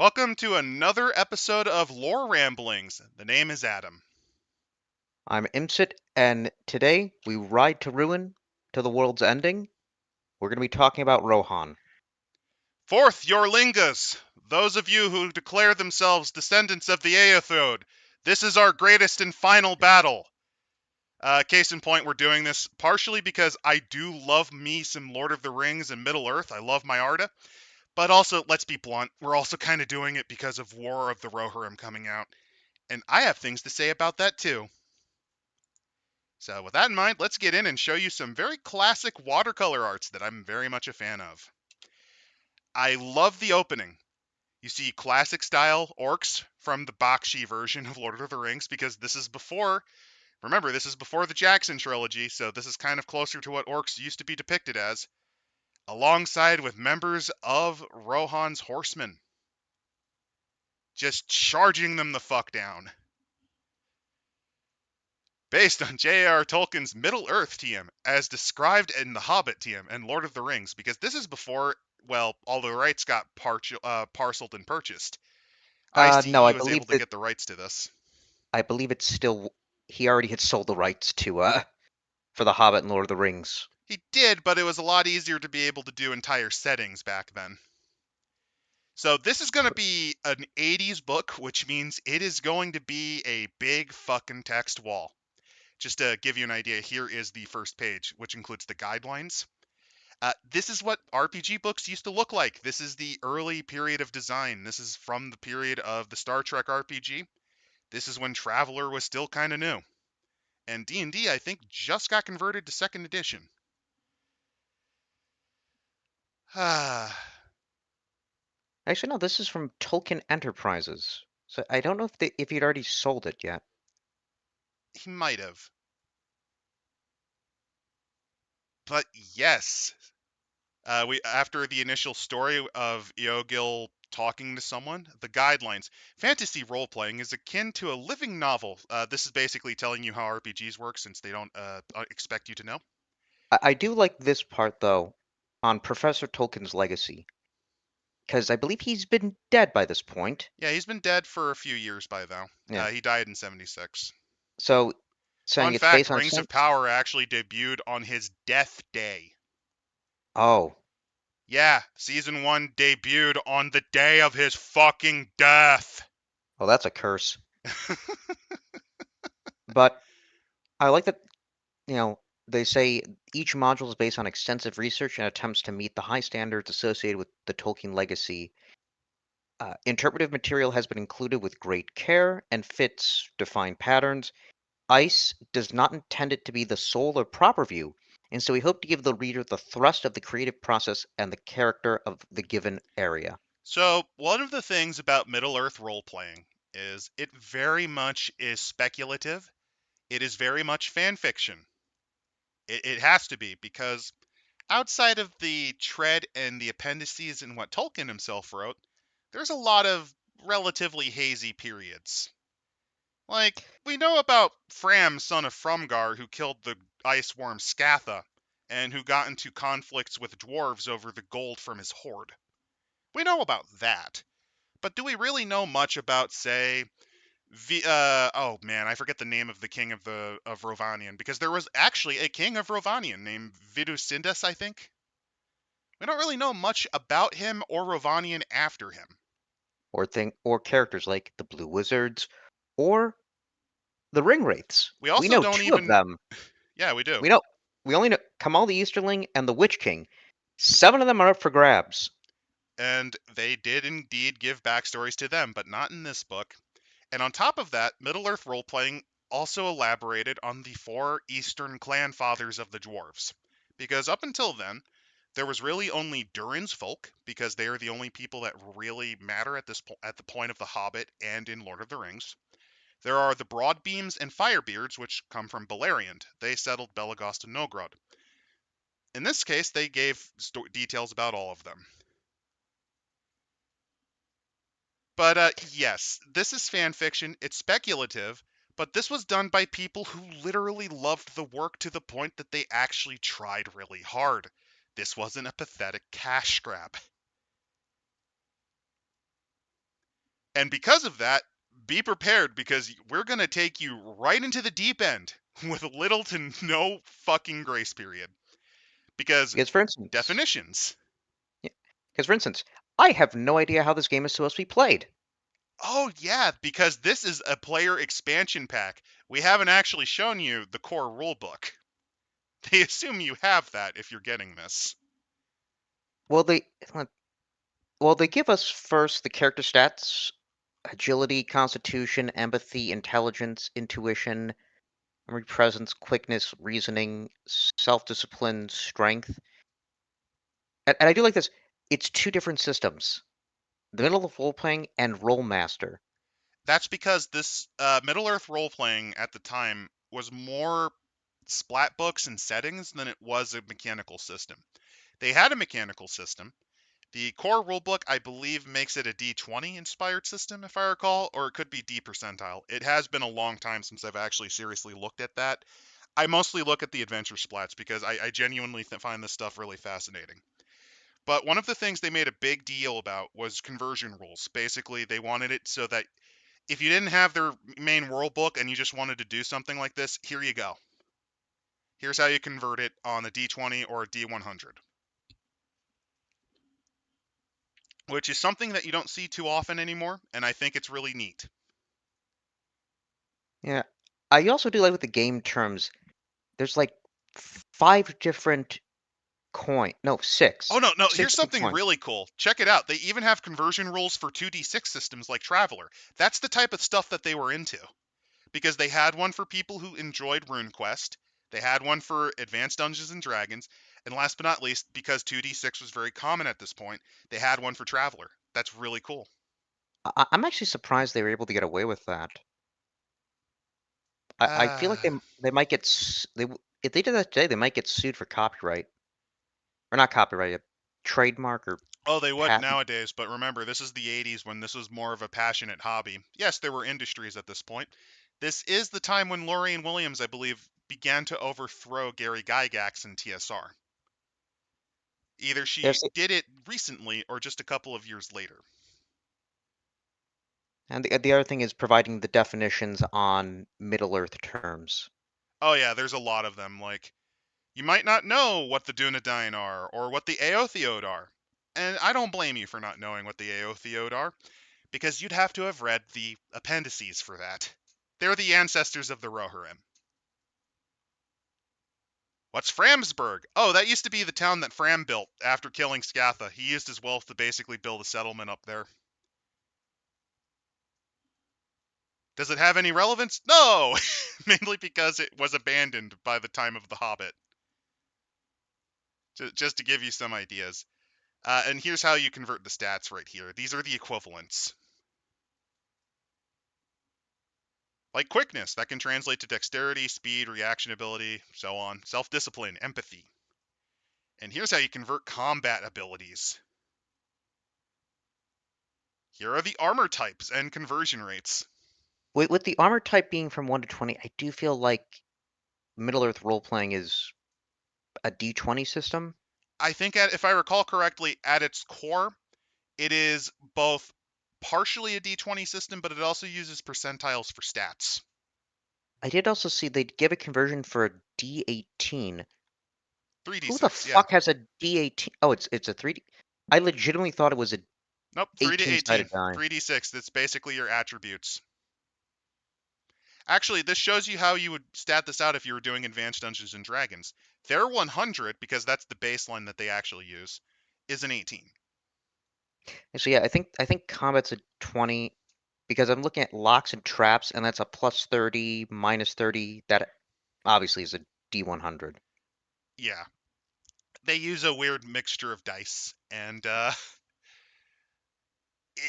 Welcome to another episode of Lore Ramblings. The name is Adam. I'm ImpCit, and today we ride to ruin to the world's ending. We're going to be talking about Rohan. Forth, Eorlingas! Those of you who declare themselves descendants of the Aethod, this is our greatest and final battle. Case in point, we're doing this partially because I do love me some Lord of the Rings and Middle Earth. I love my Arda. But also, let's be blunt, we're also kind of doing it because of War of the Rohirrim coming out. And I have things to say about that too. So with that in mind, let's get in and show you some very classic watercolor arts that I'm very much a fan of. I love the opening. You see classic style orcs from the Bakshi version of Lord of the Rings because this is before, remember, this is before the Jackson Trilogy, so this is kind of closer to what orcs used to be depicted as, alongside with members of Rohan's horsemen. Just charging them the fuck down. Based on J.R. Tolkien's Middle-earth TM, as described in The Hobbit TM and Lord of the Rings, because this is before, well, all the rights got parceled and purchased. No, ICE was able to get the rights to this. I believe it's still he already had sold the rights to for The Hobbit and Lord of the Rings. He did, but it was a lot easier to be able to do entire settings back then. So this is going to be an 80s book, which means it is going to be a big fucking text wall. Just to give you an idea, here is the first page, which includes the guidelines. This is what RPG books used to look like. This is the early period of design. This is from the period of the Star Trek RPG. This is when Traveller was still kind of new. And D&D, I think, just got converted to 2nd edition. Actually, no, this is from Tolkien Enterprises. So I don't know if he'd already sold it yet. He might have. But yes, we after the initial story of Eogil talking to someone, the guidelines. Fantasy role-playing is akin to a living novel. This is basically telling you how RPGs work since they don't expect you to know. I do like this part though, on Professor Tolkien's legacy, because I believe he's been dead by this point. Yeah, he's been dead for a few years by now. Yeah. He died in 76. So saying Fun it's fact, based on Rings some. of Power actually debuted on his death day. Oh, Yeah, season 1 debuted on the day of his fucking death. well, that's a curse. But I like that. You know, they say each module is based on extensive research and attempts to meet the high standards associated with the Tolkien legacy. Interpretive material has been included with great care and fits defined patterns. ICE does not intend it to be the sole or proper view, and so we hope to give the reader the thrust of the creative process and the character of the given area. So, one of the things about Middle-earth role-playing is it very much is speculative. It is very much fan fiction. It has to be, because outside of the tread and the appendices and what Tolkien himself wrote, there's a lot of relatively hazy periods. Like, we know about Fram, son of Frumgar, who killed the ice worm Scatha, and who got into conflicts with dwarves over the gold from his hoard. We know about that. But do we really know much about, say, oh man, I forget the name of the king of Rovanion, because there was actually a king of Rovanion named Vidusindas, I think. We don't really know much about him or Rovanion after him. Or characters like the Blue Wizards or the Ring Wraiths. We We also know don't two of even, them. yeah, we do. We know we only know Kamal the Easterling and the Witch King. 7 of them are up for grabs. And they did indeed give backstories to them, but not in this book. And on top of that, Middle-earth role-playing also elaborated on the 4 Eastern clan fathers of the dwarves. Because up until then, there was really only Durin's folk, because they are the only people that really matter at the point of The Hobbit and in Lord of the Rings. There are the Broadbeams and Firebeards, which come from Beleriand. They settled Belegost and Nogrod. In this case, they gave details about all of them. But yes, this is fan fiction. It's speculative, but this was done by people who literally loved the work to the point that they actually tried really hard. This wasn't a pathetic cash grab. And because of that, be prepared because we're going to take you right into the deep end with little to no fucking grace period. Because Because for instance, definitions. yeah, because for instance, I have no idea how this game is supposed to be played. Oh, yeah, because this is a player expansion pack. We haven't actually shown you the core rulebook. They assume you have that if you're getting this. Well, they give us first the character stats: agility, constitution, empathy, intelligence, intuition, memory, presence, quickness, reasoning, self-discipline, strength. And I do like this. It's two different systems: the middle of role playing and role master. That's because this Middle Earth role playing at the time was more splat books and settings than it was a mechanical system. They had a mechanical system. The core rulebook, I believe, makes it a D20 inspired system, if I recall, or it could be D percentile. It has been a long time since I've actually seriously looked at that. I mostly look at the adventure splats because I genuinely find this stuff really fascinating. But one of the things they made a big deal about was conversion rules. Basically, they wanted it so that if you didn't have their main world book and you just wanted to do something like this, here you go. Here's how you convert it on a D20 or a D100, which is something that you don't see too often anymore, and I think it's really neat. Yeah. I also do like with the game terms. There's like five different coin. No, Oh, six. no, Six here's different something coins. really cool. Check it out. They even have conversion rules for 2d6 systems like Traveler. That's the type of stuff that they were into. Because they had one for people who enjoyed RuneQuest, they had one for Advanced Dungeons and Dragons, and last but not least, because 2d6 was very common at this point, they had one for Traveler. That's really cool. I'm actually surprised they were able to get away with that. I feel like Uh, they might get if they did that today, they might get sued for copyright, or not copyright, trademark or oh, they would patent. nowadays, but remember, this is the 80s when this was more of a passionate hobby. Yes, there were industries at this point. This is the time when Lorraine Williams, I believe, began to overthrow Gary Gygax in TSR. Either she Yes, did it recently or just a couple of years later. and the other thing is providing the definitions on Middle Earth terms. Oh yeah, there's a lot of them. Like, you might not know what the Dunedain are or what the Aotheod are. And I don't blame you for not knowing what the Aotheod are, because you'd have to have read the appendices for that. They're the ancestors of the Rohirrim. What's Framsburg? Oh, that used to be the town that Fram built after killing Scatha. He used his wealth to basically build a settlement up there. Does it have any relevance? No! Mainly because it was abandoned by the time of The Hobbit. Just to give you some ideas. And here's how you convert the stats right here. These are the equivalents. Like quickness, that can translate to dexterity, speed, reaction ability, so on. Self-discipline, empathy. And here's how you convert combat abilities. Here are the armor types and conversion rates. With the armor type being from 1 to 20, I do feel like Middle Earth role playing is a D20 system. I think, if I recall correctly, at its core, it is both partially a D20 system, but it also uses percentiles for stats. I did also see they give a conversion for a D18. Who the 3d6, yeah. fuck has a D18? Oh, it's a 3D. I legitimately thought it was a Nope, 3 to 18. 18-sided die. 3d6, that's basically your attributes. Actually, this shows you how you would stat this out if you were doing Advanced Dungeons and Dragons. Their 100, because that's the baseline that they actually use, is an 18. So yeah, I think combat's a 20 because I'm looking at locks and traps, and that's a plus 30, minus 30. That obviously is a D100. Yeah, they use a weird mixture of dice, and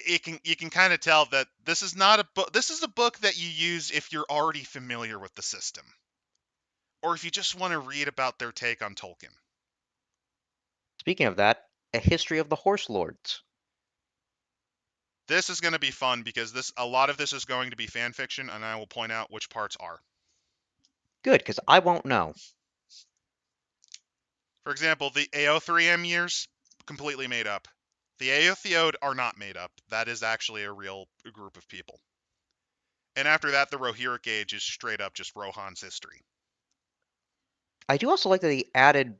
you can kind of tell that this is not a book. This is a book that you use if you're already familiar with the system, or if you just want to read about their take on Tolkien. Speaking of that, a history of the Horse Lords. This is going to be fun because a lot of this is going to be fan fiction, and I will point out which parts are. Good, because I won't know. For example, the AO3M years, completely made up. The Aethiode are not made up. That is actually a real group of people. And after that, the Rohirric Age is straight up just Rohan's history. I do also like that they added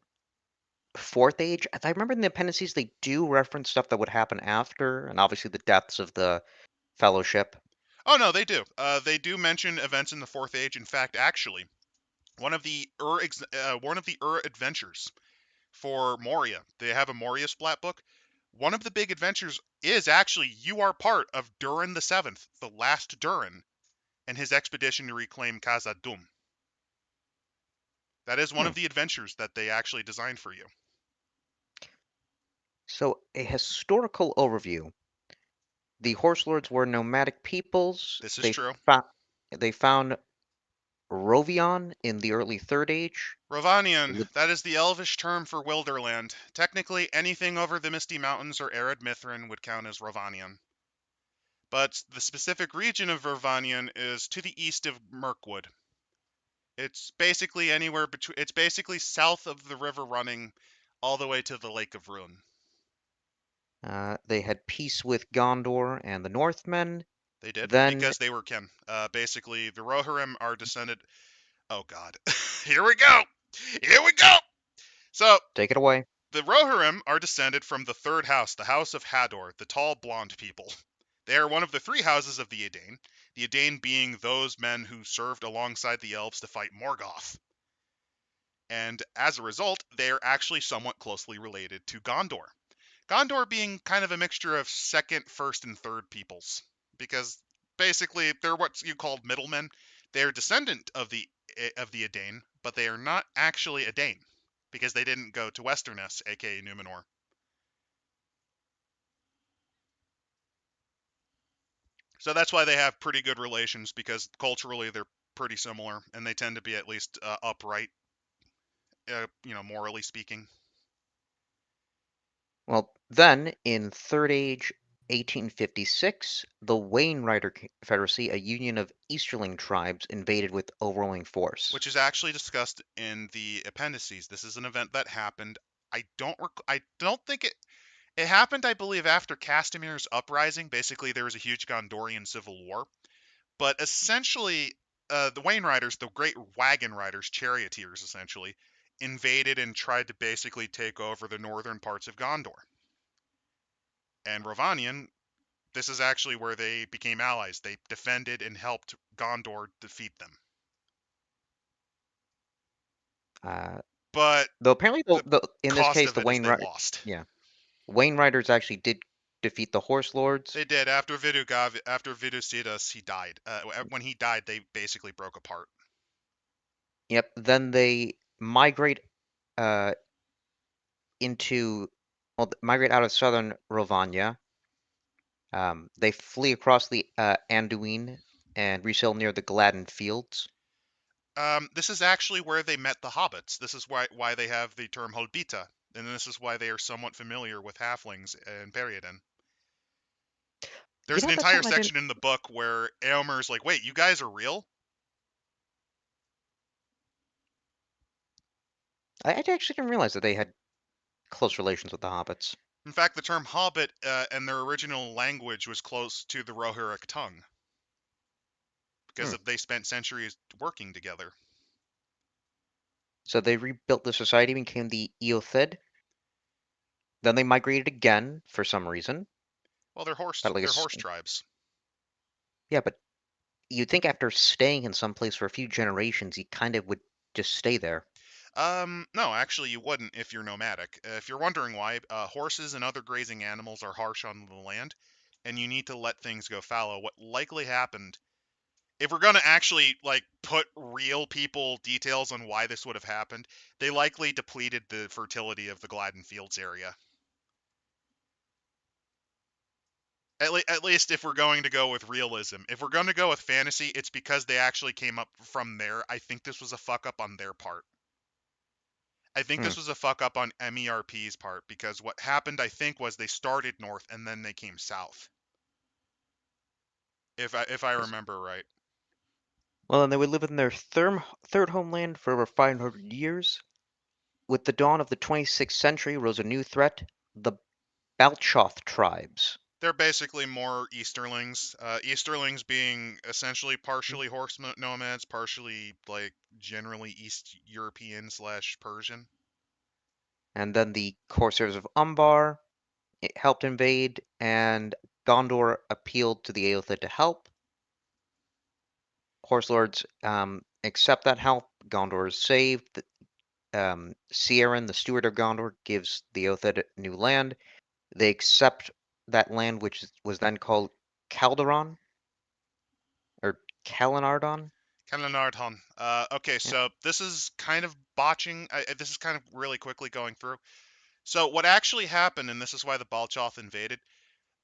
Fourth Age. I remember in the appendices they do reference stuff that would happen after, and obviously the deaths of the Fellowship. Oh no, they do. They do mention events in the Fourth Age. In fact, actually, one of the adventures for Moria, they have a Moria splat book. One of the big adventures is actually you are part of Durin the Seventh, the last Durin, and his expedition to reclaim Khazad-dûm. That is one of the adventures that they actually designed for you. So, a historical overview. The Horse Lords were nomadic peoples. This is true. They found Rovion in the early Third Age. Rovanian, that is the Elvish term for Wilderland. Technically, anything over the Misty Mountains or arid Mithrin would count as Rovanian. But the specific region of Rovanian is to the east of Mirkwood. It's basically anywhere between. It's basically south of the river running all the way to the Lake of Ruin. They had peace with Gondor and the Northmen. They did, Then, because they were kin. Basically, the Rohirrim are descended. Oh God, here we go. Here we go. So take it away. the Rohirrim are descended from the third house, the House of Hador, the tall blonde people. They are one of the three houses of the Edain being those men who served alongside the elves to fight Morgoth. And as a result, they are actually somewhat closely related to Gondor. Gondor being kind of a mixture of second, first, and third peoples, because basically they're what you called middlemen. They're descendant of the Edain, but they are not actually Edain, because they didn't go to Westerness, aka Numenor. So that's why they have pretty good relations, because culturally they're pretty similar, and they tend to be at least upright, morally speaking. Well, then, in Third Age 1856, the Wainwriter Confederacy, a union of Easterling tribes, invaded with overwhelming force. Which is actually discussed in the appendices. This is an event that happened. I don't think it happened, I believe, after Castamir's uprising. Basically, there was a huge Gondorian civil war. But essentially, the Wainriders, the great wagon riders, charioteers, essentially, invaded and tried to basically take over the northern parts of Gondor. And Rovanian, this is actually where they became allies. They defended and helped Gondor defeat them. But Though apparently, the in this cost case, of it is they lost. Wainwriters actually did defeat the Horse Lords. They did. After Vidusidas, he died. When he died, they basically broke apart. Yep. Then they migrate uh, migrate out of southern Rovania. They flee across the Anduin and resettle near the Gladden Fields. This is actually where they met the hobbits. This is why they have the term Holbita, and this is why they are somewhat familiar with halflings and Periodin. There's an That's entire something section in the book where Eomer's like, wait, you guys are real? I actually didn't realize that they had close relations with the hobbits. In fact, the term hobbit and their original language was close to the Rohirric tongue, because they spent centuries working together. So they rebuilt the society, became the Eothid. Then they migrated again for some reason. Well, they're horse tribes. Yeah, but you'd think after staying in some place for a few generations, you kind of would just stay there. No, actually you wouldn't if you're nomadic. If you're wondering why, horses and other grazing animals are harsh on the land, and you need to let things go fallow. What likely happened, if we're gonna actually put real people details on why this would have happened, they likely depleted the fertility of the Gladden Fields area. At least if we're going to go with realism. If we're going to go with fantasy, it's because they actually came up from there. I think this was a fuck up on their part. I think this was a fuck up on MERP's part, because what happened, I think, was they started north and then they came south. If I remember right. Well, then they would live in their third homeland for over 500 years. With the dawn of the 26th century rose a new threat, the Balchoth tribes. They're basically more Easterlings. Easterlings being essentially partially horse nomads, partially like generally East European / Persian. And then the Corsairs of Umbar helped invade, and Gondor appealed to the Eothid to help. Horse Lords accept that help. Gondor is saved. Ciaran, the steward of Gondor, gives the Eothid new land. They accept that land, which was then called Calderon, or Kalinardon. Kalanardhon. Okay, Yeah. so this is kind of botching. This is kind of really quickly going through. So what actually happened, and this is why the Balchoth invaded,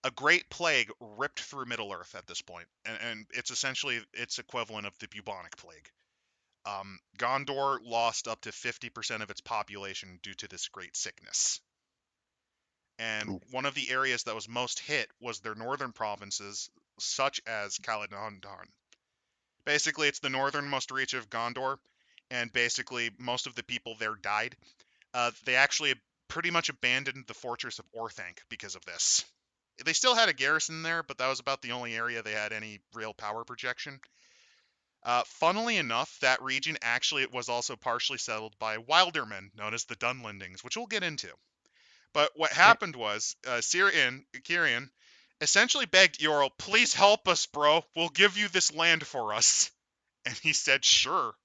a great plague ripped through Middle Earth at this point, and it's essentially its equivalent of the bubonic plague. Gondor lost up to 50% of its population due to this great sickness. And Ooh. one of the areas that was most hit was their northern provinces, such as Caledon. Basically, it's the northernmost reach of Gondor, and basically most of the people there died. They actually pretty much abandoned the fortress of Orthanc because of this. They still had a garrison there, but that was about the only area they had any real power projection. Funnily enough, that region actually was also partially settled by Wildermen, known as the Dunlendings, which we'll get into. But what Right. happened was, Kirian essentially begged Eorl, please help us, bro. We'll give you this land for us. And he said, sure.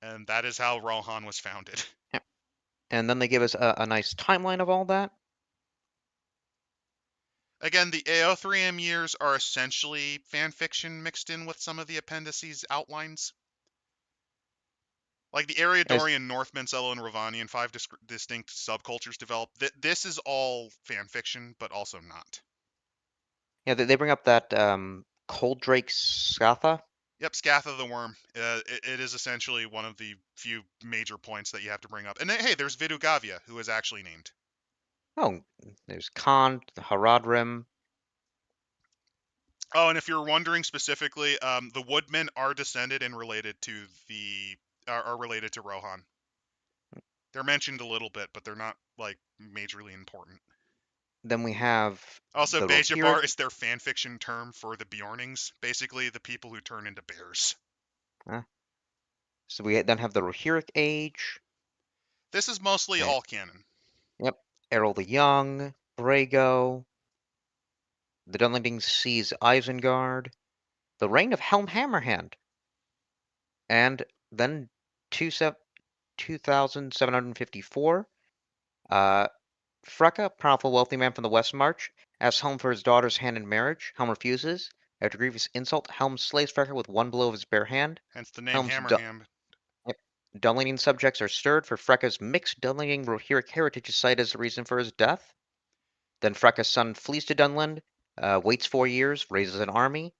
And that is how Rohan was founded. Yeah. And then they give us a nice timeline of all that. Again, the Eothrium years are essentially fan fiction mixed in with some of the appendices outlines. Like the As Eriadorian Northmen, Selo, and Ravanian, five distinct subcultures developed. This is all fan fiction, but also not. yeah, they bring up that Cold Drake Scatha. Yep, Scatha the Worm. It is essentially one of the few major points that you have to bring up. And then, hey, there's Vidugavia, who is actually named. Oh, there's Khan, the Haradrim. Oh, and if you're wondering specifically, the Woodmen are descended and related to are related to Rohan. They're mentioned a little bit, but they're not like majorly important. Then we have Also, the Rohirric. Bejabar is their fanfiction term for the Bjornings, basically the people who turn into bears. Uh, so we then have the Rohirric Age. This is mostly Uh, all canon. yep, Errol the Young, Brago. The Dunlendings seize Isengard. The Reign of Helm Hammerhand. And then 2754. Uh, Freka, powerful wealthy man from the West March, asks Helm for his daughter's hand in marriage. Helm refuses. After grievous insult, Helm slays Freka with one blow of his bare hand. Hence the name Helm's Hammerhand. Dunlending subjects are stirred, for Freka's mixed Dunlending Rohirric heritage is cited as the reason for his death. Then Freka's son flees to Dunland, waits 4 years, raises an army.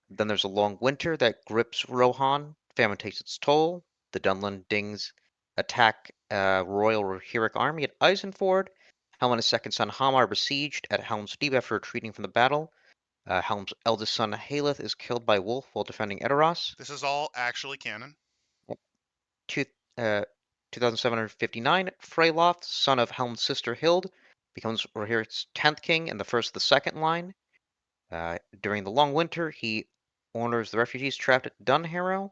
Then there's a long winter that grips Rohan. Famine takes its toll. The Dunlendings attack a royal Rohirric army at Eisenford. Helm and his second son Hamar are besieged at Helm's Deep after retreating from the battle. Helm's eldest son Haleth is killed by Wolf while defending Edoras. This is all actually canon. Two, uh, 2759, Freyloth, son of Helm's sister Hild, becomes Rohirric's 10th king and the first of the second line. During the long winter, he honors the refugees trapped at Dunharrow.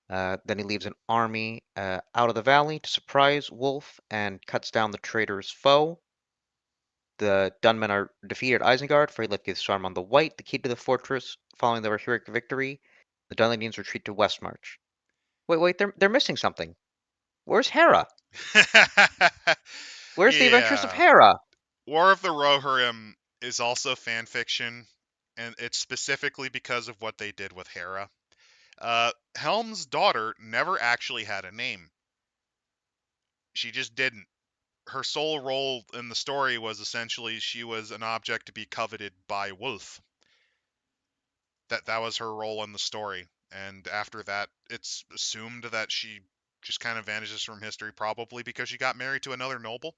Then he leads an army out of the valley to surprise Wolf and cuts down the traitor's foe. The Dunmen are defeated at Isengard. Freyloth gives Saruman the White, the key to the fortress. Following the Rohirric victory, the Dunlendings retreat to Westmarch. Wait, they're missing something. Where's Hera? Where's the Adventures of Yeah. Hera? War of the Rohirrim is also fan fiction, and it's specifically because of what they did with Hera. Helm's daughter never actually had a name. She just didn't. Her sole role in the story was essentially she was an object to be coveted by Wolf. That was her role in the story. And after that, it's assumed that she just kind of vanishes from history, probably because she got married to another noble.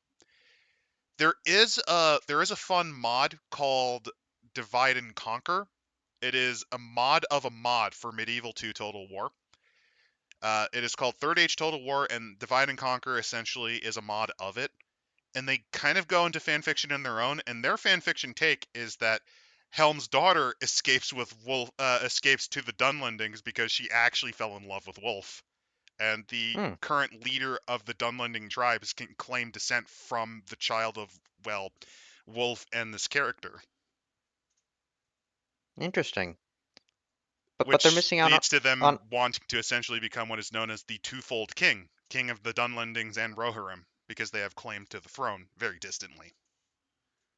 There is a fun mod called Divide and Conquer. It is a mod of a mod for Medieval 2 Total War. It is called Third Age Total War, and Divide and Conquer essentially is a mod of it. and they kind of go into fanfiction in their own, and their fanfiction take is that Helm's daughter escapes escapes to the Dunlendings because she actually fell in love with Wolf, and the Hmm. current leader of the Dunlending tribes can claim descent from the child of, well, Wolf and this character, Interesting. But they're which missing out leads to on them wanting to essentially become what is known as the twofold king of the Dunlendings and Rohirrim, because they have claim to the throne very distantly.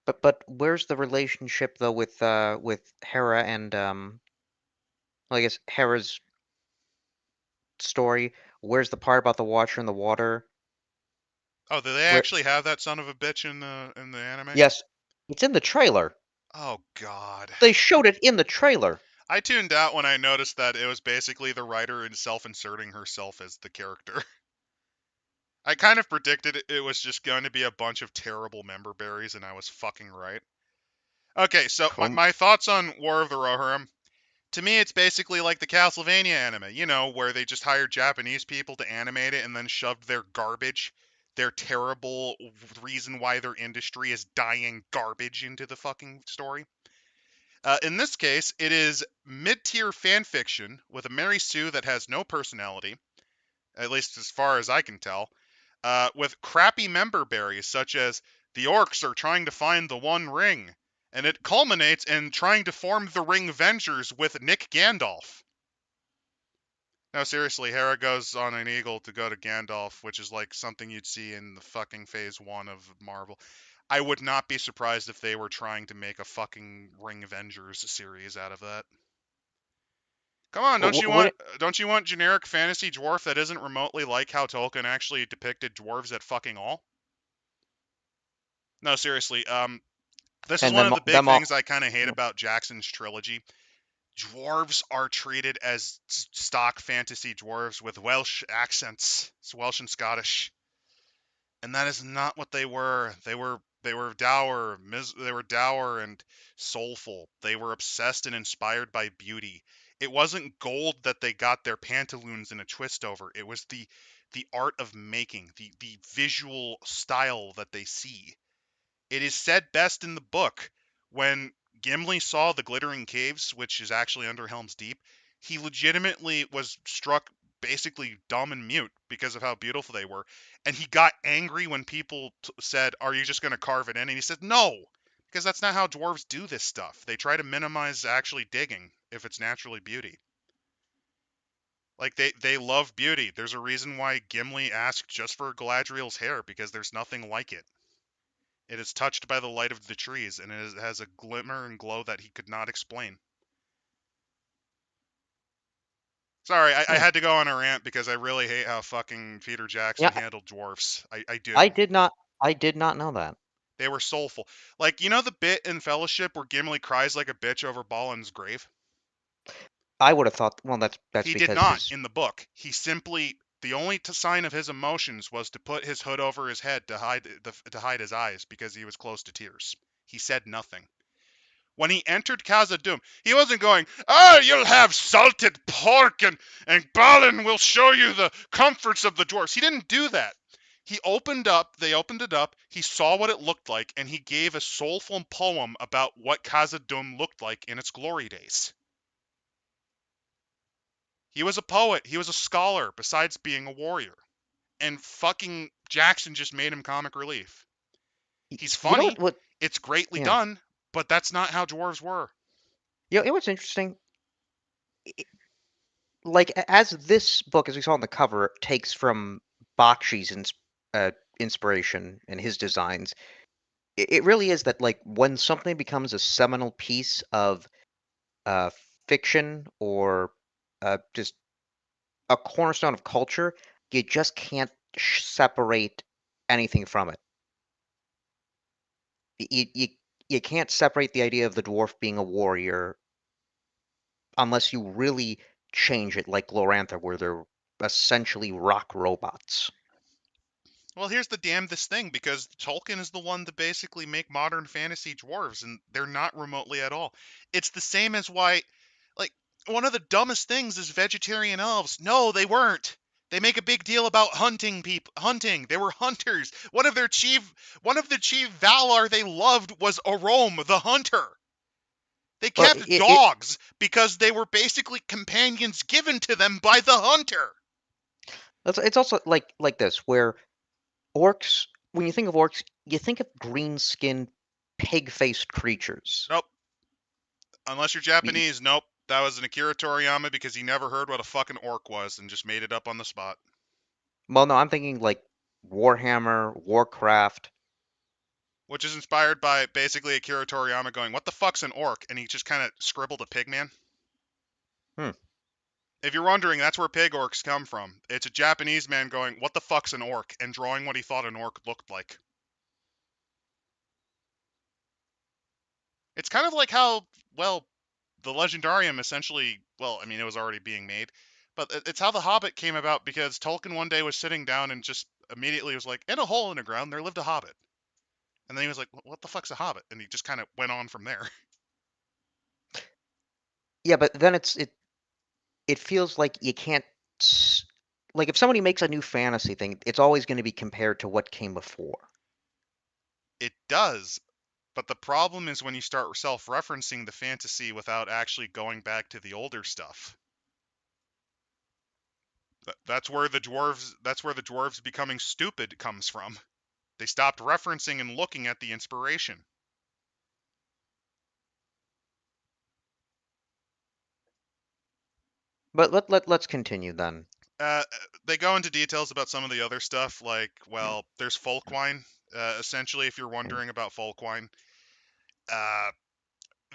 but where's the relationship though with Hera and well, I guess Hera's story? Where's the part about the Watcher in the water? Oh, do they Where actually have that son of a bitch in the anime? yes, it's in the trailer. Oh God. They showed it in the trailer. I tuned out when I noticed that it was basically the writer himself inserting herself as the character. I kind of predicted it was just going to be a bunch of terrible member berries, and I was fucking right. Okay, so my, From my thoughts on War of the Rohirrim. To me, it's basically like the Castlevania anime, where they just hired Japanese people to animate it and then shoved their terrible reason why their industry is dying garbage into the fucking story. In this case, it is mid-tier fan fiction with a Mary Sue that has no personality, at least as far as I can tell, with crappy member berries such as the orcs are trying to find the One Ring, and it culminates in trying to form the Ring Vengers with Nick Gandalf. No, seriously, Hera goes on an eagle to go to Gandalf, which is like something you'd see in the fucking Phase 1 of Marvel. I would not be surprised if they were trying to make a fucking Ring Avengers series out of that. Come on, when don't you want generic fantasy dwarf that isn't remotely like how Tolkien actually depicted dwarves at fucking all? No, seriously, this is and one them of the big them all. things I kind of hate about Jackson's trilogy. Dwarves are treated as stock fantasy dwarves with Welsh accents. It's Welsh and Scottish, and that is not what they were. They were dour, they were dour and soulful. They were obsessed and inspired by beauty. It wasn't gold that they got their pantaloons in a twist over. It was the art of making, the visual style that they see. It is said best in the book when Gimli saw the glittering caves, which is actually under Helm's Deep. He legitimately was struck basically dumb and mute because of how beautiful they were. And he got angry when people said, "Are you just going to carve it in?" And he said, "No, because that's not how dwarves do this stuff. They try to minimize actually digging if it's naturally beauty. Like they love beauty. There's a reason why Gimli asked just for Galadriel's hair because there's nothing like it. It is touched by the light of the trees, and has a glimmer and glow that he could not explain. Sorry, I Hmm. had to go on a rant because I really hate how fucking Peter Jackson Yeah, handled dwarfs. I I do. did not. I did not know that. They were soulful. Like, the bit in Fellowship where Gimli cries like a bitch over Balin's grave? I would have thought. Well, that's He did because not his. in the book. The only sign of his emotions was to put his hood over his head to hide his eyes because he was close to tears. He said nothing. When he entered Khazad-dûm, he wasn't going, you'll have salted pork and Balin will show you the comforts of the dwarfs. He didn't do that. They opened it up, he saw what it looked like, and he gave a soulful poem about what Khazad-dûm looked like in its glory days. He was a poet, he was a scholar, besides being a warrior. And fucking Jackson just made him comic relief. He's You know funny, what? it's greatly Yeah. done, but that's not how dwarves were. You know what's interesting? Like as this book, as we saw on the cover, takes from Bakshi's inspiration and his designs. It really is that like when something becomes a seminal piece of uh, fiction or just a cornerstone of culture, you just can't separate anything from it. You can't separate the idea of the dwarf being a warrior unless you really change it, like Glorantha, where they're essentially rock robots. Well, here's the damnedest thing, because Tolkien is the one to basically make modern fantasy dwarves, and they're not remotely at all. It's the same as why, like, one of the dumbest things is vegetarian elves. No, they weren't. They make a big deal about hunting people. Hunting. They were hunters. One of the chief Valar they loved was Orom, the hunter. They Well, kept dogs because they were basically companions given to them by the hunter. it's also like this, where orcs, when you think of orcs, you think of green-skinned, pig-faced creatures. Nope. Unless you're Y- Japanese, nope. That was an Akira Toriyama because he never heard what a fucking orc was and just made it up on the spot. Well, no, I'm thinking like Warhammer, Warcraft. Which is inspired by basically Akira Toriyama going, "What the fuck's an orc?" And he just kind of scribbled a pigman. Hmm. If you're wondering, that's where pig orcs come from. It's a Japanese man going, "What the fuck's an orc?" and drawing what he thought an orc looked like. It's kind of like how, well, the Legendarium essentially, well, I mean, it was already being made, but it's how the Hobbit came about because Tolkien one day was sitting down and just immediately was like, "In a hole in the ground, there lived a hobbit." And then he was like, "What the fuck's a hobbit?" And he just kind of went on from there. Yeah, but then it feels like you can't like if somebody makes a new fantasy thing, it's always going to be compared to what came before. It does, but the problem is when you start self-referencing the fantasy without actually going back to the older stuff. That's where the dwarves becoming stupid comes from. They stopped referencing and looking at the inspiration. But let's continue then. Uh, they go into details about some of the other stuff, like, well, there's Folkwine. Essentially, if you're wondering about Folkwine, uh,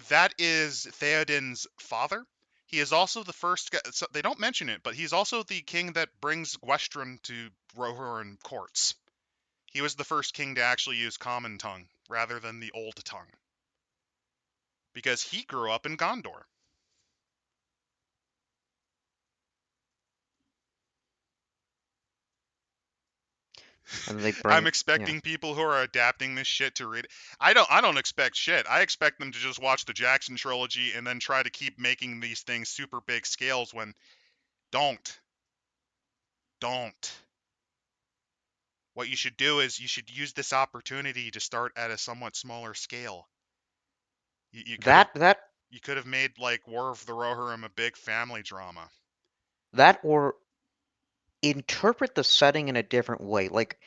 that is Theoden's father. He is also the first guy, so they don't mention it, but he's also the king that brings Gwestron to Rohirrim courts. He was the first king to actually use common tongue rather than the old tongue because he grew up in Gondor. And they I'm bring, yeah. expecting people who are adapting this shit to read it. I don't expect shit. I expect them to just watch the Jackson Trilogy and then try to keep making these things super big scales when don't. Don't. What you should do is you should use this opportunity to start at a somewhat smaller scale. You could have That you could have made like War of the Rohirrim a big family drama. that or interpret the setting in a different way. Like,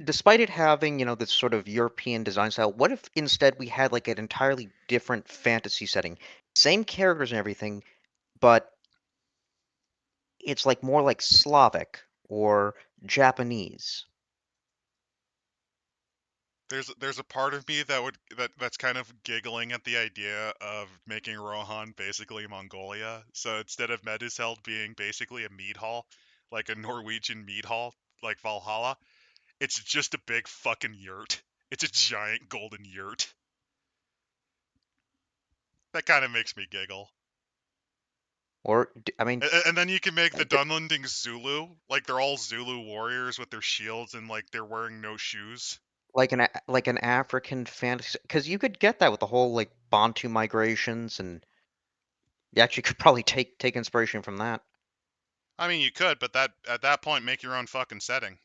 despite it having, this sort of European design style, what if instead we had like an entirely different fantasy setting? Same characters and everything, but it's like more like Slavic or Japanese. There's a part of me that's kind of giggling at the idea of making Rohan basically Mongolia. So instead of Meduseld being basically a mead hall, like a Norwegian mead hall, like Valhalla, it's just a big fucking yurt. It's a giant golden yurt. That kind of makes me giggle. Or, I mean, And then you can make the uh, Dunlendings Zulu, like they're all Zulu warriors with their shields and like they're wearing no shoes. like an African fantasy, because you could get that with the whole like Bantu migrations, and you actually could probably take inspiration from that. I mean, you could, but that at that point make your own fucking setting.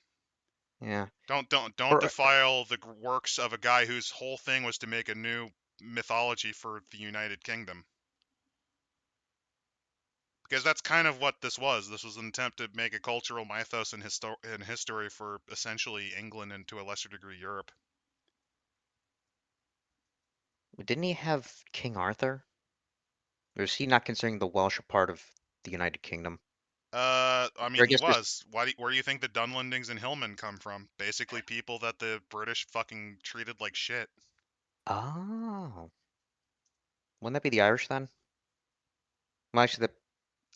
Yeah. Don't Or defile the works of a guy whose whole thing was to make a new mythology for the United Kingdom. Because that's kind of what this was. This was an attempt to make a cultural mythos and history for essentially England and to a lesser degree Europe. didn't he have King Arthur? Or is he not considering the Welsh a part of the United Kingdom? I Or mean, I he guess there's. was. Where do you think the Dunlendings and Hillmen come from? Basically, people that the British fucking treated like shit. Oh, wouldn't that be the Irish then? Well, actually,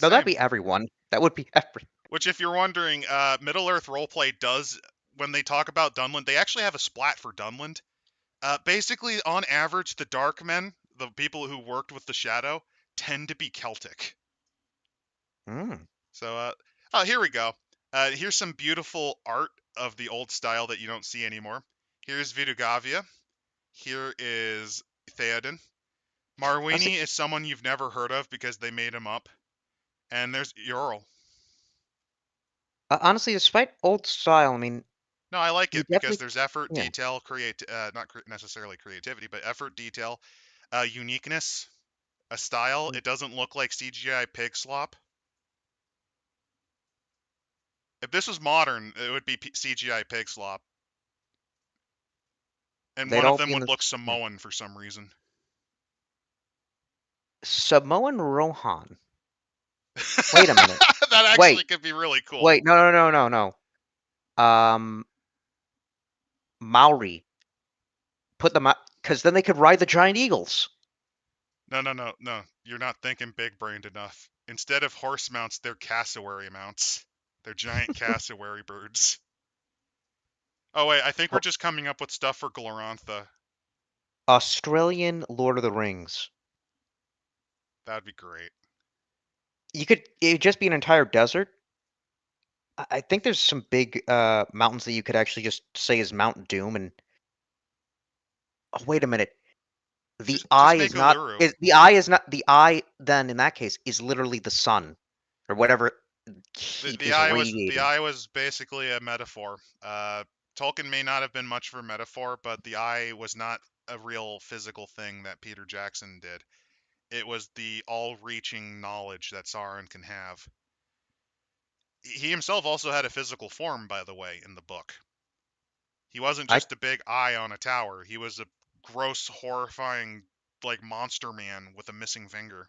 no, that'd Same. be everyone. That would be every. Which, if you're wondering, Middle Earth Roleplay does, when they talk about Dunland, they actually have a splat for Dunland. Basically, on average, the Dark Men, the people who worked with the Shadow, tend to be Celtic. Mm. So, oh, here we go. Here's some beautiful art of the old style that you don't see anymore. Here's Vidugavia. Here is Theoden. I see. Marwini is someone you've never heard of because they made him up. And there's Eorl. Honestly, despite old style, I mean, No, I like you it because definitely, there's effort, yeah. detail, not necessarily creativity, but effort, detail, uniqueness, a style. It doesn't look like CGI pig slop. If this was modern, it would be CGI pig slop, and They'd one of all them be in would look this. Yeah. Samoan for some reason. Samoan Rohan. Wait a minute. That Wait, actually could be really cool. wait, no. Maori. Put them out, because then they could ride the giant eagles. No. You're not thinking big-brained enough. Instead of horse mounts, they're cassowary mounts. They're giant cassowary birds. Oh wait, I think we're Oh, just coming up with stuff for Glorantha. Australian Lord of the Rings. That'd be great. It'd just be an entire desert. I think there's some big mountains that you could actually just say is Mount Doom. And oh, wait a minute. Just make Uluru. The eye then in that case is literally the sun or whatever heat is The radiating. eye was basically a metaphor. Tolkien may not have been much of a metaphor, but the eye was not a real physical thing that Peter Jackson did. It was the all-reaching knowledge that Sauron can have. He himself also had a physical form, by the way, in the book. He wasn't I just a big eye on a tower. He was a gross, horrifying, like monster man with a missing finger.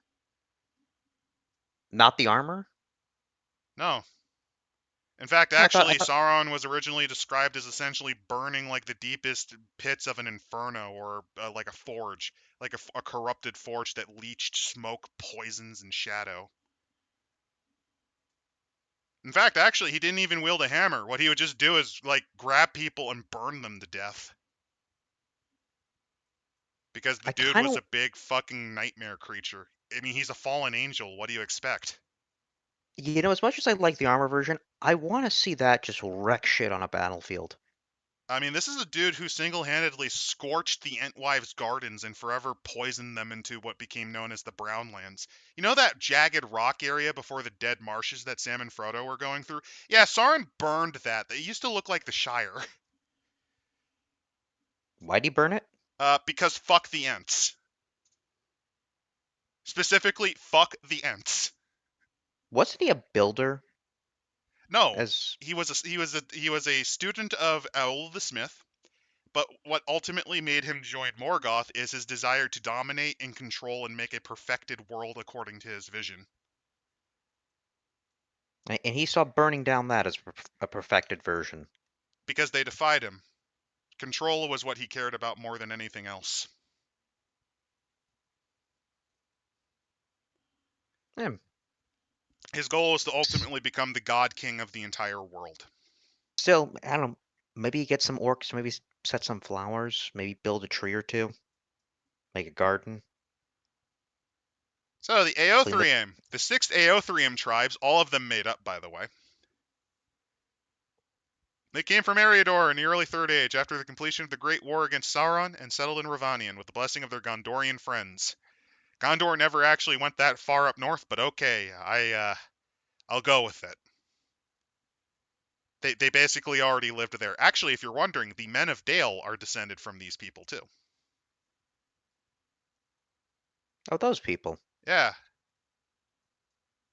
Not the armor. No, in fact, I actually, thought Sauron was originally described as essentially burning like the deepest pits of an inferno or like a forge, like a corrupted forge that leached smoke, poisons, and shadow. In fact, actually, he didn't even wield a hammer. What he would just do is like grab people and burn them to death. Because the I dude kind was of a big fucking nightmare creature. I mean, he's a fallen angel. What do you expect? as much as I like the armor version, I want to see that just wreck shit on a battlefield. I mean, this is a dude who single-handedly scorched the Entwives' gardens and forever poisoned them into what became known as the Brownlands. You know that jagged rock area before the dead marshes that Sam and Frodo were going through? Yeah, Sauron burned that. It used to look like the Shire. Why'd he burn it? Because fuck the Ents. Specifically, fuck the Ents. Wasn't he a builder? No, As he was a student of Owl the Smith. But what ultimately made him join Morgoth is his desire to dominate and control and make a perfected world according to his vision. and he saw burning down that as a perfected version. Because they defied him. Control was what he cared about more than anything else. Yeah. His goal was to ultimately become the God King of the entire world. Still, I don't know. Maybe get some orcs. Maybe set some flowers. Maybe build a tree or two. Make a garden. So the Clean the. Eothrium, the 6 Eothrium tribes, all of them made up, by the way. They came from Eriador in the early Third Age after the completion of the Great War against Sauron and settled in Rhovanion with the blessing of their Gondorian friends. Gondor never actually went that far up north, but okay, I'll go with it. They basically already lived there. Actually, if you're wondering, the Men of Dale are descended from these people too. Oh, those people. Yeah.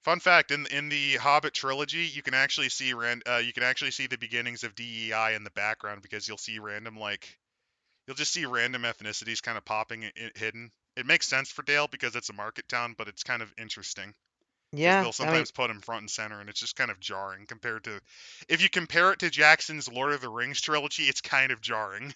Fun fact: in the Hobbit trilogy, you can actually see the beginnings of DEI in the background because you'll just see random ethnicities kind of popping hidden. It makes sense for Dale because it's a market town, but it's kind of interesting because Yeah, they'll I mean, sometimes put him front and center, and it's just kind of jarring compared to if you compare it to Jackson's Lord of the Rings trilogy, it's kind of jarring.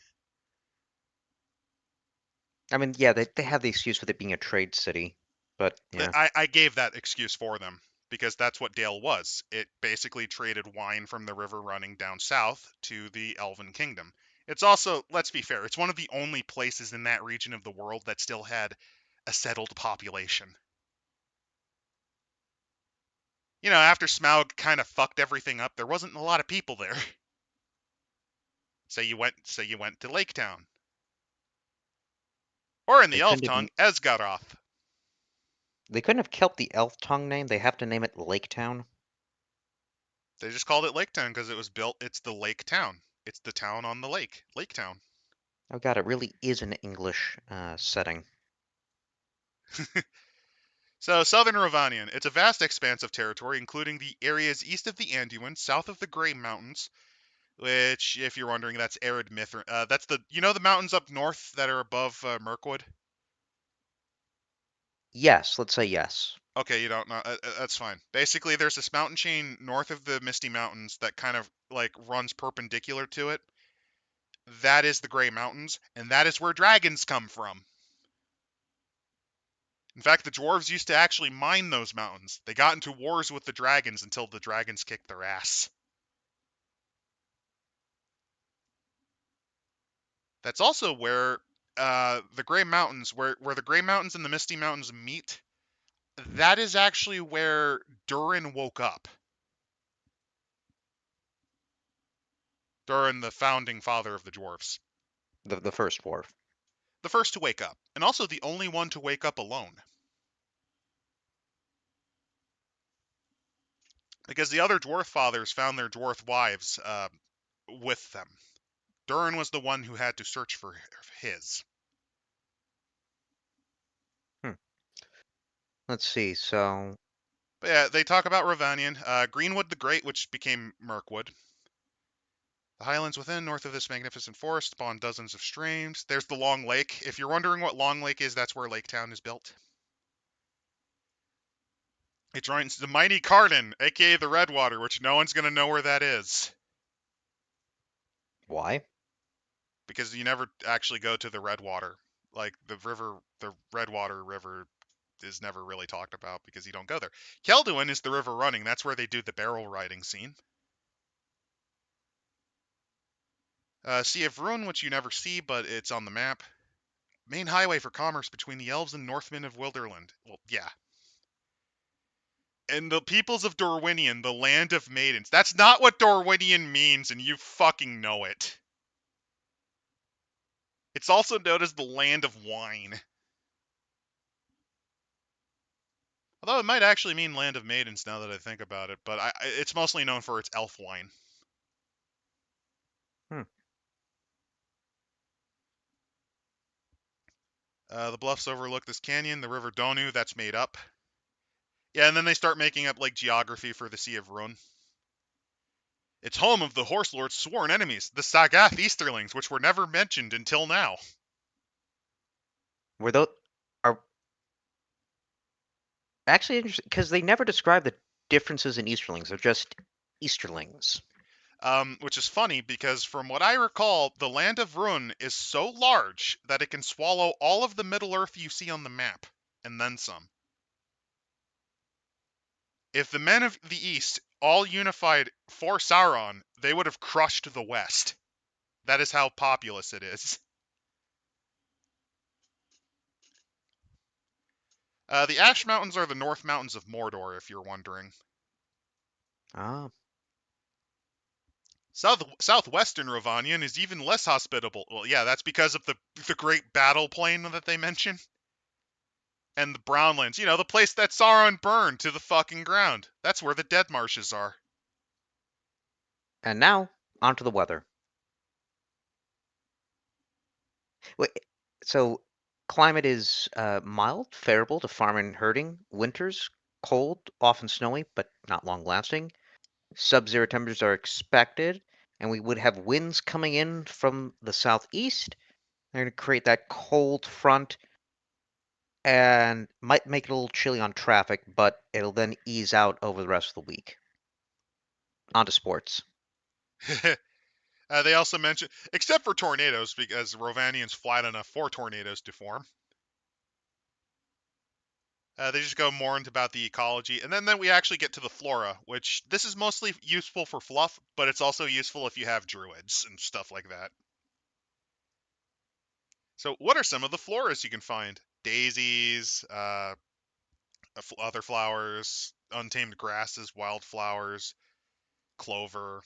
yeah, they have the excuse with it being a trade city, but yeah, I gave that excuse for them because that's what Dale was. It basically traded wine from the river running down south to the Elven Kingdom. It's also, let's be fair, it's one of the only places in that region of the world that still had a settled population. You know, after Smaug kind of fucked everything up, there wasn't a lot of people there. So you went to Lake Town. Or in they the elf couldn't have tongue, Esgaroth. they couldn't have kept the elf tongue name. They have to name it Lake Town. They just called it Lake Town because it was built. It's the lake town. It's the town on the lake, Lake Town. Oh god, it really is an English setting. So, Southern Rovanian. It's a vast expanse of territory, including the areas east of the Anduin, south of the Grey Mountains, which, if you're wondering, that's arid Mithril. That's the mountains up north that are above Mirkwood? Yes, let's say yes. Okay, you don't know. That's fine. Basically, there's this mountain chain north of the Misty Mountains that kind of, like, runs perpendicular to it. That is the Grey Mountains, and that is where dragons come from. In fact, the dwarves used to actually mine those mountains. They got into wars with the dragons until the dragons kicked their ass. That's also where the Grey Mountains, where the Grey Mountains and the Misty Mountains meet, that is actually where Durin woke up. Durin, the founding father of the dwarves. The first dwarf. The first to wake up, and also the only one to wake up alone. Because the other dwarf fathers found their dwarf wives with them. Durin was the one who had to search for his. Let's see, so... But yeah, they talk about Rovanian. Greenwood the Great, which became Mirkwood. The highlands within, north of this magnificent forest, spawn dozens of streams. There's the Long Lake. If you're wondering what Long Lake is, that's where Lake Town is built. It joins the mighty Carden, aka the Redwater, which no one's going to know where that is. Why? Because you never actually go to the Redwater. Like, the Redwater River is never really talked about because you don't go there. Kelduin is the river running. That's where they do the barrel riding scene. Sea of Ruin, which you never see, but it's on the map. Main highway for commerce between the elves and Northmen of Wilderland. Well, yeah. And the peoples of Dorwinion, the land of maidens. That's not what Dorwinion means, and you fucking know it. It's also known as the land of wine. Although it might actually mean land of maidens now that I think about it, but it's mostly known for its elf wine. The bluffs overlook this canyon, the river Donu, that's made up. Yeah, and then they start making up, like, geography for the Sea of Ruin. It's home of the Horse Lord's sworn enemies, the Sagath Easterlings, which were never mentioned until now. Were those... Are... Actually interesting, because they never describe the differences in Easterlings. They're just Easterlings. Which is funny because from what I recall, the land of Ruin is so large that it can swallow all of the Middle Earth you see on the map, and then some. If the men of the East all unified for Sauron, they would have crushed the West. That is how populous it is. The Ash Mountains are the North Mountains of Mordor, if you're wondering. Ah. Southwestern Rovanian is even less hospitable. Well, yeah, that's because of the great battle plain that they mention. And the Brownlands, the place that Sauron burned to the fucking ground. That's where the Dead Marshes are. And now, onto the weather. Wait, so, climate is mild, favorable to farming and herding. Winters, cold, often snowy, but not long-lasting. Sub-zero temperatures are expected, and we would have winds coming in from the southeast. They're going to create that cold front and might make it a little chilly on traffic, but it'll then ease out over the rest of the week. On to sports. They also mention, except for tornadoes, because Rovanian's flat enough for tornadoes to form. They just go more into about the ecology, and then we actually get to the flora, which this is mostly useful for fluff, but it's also useful if you have druids and stuff like that. So what are some of the floras you can find? Daisies, other flowers, untamed grasses, wildflowers, clover.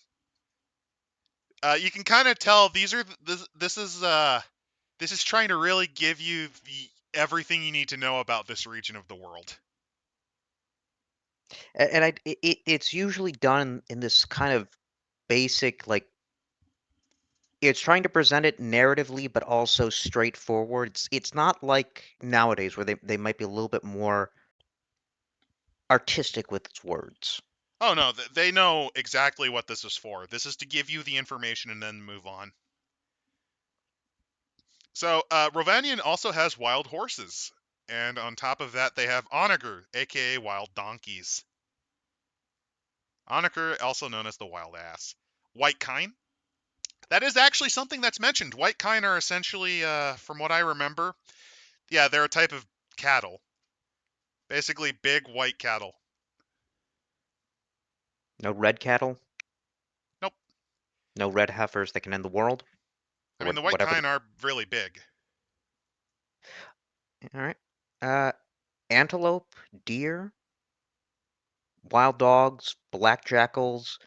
You can kind of tell these are this is trying to really give you everything you need to know about this region of the world. And it's usually done in this kind of basic, like, it's trying to present it narratively, but also straightforward. It's not like nowadays where they might be a little bit more artistic with its words. Oh no, they know exactly what this is for. This is to give you the information and then move on. So, Rovanion also has wild horses. And on top of that, they have onager, aka wild donkeys. Onager, also known as the wild ass. White kine. That is actually something that's mentioned. White kine are essentially, from what I remember, yeah, they're a type of cattle. Basically, big white cattle. No red cattle, Nope. no red heifers that can end the world, I or mean, the white whatever. kine are really big. All right. Uh, antelope, deer, wild dogs, black jackals,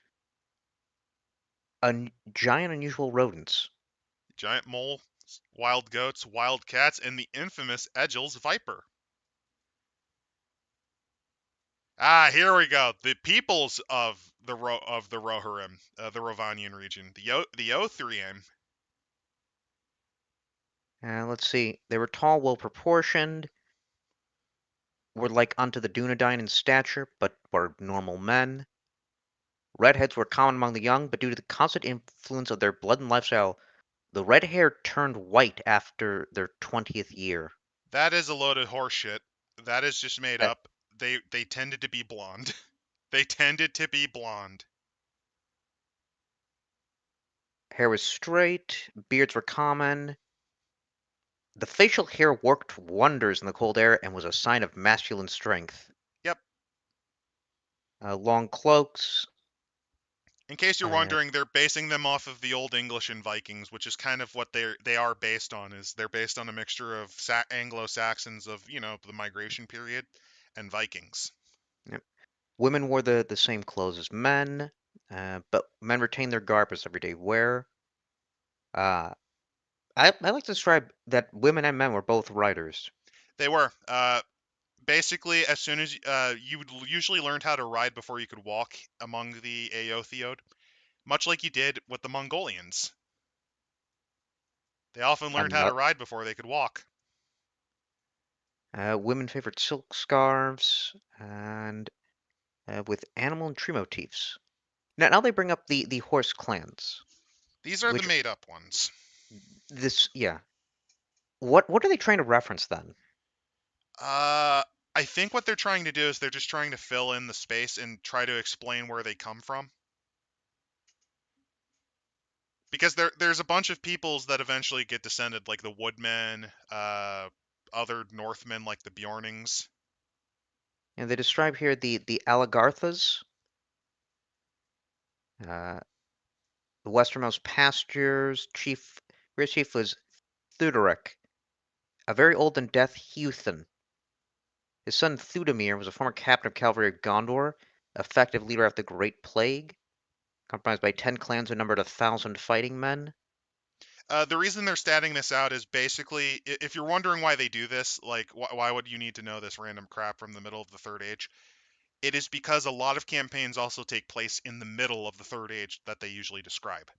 giant unusual rodents. Giant mole, wild goats, wild cats, and the infamous Edgel's viper. Ah, here we go. The peoples of the Rohirrim, the Rovanian region, the Othrium. Let's see. They were tall, well proportioned, were like unto the Dunedain in stature, but were normal men. Redheads were common among the young, but due to the constant influence of their blood and lifestyle, the red hair turned white after their 20th year. That is a load of horseshit. That is just made Uh, up. They tended to be blonde. They tended to be blonde. Hair was straight, beards were common. The facial hair worked wonders in the cold air and was a sign of masculine strength. Yep. Long cloaks. In case you're Uh, wondering, they're basing them off of the Old English and Vikings, which is kind of what they are based on. Is they're based on a mixture of Anglo-Saxons of the migration period and Vikings. yep. Women wore the same clothes as men, but men retained their garb as everyday wear. Uh, I like to describe that women and men were both writers. They were basically as soon as you usually learned how to ride before you could walk among the Aothiod, much like you did with the Mongolians. They often learned how to Ano- ride before they could walk. Women favored silk scarves and with animal and tree motifs. Now they bring up the horse clans, These are the which made-up ones. yeah. What are they trying to reference then? Uh, I think what they're trying to do is they're just trying to fill in the space and try to explain where they come from. Because there's a bunch of peoples that eventually get descended, like the Woodmen, other Northmen like the Bjornings. And they describe here the Alagarthas, uh, the westernmost pastures. Rear chief was Theuderic, a very old and deaf Heuthen. His son Theudemir was a former captain of cavalry of Gondor, effective leader of the Great Plague, comprised by 10 clans and numbered 1,000 fighting men. The reason they're statting this out is basically, if you're wondering why they do this, like why would you need to know this random crap from the middle of the Third Age? It is because a lot of campaigns also take place in the middle of the Third Age that they usually describe.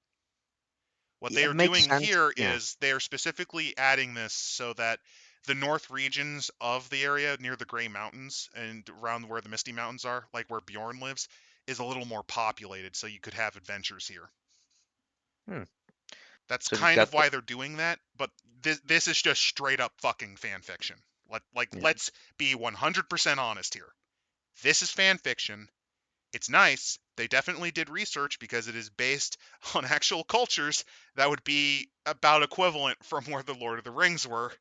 What they Yeah, it are makes doing sense. here Yeah, is they are specifically adding this so that the north regions of the area near the Grey Mountains and around where the Misty Mountains are, like where Bjorn lives, is a little more populated, so you could have adventures here. hmm. That's So we've kind of got the why they're doing that, but this is just straight up fucking fan fiction. yeah. Let's be 100% honest here. This is fan fiction. It's nice. They definitely did research because it is based on actual cultures that would be about equivalent from where the Lord of the Rings were,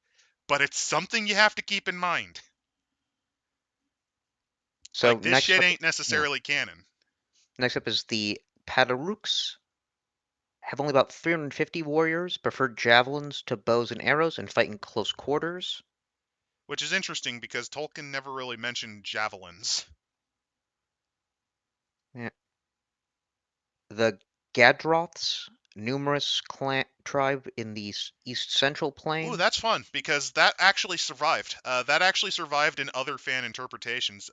but it's something you have to keep in mind. So Like, this next shit up, ain't yeah, necessarily canon. next up is the Padaruks. Have only about 350 warriors, preferred javelins to bows and arrows, and fight in close quarters. Which is interesting because Tolkien never really mentioned javelins. Yeah. The Gadroths, numerous clan tribe in the east central Ooh, plain. that's fun because that actually survived. That actually survived in other fan interpretations.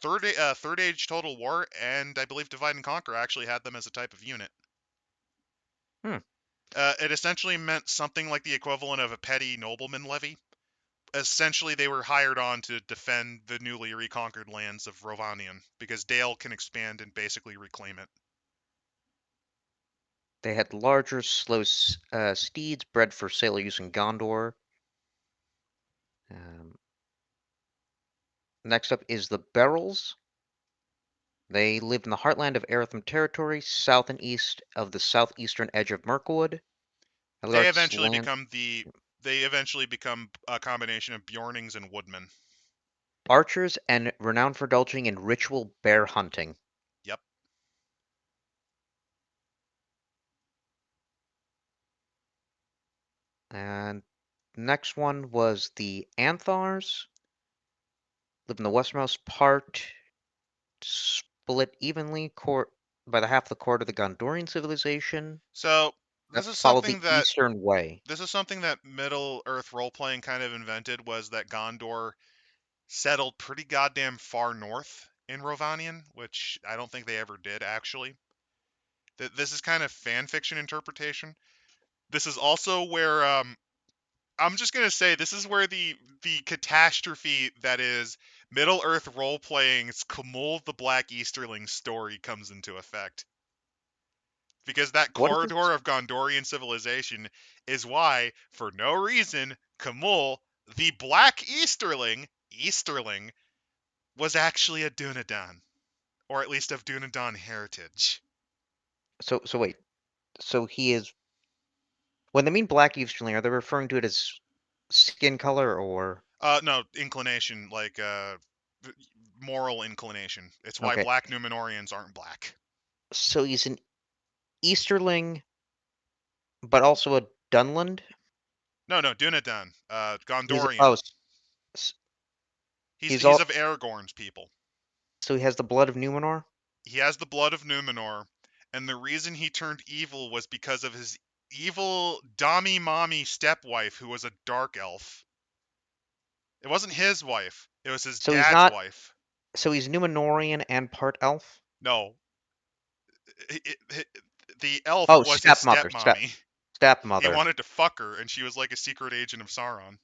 Third Age Total War, and I believe Divide and Conquer actually had them as a type of unit. Hmm. It essentially meant something like the equivalent of a petty nobleman levy. Essentially, they were hired on to defend the newly reconquered lands of Rovanion, because Dale can expand and basically reclaim it. They had larger, slow steeds bred for sailor use in Gondor. Next up is the Berels. They lived in the heartland of Eortham territory, south and east of the southeastern edge of Mirkwood. They Elgarth's eventually land. become they eventually become a combination of Bjornings and Woodmen. Archers and renowned for indulging in ritual bear hunting. Yep. And next one was the Anthars. Live in the westernmost part, split evenly by the half of the core of the Gondorian civilization So that this is followed the something that Eastern Way. Middle Earth role playing kind of invented, was that Gondor settled pretty goddamn far north in Rovanion, which I don't think they ever did actually. This is kind of fan fiction interpretation. This is also where I'm just gonna say this is where the catastrophe that is Middle Earth role playing's Kumul the Black Easterling story comes into effect. Because that What is this? corridor of Gondorian civilization is why, for no reason, Kumul, the Black Easterling, was actually a Dunedain, or at least of Dunedain heritage. So wait. So he is. When they mean Black Easterling, are they referring to it as skin color or? No, inclination, like moral inclination. It's why Okay. black Numenorians aren't black. So he's an Easterling, but also a Dunland. No, Dunedain, He's Gondorian. s- he's He's all. of Aragorn's people. So he has the blood of Numenor. He has the blood of Numenor, and the reason he turned evil was because of his evil Dami Mommy stepwife, who was a dark elf. It wasn't his wife, it was his So he's dad's not. wife. So he's Numenorian and part elf. No, the elf Oh, was his stepmother. stepmommy. He Stepmother. wanted to fuck her, and she was like a secret agent of Sauron.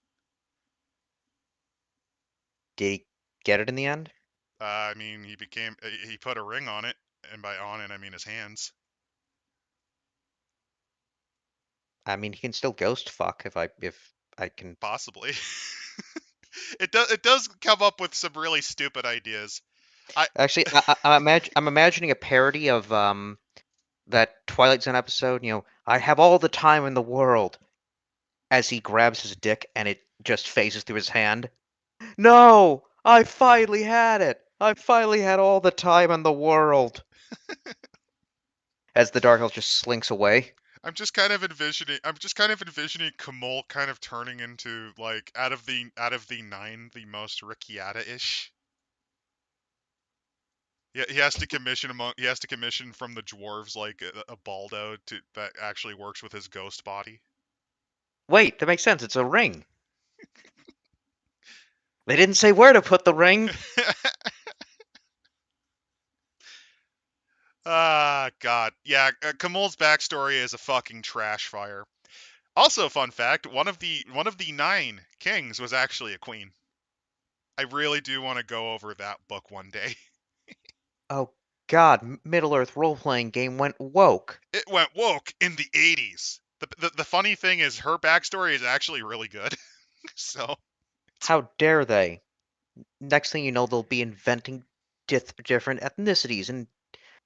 Did he get it in the end? I mean, he put a ring on it, and by on it I mean his hands. I mean, he can still ghost fuck if I can. Possibly. It does come up with some really stupid ideas. I Actually, I'm imagining a parody of that Twilight Zone episode. I have all the time in the world as he grabs his dick and it just phases through his hand. No, I finally had it. I finally had all the time in the world. As the Dark Elf just slinks away. I'm just kind of envisioning Kamul kind of turning into, like, out of the nine, the most Ricciata-ish. Yeah, he has to commission from the dwarves, like a Baldo that actually works with his ghost body. Wait, that makes sense. It's a ring. They didn't say where to put the ring. Ah, God. Yeah, Kamul's backstory is a fucking trash fire. Also, fun fact, one of the nine kings was actually a queen. I really do want to go over that book one day. Oh God, Middle Earth role-playing game went woke. It went woke in the 80s. The funny thing is her backstory is actually really good. So, How dare they? Next thing you know, they'll be inventing different ethnicities and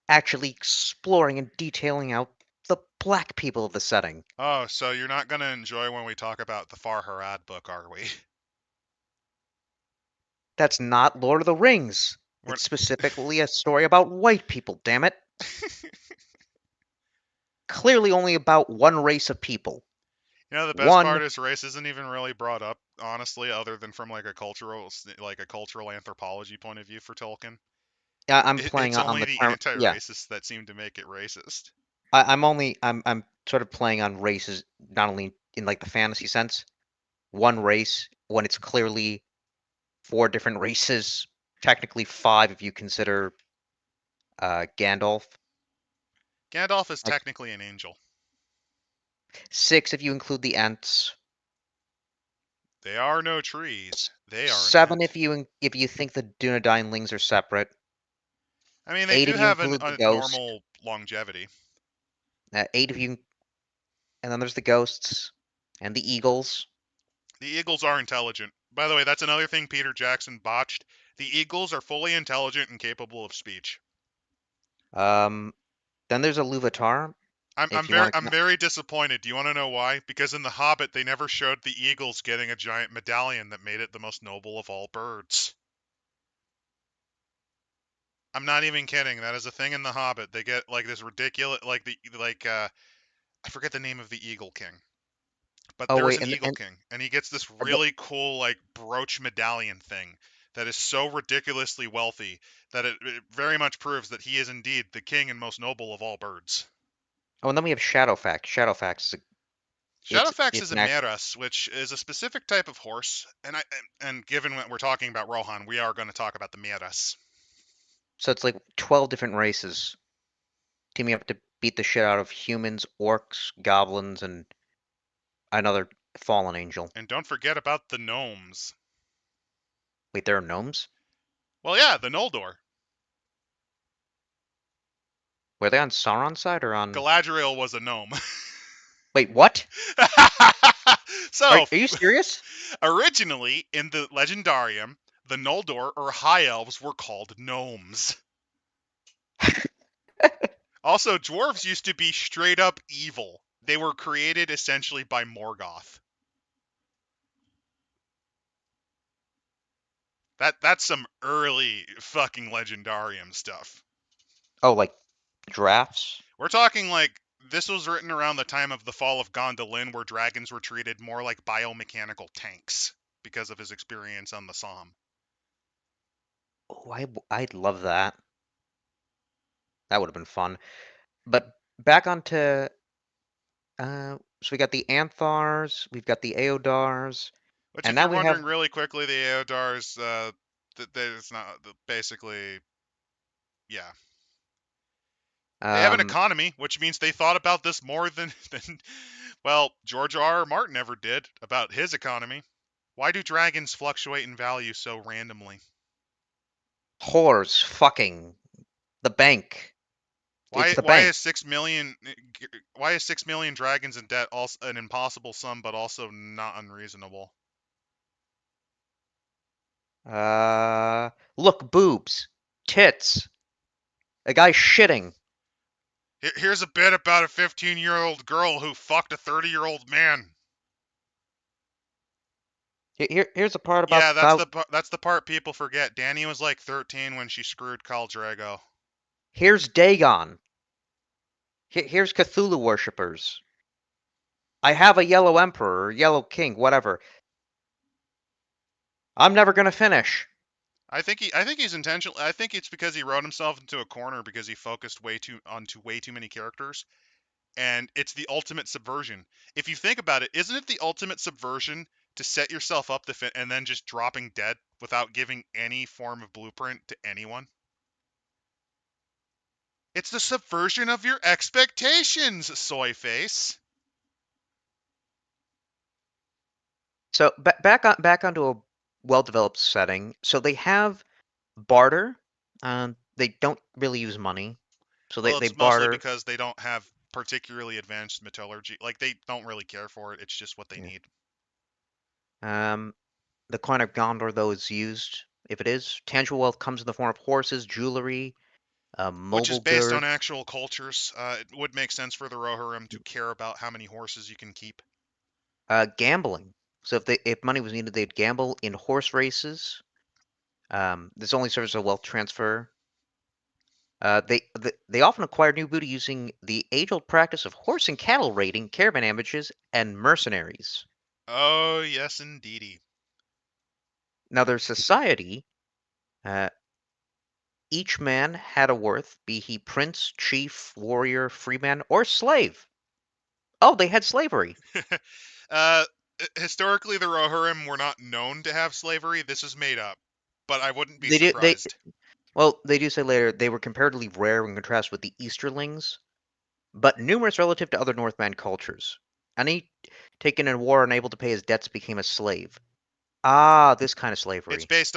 actually exploring and detailing out the black people of the setting. oh, so you're not going to enjoy when we talk about the Far Harad book, are we? That's not Lord of the Rings. We're, It's specifically a story about white people, damn it. Clearly only about one race of people. the best part One, is race isn't even really brought up, honestly, other than from like a cultural anthropology point of view for Tolkien. I'm playing It's on only the the term, yeah. anti-racists that seem to make it racist. I'm sort of playing on races, not only in like the fantasy sense, one race when it's clearly four different races Technically 5 if you consider Gandalf. Gandalf is Like technically an angel. 6 if you include the Ents. They are no trees. They are an 7 ant. if you think the Dunedainlings are separate. I mean, they 8 do if you have include the a ghost. normal longevity. 8 if you, and then there's the ghosts and the eagles. The eagles are intelligent. By the way, that's another thing Peter Jackson botched. The eagles are fully intelligent and capable of speech. Then there's a Luvatar. If you want I'm to, very disappointed. Do you want to know why? Because in The Hobbit, they never showed the eagles getting a giant medallion that made it the most noble of all birds. I'm not even kidding. That is a thing in The Hobbit. They get like this ridiculous, I forget the name of the Eagle King, but oh there's wait, an Eagle King, and he gets this and the, really cool like brooch medallion thing that is so ridiculously wealthy that it very much proves that he is indeed the king and most noble of all birds. oh, and then we have Shadowfax. Shadowfax is Shadowfax it's is a an act. Meras, which is a specific type of horse, and given what we're talking about Rohan, we are going to talk about the Meras. So it's like 12 different races teaming up to beat the shit out of humans, orcs, goblins, and another fallen angel. And don't forget about the gnomes. Wait, there are gnomes? Well, yeah, the Noldor. Were they on Sauron's side or on? Galadriel was a gnome. Wait, what? So, Are you serious? originally in the Legendarium, the Noldor or High Elves were called gnomes. Also, dwarves used to be straight up evil. They were created essentially by Morgoth. That's some early fucking Legendarium stuff. Oh, like drafts? We're talking like this was written around the time of the fall of Gondolin, where dragons were treated more like biomechanical tanks because of his experience on the Somme. Oh, I'd love that. That would have been fun. But back onto so we got the Anthars, we've got the Eodars, Which, and if now you're we have wondering really quickly, the Eodars, it's not basically, yeah. They have an um economy, which means they thought about this more than well, George R. R. Martin ever did about his economy. Why do dragons fluctuate in value so randomly? whores, fucking the bank. It's the Why bank. is 6 million why is 6 million dragons in debt also an impossible sum, but also not unreasonable? Look, boobs, tits, a guy shitting. Here's a bit about a 15-year-old girl who fucked a 30-year-old man. Here's a part Yeah, about that's the part people forget. Dany was like 13 when she screwed Khal Drogo. here's Dagon. Here's Cthulhu worshippers. I have a yellow emperor, or yellow king, whatever. I'm never gonna finish. I think he's intentional. I think it's because he wrote himself into a corner because he focused way too many characters, and it's the ultimate subversion. If you think about it, isn't it the ultimate subversion to set yourself up and then just dropping dead without giving any form of blueprint to anyone? It's the subversion of your expectations, soy face. So back onto a well-developed setting. So they have barter. They don't really use money, so Well, they it's mostly barter. because they don't have particularly advanced metallurgy. Like, they don't really care for it. It's just what they Yeah. need. The coin of Gondor, though, is used. If it is, tangible wealth comes in the form of horses, jewelry, Which is mobile based on goods, actual cultures. It would make sense for the Rohirrim to care about how many horses you can keep. gambling. So if money was needed, they'd gamble in horse races. This only serves as a wealth transfer. They often acquire new booty using the age-old practice of horse and cattle raiding, caravan ambushes, and mercenaries. Oh, yes, indeedy. Now, their society, uh, each man had a worth, be he prince, chief, warrior, freeman, or slave. Oh, they had slavery. uh, Historically, the Rohirrim were not known to have slavery. This is made up. but I wouldn't be They do they surprised. well, they do say later they were comparatively rare in contrast with the Easterlings, but numerous relative to other Northman cultures. Any taken in war and unable to pay his debts became a slave. Ah, this kind of slavery. It's based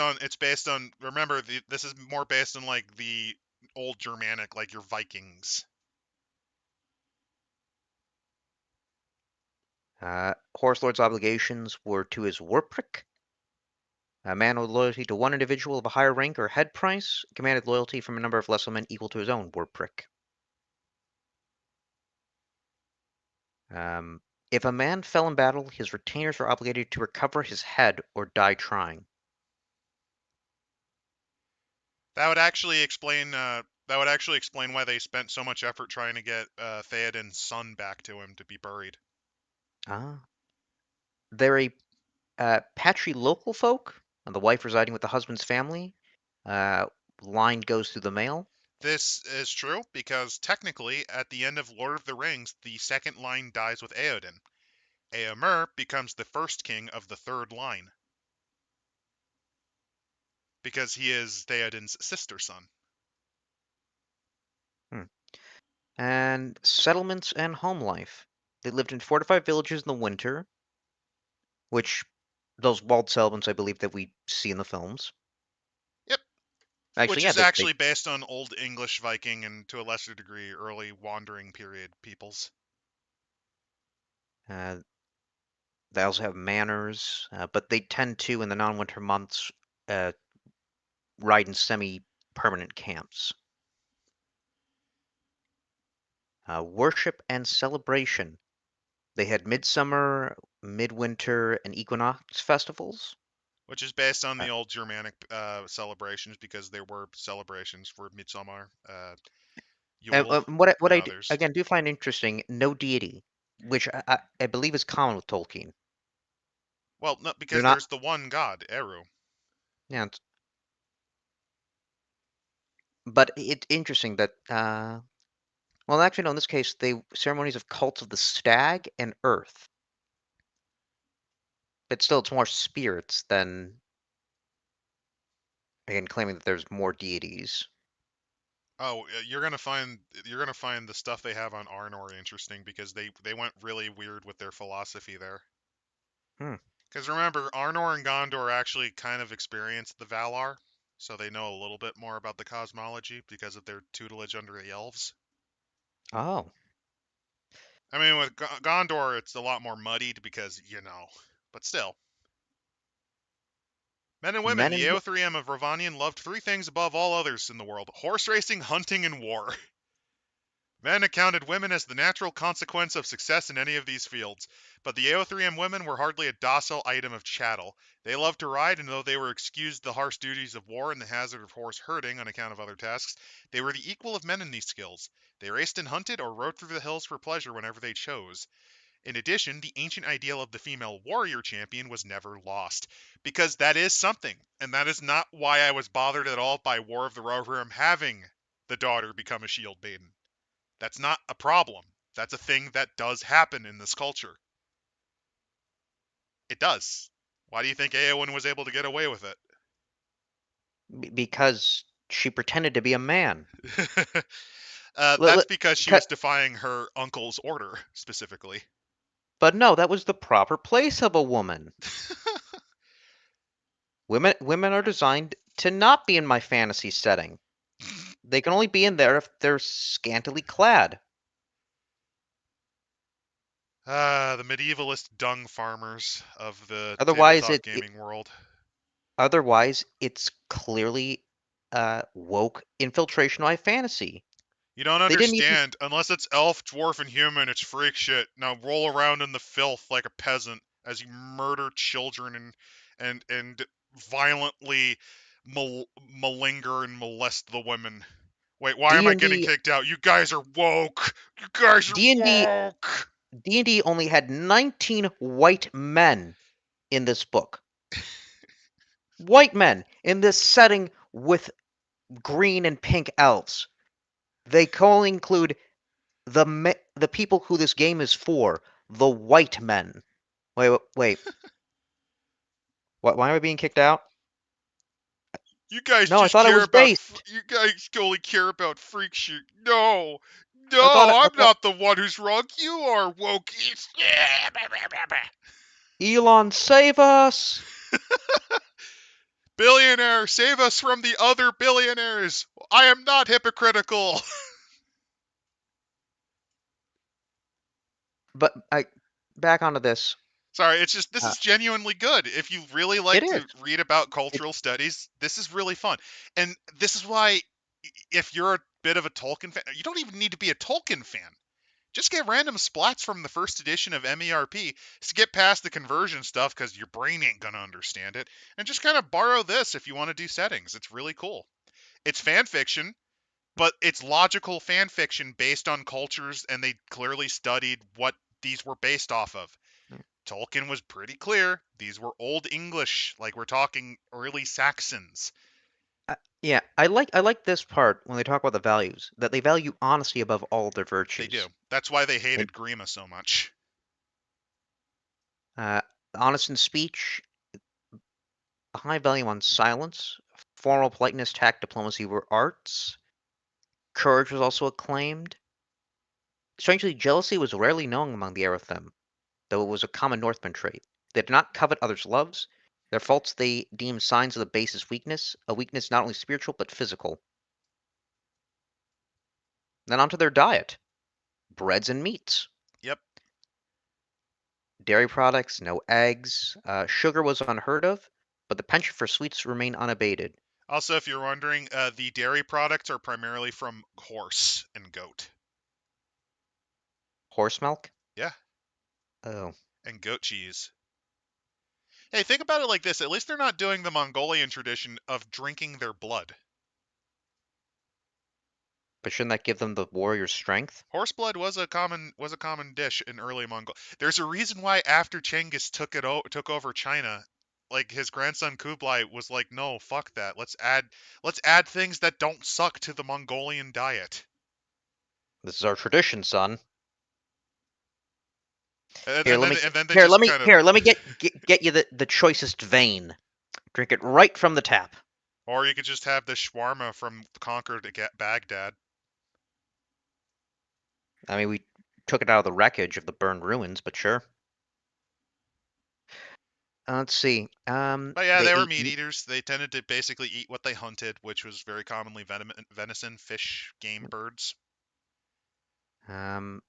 on remember this is more based on like the old Germanic, like your Vikings. Horse Lord's obligations were to his warprick. A man with loyalty to one individual of a higher rank or head price commanded loyalty from a number of lesser men equal to his own warprick. Um, if a man fell in battle, his retainers were obligated to recover his head or die trying. That would actually explain. That would actually explain why they spent so much effort trying to get Theoden's son back to him to be buried. Ah. They're a patrilocal folk, and the wife residing with the husband's family. Uh, line goes through the male. This is true because technically, at the end of Lord of the Rings, the second line dies with Eowyn. Eomer becomes the first king of the third line because he is Theoden's sister son. Hmm. And settlements and home life. They lived in fortified villages in the winter, which those walled settlements I believe that we see in the films. Yep, Actually, which yeah, is actually based on Old English Viking and to a lesser degree early wandering period peoples. uh, they also have manors, but they tend to, in the non-winter months, uh, ride in semi-permanent camps. Worship and celebration. They had midsummer, midwinter, and equinox festivals. Which is based on Uh, the old Germanic celebrations because there were celebrations for Midsummer, Yule, what and I others. again do find interesting, no deity, which I believe is common with Tolkien. Well, no, They're because not. there's the one god, Eru. Yeah, but it's interesting that well, actually, no. In this case, they ceremonies of cults of the stag and earth, but still, it's more spirits than again claiming that there's more deities. Oh, you're gonna find the stuff they have on Arnor interesting because they went really weird with their philosophy there. Hmm. Because remember, Arnor and Gondor actually kind of experienced the Valar, so they know a little bit more about the cosmology because of their tutelage under the elves. Oh, I mean, with Gondor, it's a lot more muddied because but still. Men and women, men the and Eothrium of Rovanion loved three things above all others in the world: horse racing, hunting, and war. Men accounted women as the natural consequence of success in any of these fields, but the Eothrium women were hardly a docile item of chattel. They loved to ride, and though they were excused the harsh duties of war and the hazard of horse herding on account of other tasks, they were the equal of men in these skills. They raced and hunted or rode through the hills for pleasure whenever they chose. In addition, the ancient ideal of the female warrior champion was never lost, because that is something, and that is not why I was bothered at all by War of the Rohirrim having the daughter become a shield maiden. That's not a problem. That's a thing that does happen in this culture. It does. Why do you think Eowyn was able to get away with because she pretended to be a man. it? Li- That's li- because she ca- was defying her uncle's order, specifically. But no, that was the proper place of a woman. Women are designed to not be in my fantasy setting. They can only be in there if they're scantily clad. The medievalist dung farmers of the Otherwise, tabletop gaming world. it's clearly woke infiltration by fantasy. You don't They didn't even. understand. Unless it's elf, dwarf, and human, it's freak shit. Now roll around in the filth like a peasant as you murder children and violently malinger and molest the women. Wait, why am D I and getting D kicked out? You guys are woke. You guys are D and D woke. D&D only had 19 white men in this book. White men in this setting with green and pink elves. They can only include the people who this game is for, the white men. Wait. Why am I being kicked out? You guys No, I just thought it care was about. based. You guys only care about freak shit. No, I I'm thought not the one who's wrong. You are wokies. Elon save us. Billionaire, save us from the other billionaires. I am not hypocritical. But back onto this. Sorry, it's just this Uh, is genuinely good. If you really it like is. to read about It, cultural studies, this is really fun. And this is why, if you're a bit of a Tolkien fan, you don't even need to be a Tolkien fan. Just get random splats from the first edition of MERP to get past the conversion stuff because your brain ain't gonna understand it. And just kind of borrow this if you want to do settings. It's really cool. It's fan fiction, but it's logical fan fiction based on cultures, and they clearly studied what these were based off of. Tolkien was pretty clear. These were Old English, like we're talking early Saxons. yeah, I like this part when they talk about the values, that they value honesty above all their They do. virtues. That's why they And hated Grima so much. uh, honest in speech, a high value on silence, formal politeness, tact, diplomacy were arts. Courage was also acclaimed. Strangely, jealousy was rarely known among the Eorthim, though it was a common Northman trait. They did not covet others' loves. Their faults they deemed signs of the basest weakness, a weakness not only spiritual but physical. Then onto their diet: breads and meats. Yep. Dairy products, no eggs. Sugar was unheard of, but the penchant for sweets remained unabated. Also, if you're wondering, the dairy products are primarily from horse and goat. Horse milk? Yeah, Oh, and goat cheese. Hey, think about it like this. At least they're not doing the Mongolian tradition of drinking their blood. but shouldn't that give them the warrior's strength? Horse blood was a common dish in early Mongol. There's a reason why after Genghis took over China, like his grandson Kublai was like, "No, fuck that. Let's add things that don't suck to the Mongolian diet." This is our tradition, son. And, Here, and let then me and then they here, just kind of, let me get you the choicest vein. Drink it right from the tap. or you could just have the shawarma from Conquer to get Baghdad. I mean, we took it out of the wreckage of the burned ruins, but sure. Let's see. But yeah, They they were ate meat eaters. They tended to basically eat what they hunted, which was very commonly venison, fish, game, birds. um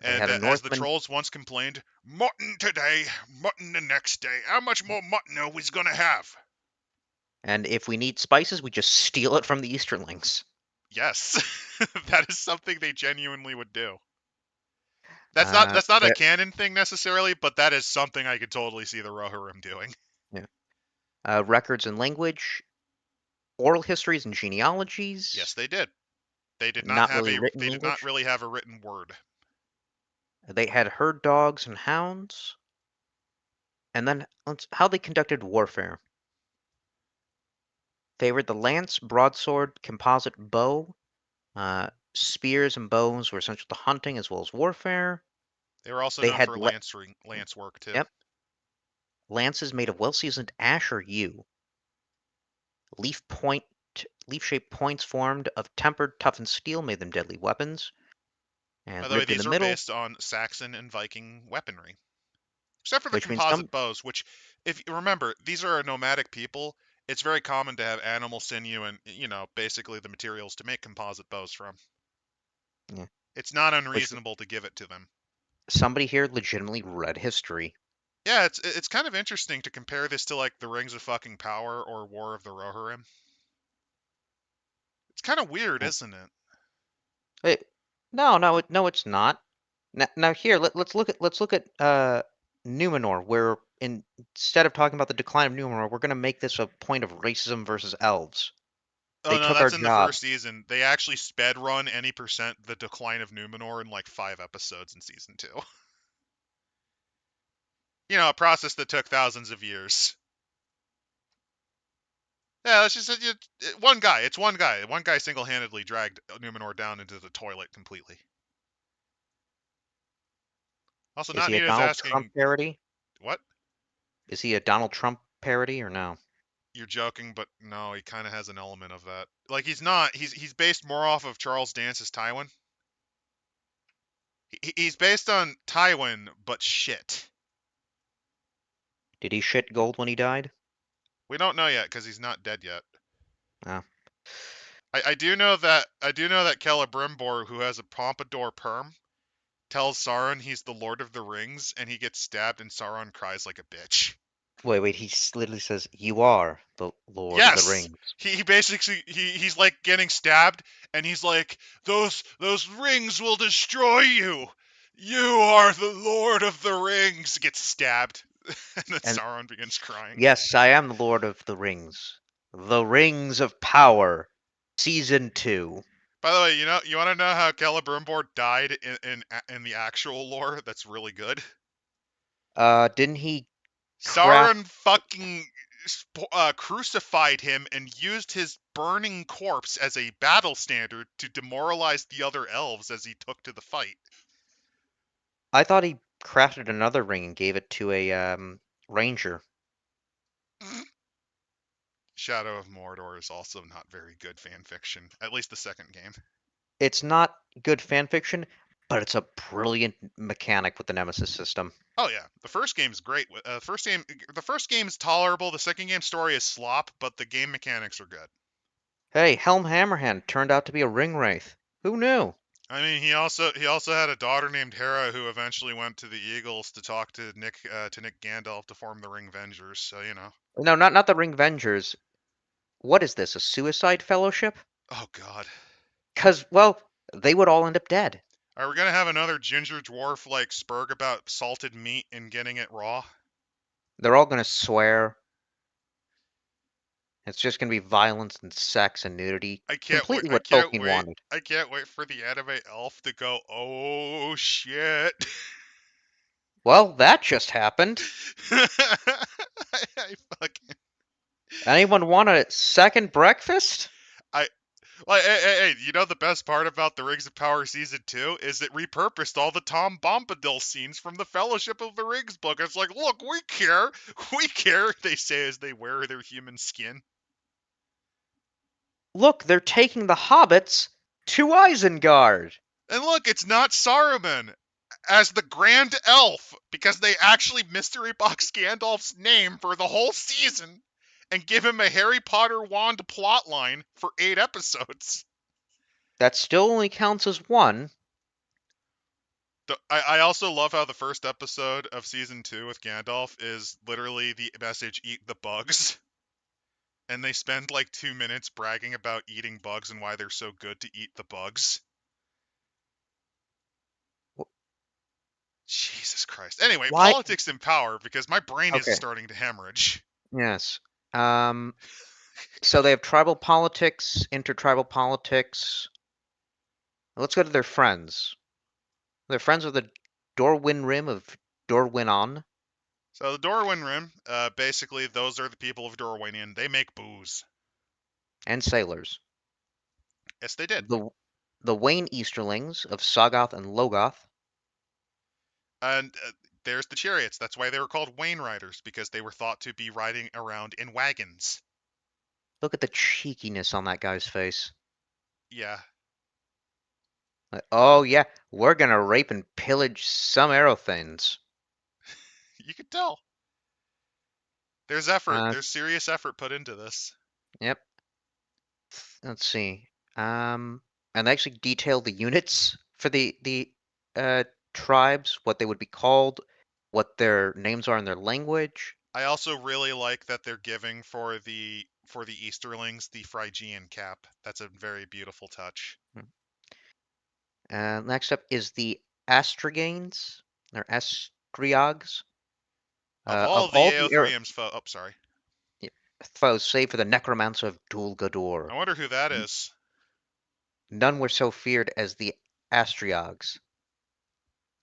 they And had a as the Northman, trolls once complained, mutton today, mutton the next day. How much more mutton are we gonna have? and if we need spices, we just steal it from the Easterlings. Yes, that is something they genuinely would do. That's not a There, canon thing necessarily, but that is something I could totally see the Rohirrim doing. yeah. Records and language, oral histories and Yes, genealogies, they did. not really written They did not language. really have a written word. They had herd dogs and hounds, and then how they conducted warfare. Favored the lance, broadsword, composite bow. Spears and bows were essential to hunting as well as warfare. They were also They known had for lance work too. yep, lances made of well-seasoned ash or yew. Leaf point, leaf-shaped points formed of tempered, toughened steel made them deadly weapons. By And the way, ribbed in the these were middle, based on Saxon and Viking weaponry. Except for the which means some composite bows, which, if you remember, these are a nomadic people. It's very common to have animal sinew and, basically the materials to make composite bows from. yeah, It's not which unreasonable to give it to them. somebody here legitimately read history. Yeah, it's kind of interesting to compare this to like the Rings of fucking Power or War of the Rohirrim. It's kind of weird, Yeah. isn't it? Wait, no, it's not. Now here, let's look at Numenor, where instead of talking about the decline of Numenor, we're gonna make this a point of racism versus elves. Oh They no, took our that's in the job. first season. They actually sped run any percent the decline of Numenor in like 5 episodes in season 2. A process that took thousands of years. Yeah, it's just one guy. It's one guy. One guy single-handedly dragged Numenor down into the toilet completely. Also, Is not he a neat as Donald Trump asking parody? what? Is he a Donald Trump parody or no? You're joking, but no, he kind of has an element of that. Like he's not. He's based more off of Charles Dance's Tywin. He's based on Tywin, but shit. Did he shit gold when he died? We don't know yet because he's not dead yet. Oh. I do know that Celebrimbor, who has a pompadour perm, tells Sauron he's the Lord of the Rings, and he gets stabbed, and Sauron cries like a bitch. Wait, he literally says, "You are the Lord of the Yes, Rings." he basically he's like getting stabbed, and he's like, those rings will destroy you. You are the Lord of the Rings. Gets stabbed, and then And Sauron begins crying. yes, I am the Lord of the Rings. The Rings of Power, Season 2. By the way, you want to know how Celebrimbor died in the actual lore? That's really good. Didn't he craft... Sauron fucking crucified him and used his burning corpse as a battle standard to demoralize the other elves as he took to the fight. I thought he crafted another ring and gave it to a, ranger. Shadow of Mordor is also not very good fan fiction, at least the second game. It's not good fanfiction, but it's a brilliant mechanic with the Nemesis system. Oh yeah, the first game's great. The first game is tolerable. The second game story is slop, but the game mechanics are good. Hey, Helm Hammerhand turned out to be a ring wraith. Who knew? I mean, he also had a daughter named Hera who eventually went to the Eagles to talk to Nick Gandalf to form the Ring Vengers. So you know. No, not the Ring Vengers. What is this, a suicide fellowship? Oh God. 'Cause, well, they would all end up dead. Are we gonna have another ginger dwarf like Spurg about salted meat and getting it raw? They're all gonna swear. It's just gonna be violence and sex and nudity. I can't wait. Completely I what can't Tolkien wait. wanted. I can't wait for the anime elf to go, oh shit. Well, that just happened. I fucking Anyone want a second breakfast? I like hey, you know the best part about the Rings of Power season 2 is it repurposed all the Tom Bombadil scenes from the Fellowship of the Rings book. It's like, look, we care. We care, they say as they wear their human skin. Look, they're taking the hobbits to Isengard. And look, it's not Saruman as the Grand Elf because they actually mystery box Gandalf's name for the whole season and give him a Harry Potter wand plotline for 8 episodes. That still only counts as one. I also love how the first episode of season 2 with Gandalf is literally the message "eat the bugs." And they spend like 2 minutes bragging about eating bugs and why they're so good to eat the bugs. Jesus Christ. Anyway, Why? politics and power, because my brain is Okay. starting to hemorrhage. Yes. So they have tribal politics, intertribal politics. Let's go to their friends. They're friends with the Dorwyn Rim of Dorwyn. So the Dorwyn Rim, basically those are the people of Dorwinian. They make booze. And sailors. Yes, they did. The Wayne Easterlings of Sagoth and Logoth. And there's the chariots. That's why they were called Wain Riders, because they were thought to be riding around in wagons. Look at the cheekiness on that guy's face. Yeah. Like, oh yeah, we're gonna rape and pillage some Aerothins. You could tell. There's effort. There's serious effort put into this. Yep. Let's see. And they actually detail the units for the tribes, what they would be called, what their names are in their language. I also really like that they're giving for the Easterlings the Phrygian cap. That's a very beautiful touch. Next up is the Astriganes. They're Astriogs. Of Of all the all the Eothrium's sorry. foes, save for the Necromancer of Dul Guldur, I wonder who that is. none were so feared as the Astriogs.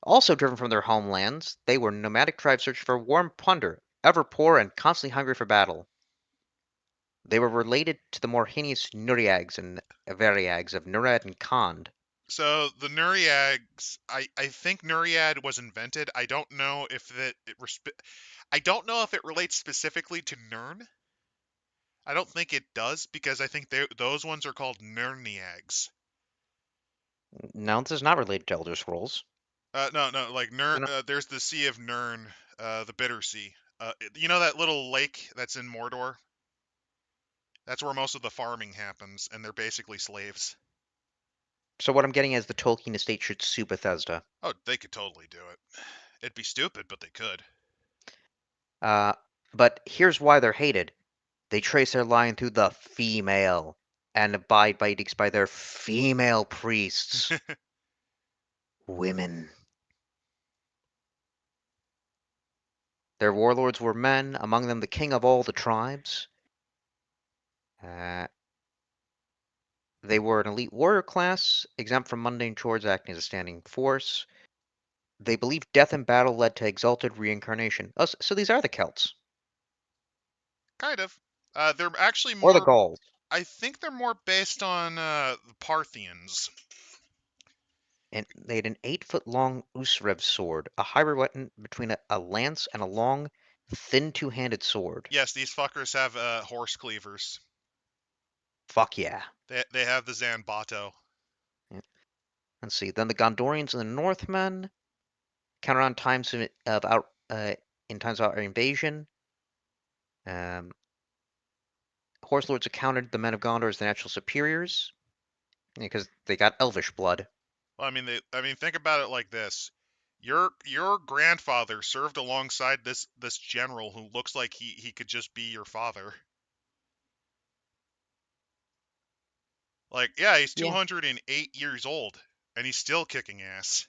Also driven from their homelands, they were nomadic tribes searching for warm plunder, ever poor and constantly hungry for battle. They were related to the more heinous Nuriags and Averiags of Nurad and Khand. So the Nuriags, I think Nuriad was invented. I don't know if I don't know if it relates specifically to Nirn. I don't think it does because I think those ones are called Nurniags. No, this is not related to Elder Scrolls. No, no, like I don't- there's the Sea of Nirn, the Bitter Sea. You know that little lake that's in Mordor? That's where most of the farming happens, and they're basically slaves. So what I'm getting is the Tolkien estate should sue Bethesda. Oh, they could totally do it. It'd be stupid, but they could. Uh, but here's why they're hated. They trace their line through the female and abide by edicts by their female priests. Women. Their warlords were men, among them the king of all the tribes. Uh, they were an elite warrior class, exempt from mundane chores, acting as a standing force. They believed death in battle led to exalted reincarnation. Oh, so these are the Celts. Kind of. They're actually Or the more. Gauls. I think they're more based on the Parthians. And they had an 8-foot long Usrev sword, a hybrid weapon between a lance and a long, thin two-handed sword. Yes, these fuckers have horse cleavers. Fuck yeah. They have the Zanbato. Yeah. Let's see. Then the Gondorians and the Northmen counter on times of out in times of our invasion. Um, Horse lords accounted the men of Gondor as the natural superiors because they got elvish blood. Well, I mean, think about it like this: your grandfather served alongside this general who looks like he could just be your father. Like, yeah, he's Yeah. 208 years old, and he's still kicking ass.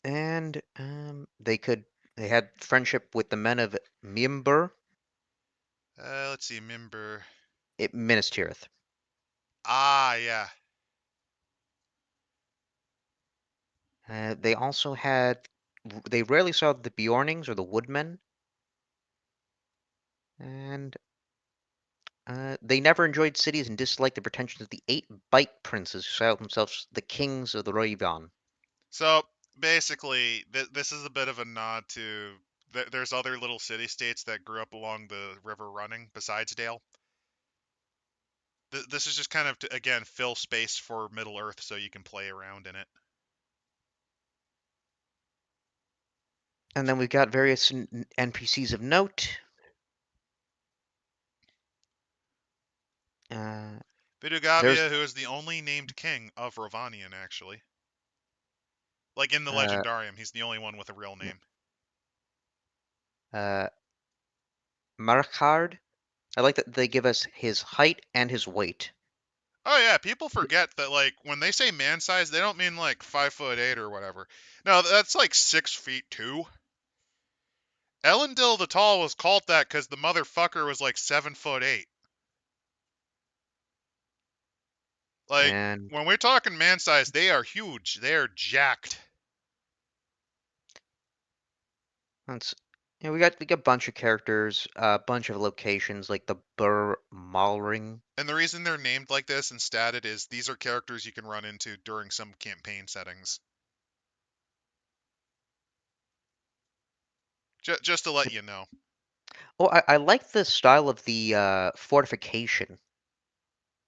And they had friendship with the men of Mimbur, Let's see, member. Minas Tirith. Ah, yeah. They also had they rarely saw the Bjornings or the Woodmen, and they never enjoyed cities and disliked the pretensions of the 8 Bite princes who styled themselves the kings of the Rohirrim. So basically, this is a bit of a nod to. There's other little city states that grew up along the river running besides Dale. This is just kind of to, again, fill space for Middle Earth so you can play around in it. And then we've got various NPCs of note. Uh, there's Vidugavia, who is the only named king of Rovanian, actually. Like in the uh, Legendarium, he's the only one with a real name. uh, Markard. I like that they give us his height and his weight. Oh yeah, people forget that like when they say man size, they don't mean like 5'8" or whatever. No, that's like 6 feet 2. Elendil the Tall was called that because the motherfucker was like 7'8". Like And when we're talking man size, they are huge. They are jacked. that's we got a bunch of characters, a bunch of locations like the Bur Malring. And the reason they're named like this and statted is these are characters you can run into during some campaign settings. Just to let you know. Oh, I like the style of the fortification.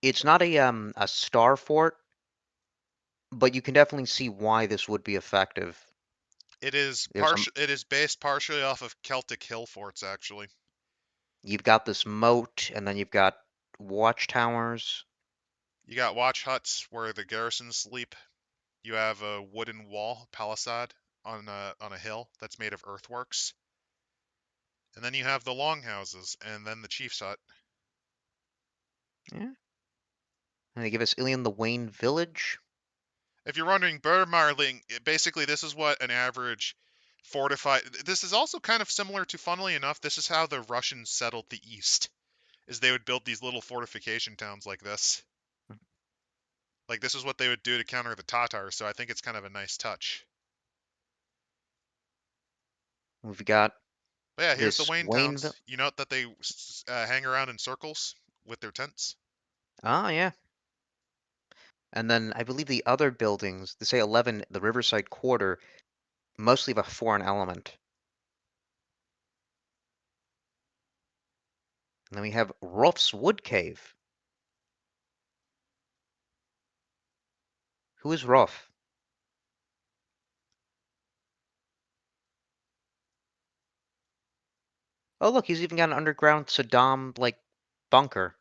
It's not a star fort, but you can definitely see why this would be effective. There's some It is based partially off of Celtic hill forts actually. You've got this moat, and then you've got watchtowers. You got watch huts where the garrisons sleep. You have a wooden wall, palisade, on a hill that's made of earthworks. And then you have the longhouses, and then the chief's hut. Yeah. And they give us Ilion the Wayne village. If you're wondering, Burmarling, basically this is what an average fortified. This is also kind of similar to, funnily enough, this is how the Russians settled the East. Is they would build these little fortification towns like this. Like this is what they would do to counter the Tatars. So I think it's kind of a nice touch. We've got But yeah, here's the this Wayne Wayne towns. You note that they hang around in circles with their tents. Ah, yeah. And then I believe the other buildings, they say 11, the Riverside Quarter, mostly of a foreign element. And then we have Rolf's Wood Cave. Who is Rolf? Oh, look, he's even got an underground Saddam-like bunker.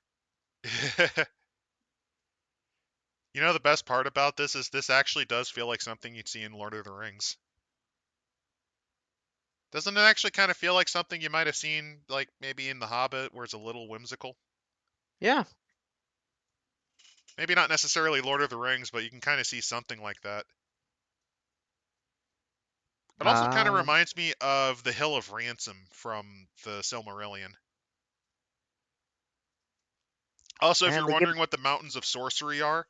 You know, the best part about this is this actually does feel like something you'd see in Lord of the Rings. Doesn't it actually kind of feel like something you might have seen, like, maybe in The Hobbit, where it's a little whimsical? Yeah. Maybe not necessarily Lord of the Rings, but you can kind of see something like that. It also kind of Uh, reminds me of the Hill of Ransom from the Silmarillion. Also, if and you're they give. wondering what the Mountains of Sorcery are,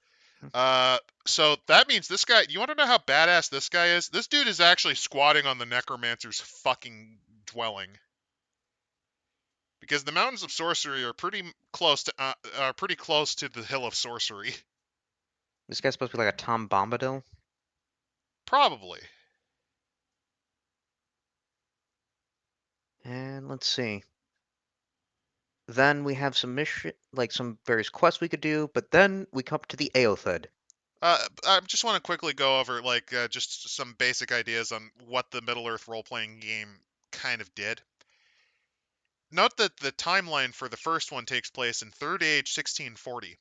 so that means this guy, you want to know how badass this guy is? This dude is actually squatting on the Necromancer's fucking dwelling. Because the Mountains of Sorcery are pretty close to the Hill of Sorcery. This guy's supposed to be like a Tom Bombadil. Probably. And let's see. Then we have some mission, like some various quests we could do, but then we come to the Aothid. I just want to quickly go over just some basic ideas on what the Middle Earth role-playing game kind of did. Note that the timeline for the first one takes place in Third Age 1640.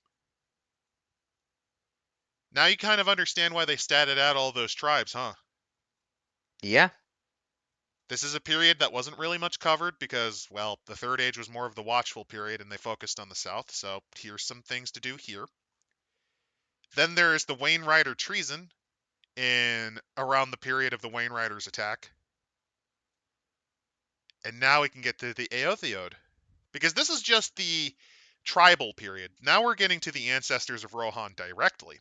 Now you kind of understand why they statted out all those tribes, huh? Yeah. This is a period that wasn't really much covered because, well, the Third Age was more of the watchful period and they focused on the South, so here's some things to do here. Then there is the Wainwriter treason in around the period of the Wainwriters attack. And now we can get to the Aotheod. Because this is just the tribal period. Now we're getting to the ancestors of Rohan directly.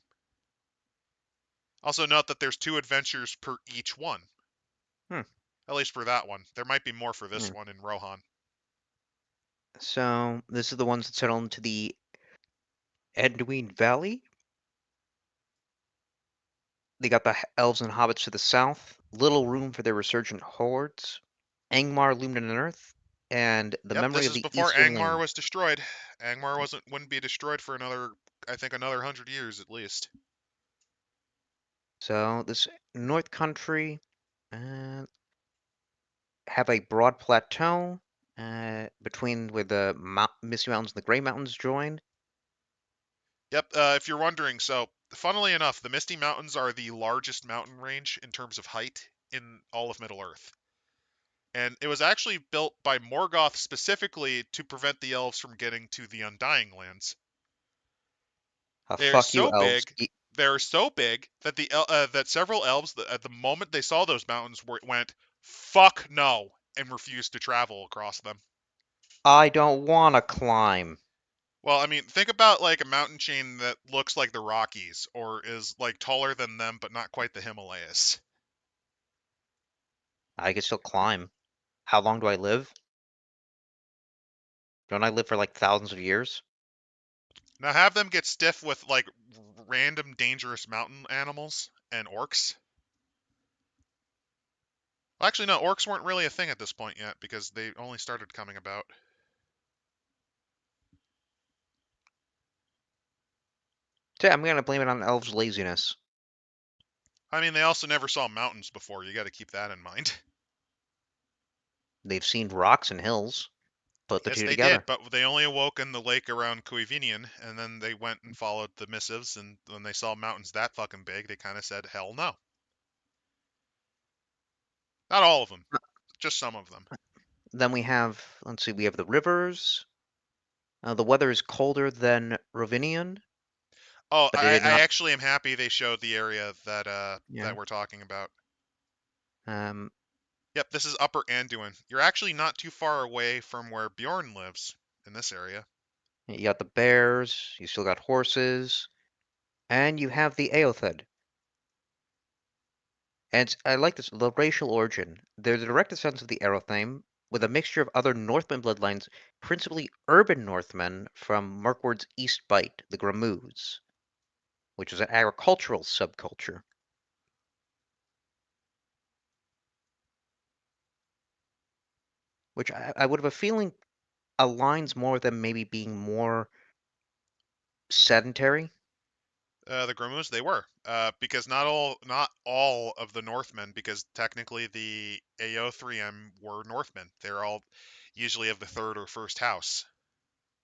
Also note that there's 2 adventures per each one. Hmm. At least for that one. There might be more for this Hmm. one in Rohan. So this is the ones that settle into the Anduin Valley. They got the elves and hobbits to the south. Little room for their resurgent hordes. Angmar loomed in the earth, and the Yep, memory this of is the before Angmar Easterling. was destroyed. Angmar wouldn't be destroyed for I think another 100 years at least. So this North Country uh, have a broad plateau between where the Misty Mountains and the Grey Mountains join. Yep, if you're wondering, so funnily enough, the Misty Mountains are the largest mountain range in terms of height in all of Middle Earth. And it was actually built by Morgoth specifically to prevent the elves from getting to the Undying Lands. They're Fuck you, so elves. big, they're so big that that several elves at the moment they saw those mountains went fuck no and refused to travel across them. I don't want to climb. Well, I mean, think about like a mountain chain that looks like the Rockies or is like taller than them but not quite the Himalayas. I can still climb. How long do I live? Don't I live for like thousands of years? Now have them get stiff with like random dangerous mountain animals and orcs. Well, actually, no, orcs weren't really a thing at this point yet because they only started coming about. Yeah, I'm gonna blame it on elves' laziness. I mean, they also never saw mountains before. You got to keep that in mind. They've seen rocks and hills. Put the Yes, two they did, together. but they only awoke in the lake around Cuivinian, and then they went and followed the missives, and when they saw mountains that fucking big, they kind of said, hell no. Not all of them, just some of them. Then we have, let's see, we have the rivers. The weather is colder than Rovinion, Oh, but it I, did I not. actually am happy they showed the area Yeah. that we're talking about. Um, Yep, this is Upper Anduin. You're actually not too far away from where Bjorn lives in this area. you got the bears. You still got horses, and you have the Aothid. And I like this, the racial origin. They're the direct descendants of the Eorthame, with a mixture of other Northman bloodlines, principally urban Northmen from Mirkwood's East Bight, the Gramoos, which was an agricultural subculture. Which I would have a feeling aligns more with them maybe being more sedentary. The Gromus, they were, because not all of the Northmen, because technically the Eorlingas were Northmen. They're all usually of the third or first house.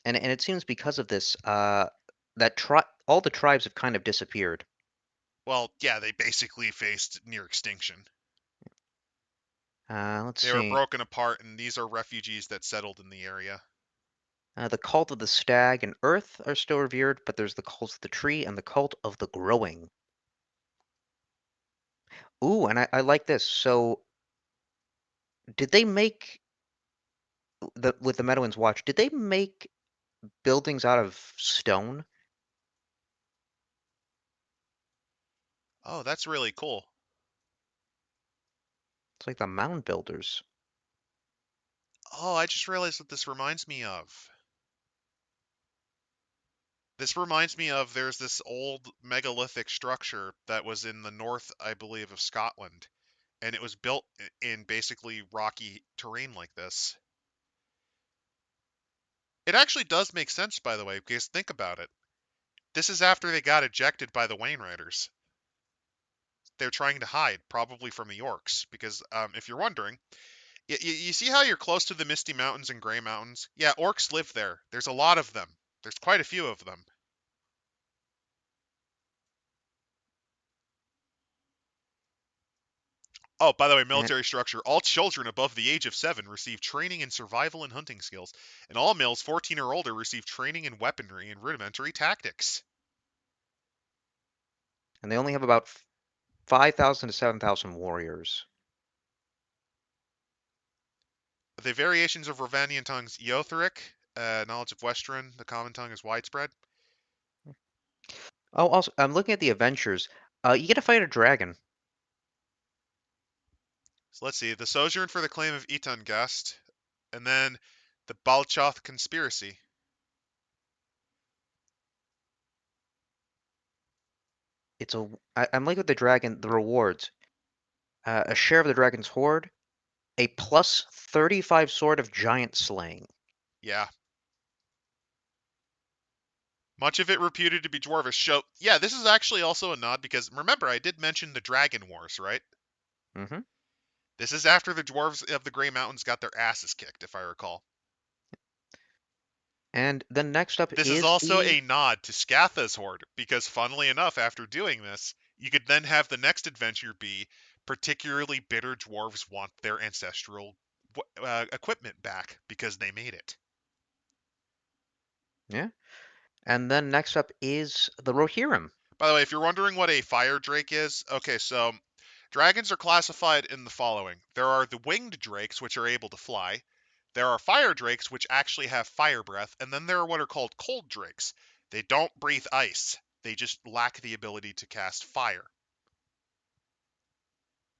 And it seems because of this, that all the tribes have kind of disappeared. Well, yeah, they basically faced near extinction. Let's They were see. broken apart, and these are refugees that settled in the area. The cult of the stag and earth are still revered, but there's the cult of the tree and the cult of the growing. Ooh, and I like this. So, did they make with the Meadowlands Watch? Did they make buildings out of stone? Oh, that's really cool. It's like the mound builders. Oh, I just realized what this reminds me of. This reminds me of there's this old megalithic structure that was in the north, I believe, of Scotland, and it was built in basically rocky terrain like this. It actually does make sense, by the way, because think about it. This is after they got ejected by the Wainriders. They're trying to hide, probably from the orcs, because if you're wondering, you see how you're close to the Misty Mountains and Grey Mountains? Yeah, orcs live there. There's a lot of them. There's quite a few of them. Oh, by the way, And military structure. All children above the age of 7 receive training in survival and hunting skills, and all males 14 or older receive training in weaponry and rudimentary tactics. they only have about 5,000 to 7,000 warriors. The variations of Ravanian tongues Eothric, knowledge of Western, the common tongue is widespread. Oh, also, I'm looking at the adventures. You get to fight a dragon. So let's see. The Sojourn for the Claim of Etungast, and then the Balchoth Conspiracy. I'm looking at the dragon, the rewards. A share of the dragon's hoard, a plus 35 sword of giant slaying. Yeah. Much of it reputed to be dwarvish. So, yeah, this is actually also a nod because remember, I did mention the Dragon Wars, right? Hmm. This is after the dwarves of the Grey Mountains got their asses kicked, if I recall. And then next up This is is also the a nod to Scatha's horde, because funnily enough, after doing this, you could then have the next adventure be particularly bitter dwarves want their ancestral equipment back because they made it. yeah. And then next up is the Rohirrim. By the way, if you're wondering what a fire drake is, okay, so dragons are classified in the following. There are the winged drakes, which are able to fly. There are fire drakes, which actually have fire breath. And then there are what are called cold drakes. They don't breathe ice, they just lack the ability to cast fire.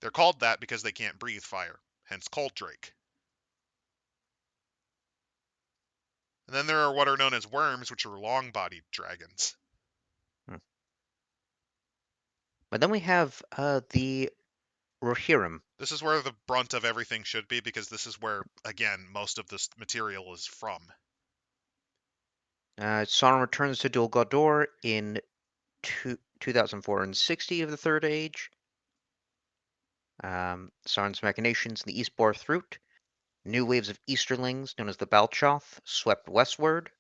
They're called that because they can't breathe fire, hence cold drake. And then there are what are known as worms, which are long bodied dragons. Hmm. But then we have the Rohirrim. This is where the brunt of everything should be because this is where, again, most of this material is from. Sauron returns to Dol Guldur in 2460 of the Third Age. Sauron's machinations in the Eastbarth route. New waves of Easterlings, known as the Balchoth, swept westward.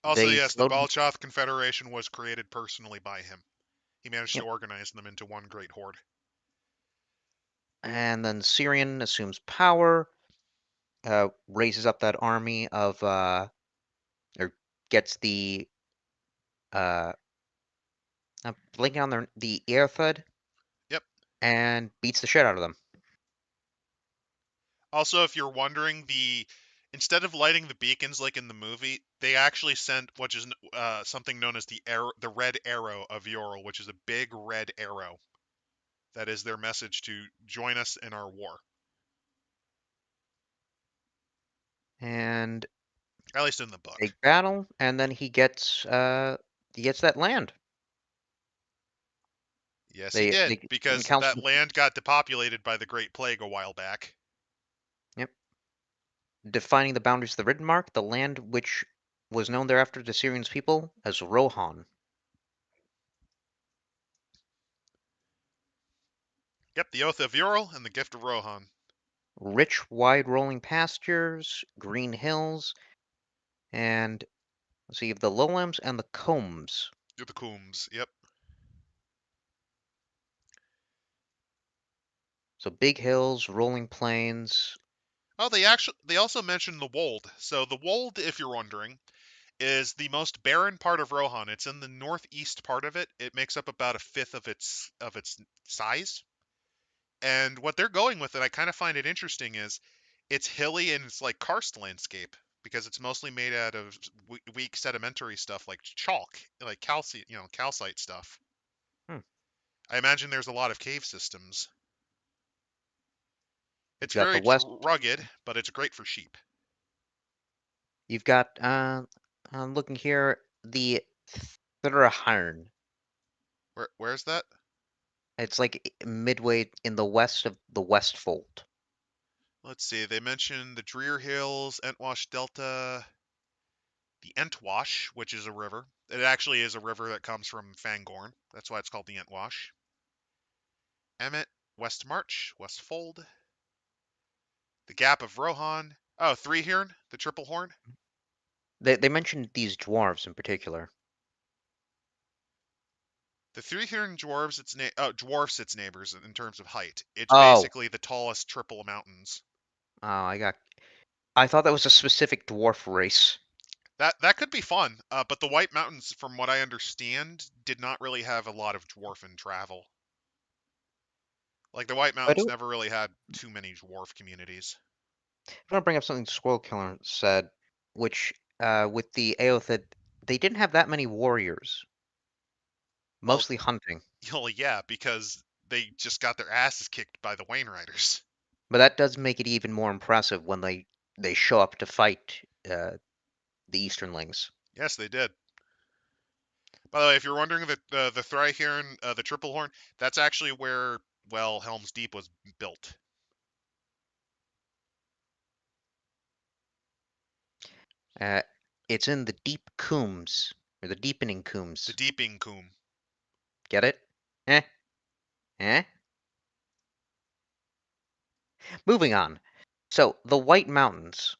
Also, They yes, the flowed. Balchoth Confederation was created personally by him. He managed to Yep. organize them into one great horde. And then Syrian assumes power, raises up that army of, or gets the, uh, I'm blanking on the Earthud, Yep. and beats the shit out of them. Also, if you're wondering, the instead of lighting the beacons like in the movie, they actually sent which is something known as the red arrow of Yorl, which is a big red arrow. That is their message to join us in our war. And At least in the book. big battle, and then he gets that land. Yes, he They did, they in the because that council. land got depopulated by the Great Plague a while back. Yep. defining the boundaries of the written mark, the land which was known thereafter to Syrian's people as Rohan. Yep, the Oath of Ural and the Gift of Rohan. Rich, wide rolling pastures, green hills, and let's see, the lowlands and the combs. The Coombs, yep. So big hills, rolling plains. Oh, they also mentioned the Wold. So the Wold, if you're wondering, is the most barren part of Rohan. It's in the northeast part of it. It makes up about a fifth of its size. And what they're going with, and I kind of find it interesting, is it's hilly and it's like karst landscape because it's mostly made out of weak sedimentary stuff like chalk, like calcite stuff. Hmm. I imagine there's a lot of cave systems. You've It's got the very west. rugged, but it's great for sheep. You've got I'm looking here, the Thurahirn. Where's that? It's like midway in the west of the Westfold. Let's see. They mentioned the Dreer Hills, Entwash Delta, the Entwash, which is a river. It actually is a river that comes from Fangorn. That's why it's called the Entwash. Emmet, West March, West Fold, the Gap of Rohan. Oh, Three-Hirn, the Triple Horn. They mentioned these dwarves in particular. The Three-Hirn dwarfs its neighbors in terms of height. It's Oh, basically the tallest triple mountains. I thought that was a specific dwarf race. That could be fun, but the White Mountains, from what I understand, did not really have a lot of dwarfen travel. Like the White I Mountains do never really had too many dwarf communities. want to bring up something Squirrel Killer said, which with the Aoth that they didn't have that many warriors, Well, mostly hunting. well, yeah, because they just got their asses kicked by the Wayne Riders. But that does make it even more impressive when they show up to fight the Easternlings. Yes, they did. By the way, if you're wondering, the Thrihorn, the Triple Horn, that's actually where Helm's Deep was built. Uh, it's in the deep combs or the deepening The combs. Deeping Coombe. Get it? Eh? Eh? Moving on. So the White Mountains.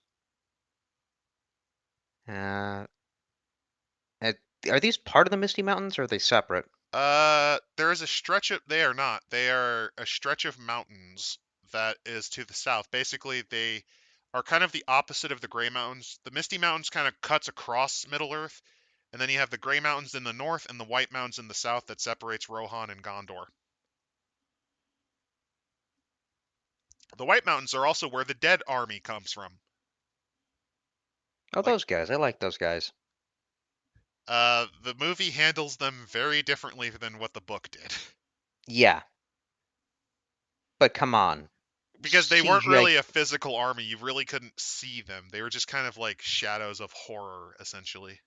Uh, uh, are these part of the Misty Mountains or are they separate? There is a stretch of, they are not. They are a stretch of mountains that is to the south. Basically, they are kind of the opposite of the Gray Mountains. The Misty Mountains kind of cuts across Middle Earth, and then you have the Gray Mountains in the north and the White Mountains in the south that separates Rohan and Gondor. The White Mountains are also where the Dead Army comes from. Oh, Like, those guys. I like those guys. the movie handles them very differently than what the book did. Yeah, but come on. Because they weren't CGI. really a physical army, you really couldn't see them. They were just kind of like shadows of horror, essentially.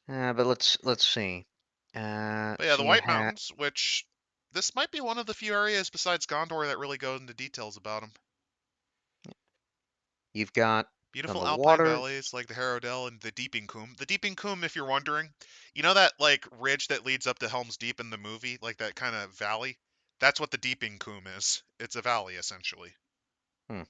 But let's see. But yeah, So the you White have Mountains, which this might be one of the few areas besides Gondor that really goes into details about them. you've got on Beautiful the alpine water. valleys like the Harrowdell and the Deeping Coombe. The Deeping Coombe, if you're wondering, you know that like ridge that leads up to Helm's Deep in the movie, like that kind of valley? That's what the Deeping Coombe is. It's a valley essentially. Hmm.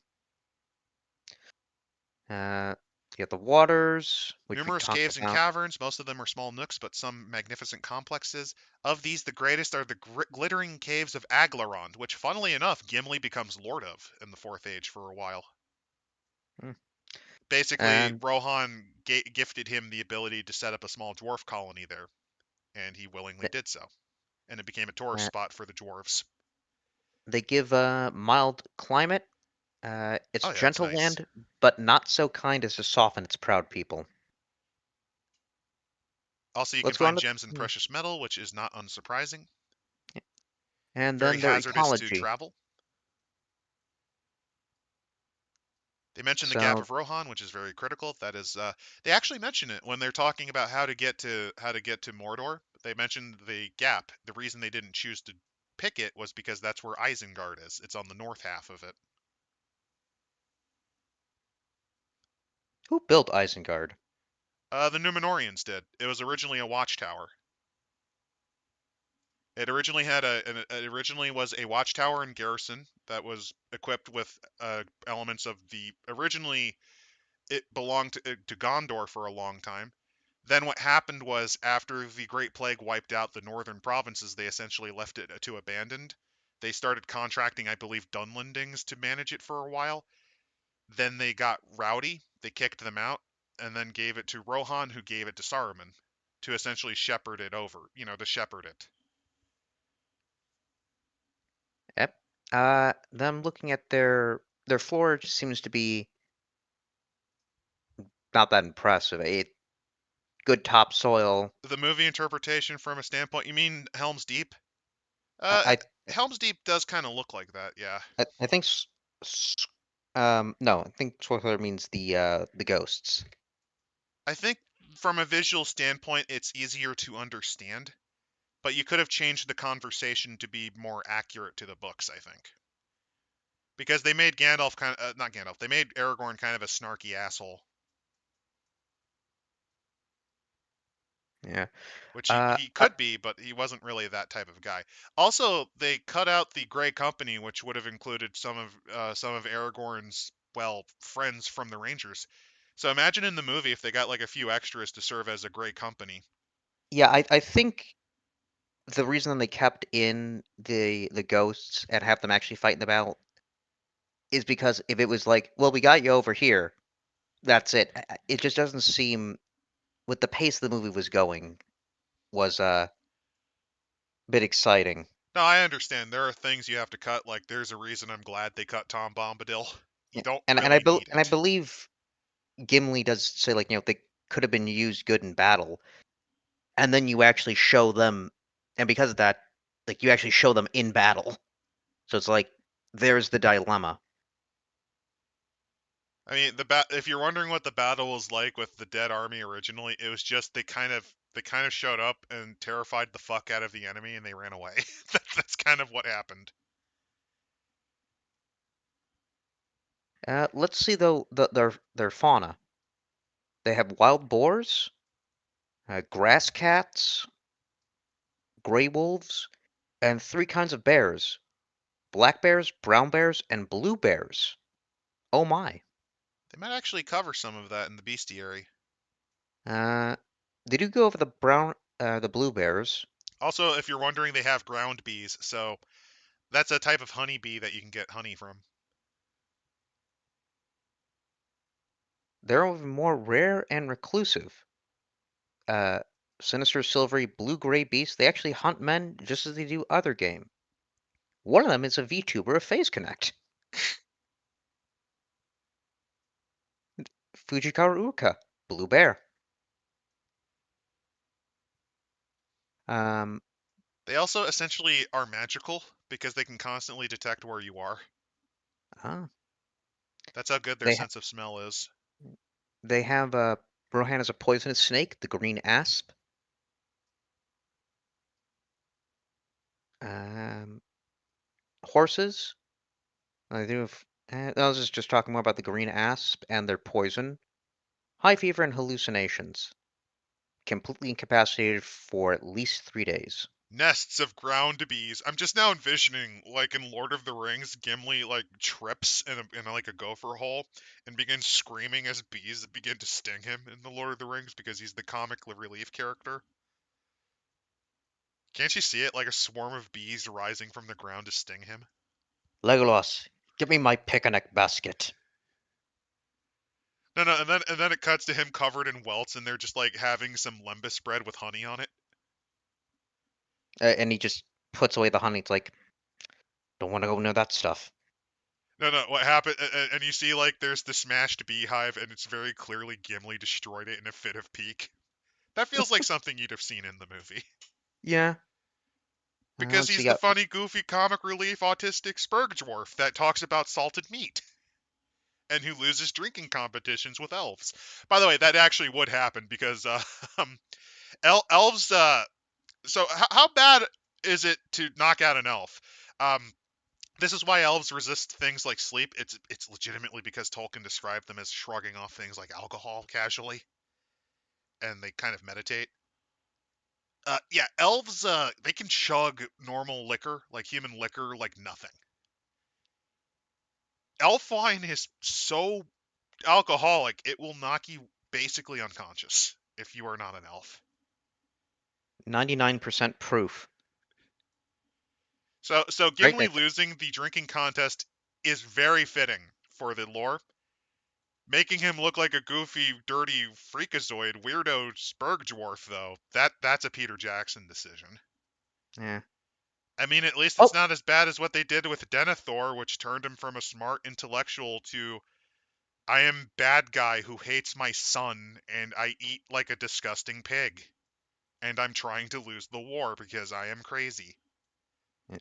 You got the waters, which we Numerous talked caves and about. caverns, most of them are small nooks, but some magnificent complexes. Of these, the greatest are the glittering caves of Aglarond, which, funnily enough, Gimli becomes lord of in the Fourth Age for a while. Hmm. Basically, And Rohan gifted him the ability to set up a small dwarf colony there, and he willingly th- did so. And it became a tourist uh, spot for the dwarves. they give a mild climate. It's Oh yeah, it's gentle nice. land, but not so kind as to soften its proud people. Also, you can Let's go on find to gems and precious metal, which is not unsurprising. and Very then their hazardous to ecology. travel. They mention the Gap So of Rohan, which is very critical. That is, they actually mention it when they're talking about how to get to Mordor. They mentioned the Gap. The reason they didn't choose to pick it was because that's where Isengard is. It's on the north half of it. Who built Isengard? The Numenorians did. It was originally a watchtower. It originally was a watchtower and garrison that was equipped with elements of the originally it belonged to Gondor for a long time. Then what happened was after the Great Plague wiped out the northern provinces, they essentially left it to abandoned. They started contracting, I believe, Dunlendings to manage it for a while. Then they got rowdy, they kicked them out, and then gave it to Rohan, who gave it to Saruman to essentially shepherd it over, to shepherd it. Yep. Them looking at their floor seems to be not that impressive. A good topsoil. The movie interpretation from a standpoint, you mean Helm's Deep? I Uh, I, Helm's Deep does kind of look like that, yeah. I think no, I think spoiler means the ghosts. I think from a visual standpoint, it's easier to understand, but you could have changed the conversation to be more accurate to the books, I think. Because they made Gandalf not Gandalf, they made Aragorn kind of a snarky asshole, Yeah. which he, Uh, he I, could be, but he wasn't really that type of guy. Also, they cut out the Grey Company, which would have included some of Aragorn's, well, friends from the Rangers. So imagine in the movie if they got like a few extras to serve as a Grey Company. yeah, I think the reason they kept in the ghosts and have them actually fight in the battle is because if it was like, well, we got you over here, that's it. It just doesn't seem with the pace the movie was going was a bit exciting. No, I understand. There are things you have to cut. Like, there's a reason I'm glad they cut Tom Bombadil. You Yeah. don't And really need I it. believe Gimli does say like they could have been used good in battle, and then you actually show them, and because of that, like you actually show them in battle. So it's like there's the dilemma. I mean, if you're wondering what the battle was like with the Dead Army originally, it was just they kind of showed up and terrified the fuck out of the enemy and they ran away. That's kind of what happened. Let's see though their fauna. They have wild boars, grass cats, gray wolves, and three kinds of bears: black bears, brown bears, and blue bears. Oh my! They might actually cover some of that in the bestiary. Uh, they do go over the blue bears. Also, if you're wondering, they have ground bees, so that's a type of honeybee that you can get honey from. They're even more rare and reclusive. Uh, Sinister, silvery, blue-gray beasts. They actually hunt men just as they do other game. One of them is a VTuber of Phase Connect. Fujikawa Uka, blue bear. Um, They also essentially are magical because they can constantly detect where you are. ah, That's how good their they ha- sense of smell is. they have Rohan is a poisonous snake, the green asp. Um, Horses. I do have. I was just talking more about the green asp and their poison. High fever and hallucinations. Completely incapacitated for at least 3 days. Nests of ground bees. I'm just now envisioning, like in Lord of the Rings, Gimli like trips in like a gopher hole and begins screaming as bees begin to sting him in the Lord of the Rings because he's the comic relief character. Can't you see it like a swarm of bees rising from the ground to sting him? Legolas, give me my picnic basket. No, no, and then it cuts to him covered in welts and they're just like having some lembas bread with honey on it. And he just puts away the honey. It's like, don't want to go near that stuff. No, no, what happened? And you see like there's the smashed beehive and it's very clearly Gimli destroyed it in a fit of pique. That feels like something you'd have seen in the movie. Yeah. Because Let's see. he's the Got funny, goofy, comic relief autistic Spurge dwarf that talks about salted meat and who loses drinking competitions with elves. By the way, that actually would happen because um, elves. So how bad is it to knock out an elf? Um, This is why elves resist things like sleep. It's legitimately because Tolkien described them as shrugging off things like alcohol casually, and they kind of meditate. Yeah, elves, they can chug normal liquor, like human liquor, like nothing. Elf wine is so alcoholic, it will knock you basically unconscious if you are not an elf. 99% proof. So Great Gimli nickname. losing the drinking contest is very fitting for the lore, making him look like a goofy, dirty freakazoid weirdo Spurg dwarf. Though that's a Peter Jackson decision. Yeah. I mean, at least it's Oh, not as bad as what they did with Denethor, which turned him from a smart intellectual to I am bad guy who hates my son and I eat like a disgusting pig. And I'm trying to lose the war because I am crazy. yeah.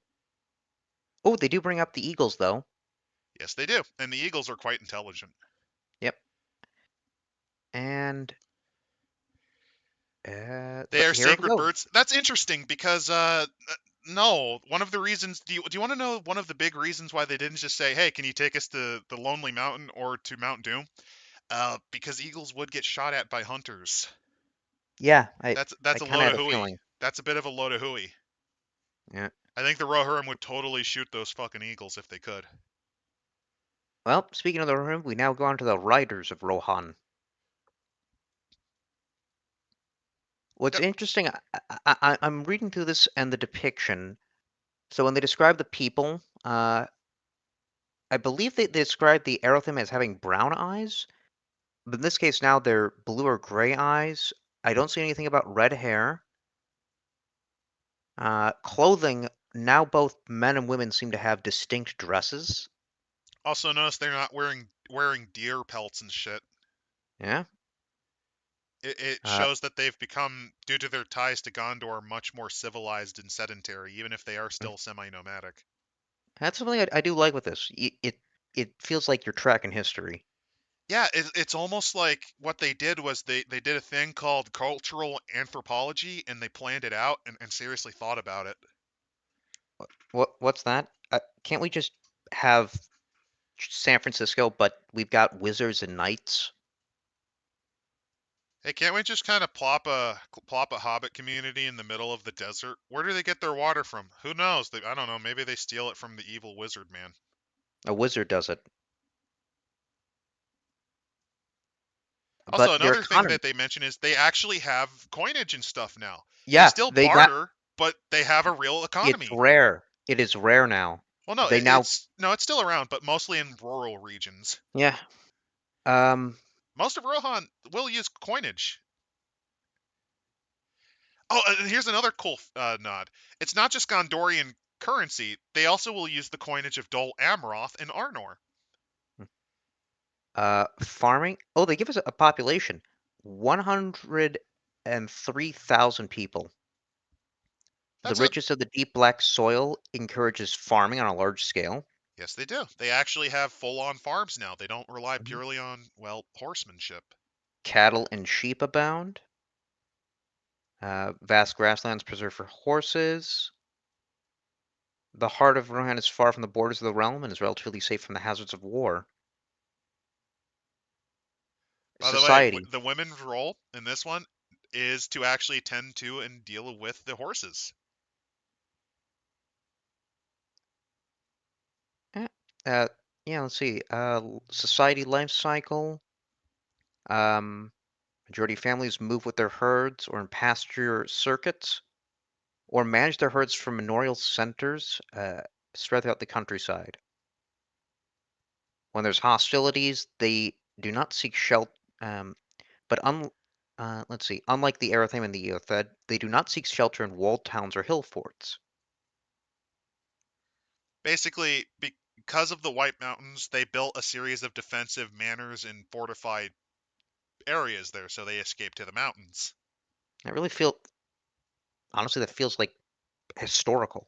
Oh, they do bring up the Eagles, though. Yes, they do. And the Eagles are quite intelligent. Yep. And They are here we sacred go. birds. That's interesting because no, one of the reasons do you want to know one of the big reasons why they didn't just say, "Hey, can you take us to the Lonely Mountain or to Mount Doom?" Because eagles would get shot at by hunters. Yeah, That's I a kind of load had of a hooey. feeling. That's a bit of a load of hooey. Yeah. I think the Rohirrim would totally shoot those fucking eagles if they could. Well, speaking of the room, we now go on to the Riders of Rohan. What's Yep. interesting, I'm reading through this and the depiction. So when they describe the people, I believe they describe the Eorthim as having brown eyes, but in this case now they're blue or gray eyes. I don't see anything about red hair. Clothing, now both men and women seem to have distinct dresses. Also, notice they're not wearing deer pelts and shit. Yeah. It Uh, shows that they've become, due to their ties to Gondor, much more civilized and sedentary, even if they are still semi-nomadic. that's something I do like with this. It feels like you're tracking history. Yeah, it's almost like what they did was they did a thing called cultural anthropology, and they planned it out and seriously thought about it. What's that? Can't we just have San Francisco, but we've got wizards and knights? Hey, can't we just kind of plop a hobbit community in the middle of the desert? Where do they get their water from? Who knows? I don't know. Maybe they steal it from the evil wizard man. A wizard does it, Also, but their another thing economy. that they mention is they actually have coinage and stuff now. They Yeah, still they got. barter, but they have a real It's economy. rare. It is rare now. Well, no, They now. it's no, it's still around, but mostly in rural regions. Yeah. Um. Most of Rohan will use coinage. Oh, and here's another cool nod. It's not just Gondorian currency. They also will use the coinage of Dol Amroth and Arnor. Farming. Oh, they give us a population. 103,000 people. The That's it. richest of the deep black soil encourages farming on a large scale. Yes, they do. They actually have full-on farms now. They don't rely Mhm. purely on, well, horsemanship. Cattle and sheep abound. Vast grasslands preserved for horses. The heart of Rohan is far from the borders of the realm and is relatively safe from the hazards of war. By the way, Society. the women's role in this one is to actually tend to and deal with the horses. Eh, Uh, yeah, let's see. Society life cycle. Um, Majority of families move with their herds or in pasture circuits, or manage their herds from manorial centers spread throughout the countryside. When there's hostilities, they do not seek shelter. But let's see. Unlike the Erethaim and the Eothed, they do not seek shelter in walled towns or hill forts. Basically, because of the White Mountains, they built a series of defensive manors and fortified areas there, so they escaped to the mountains. I really feel, honestly, that feels like historical.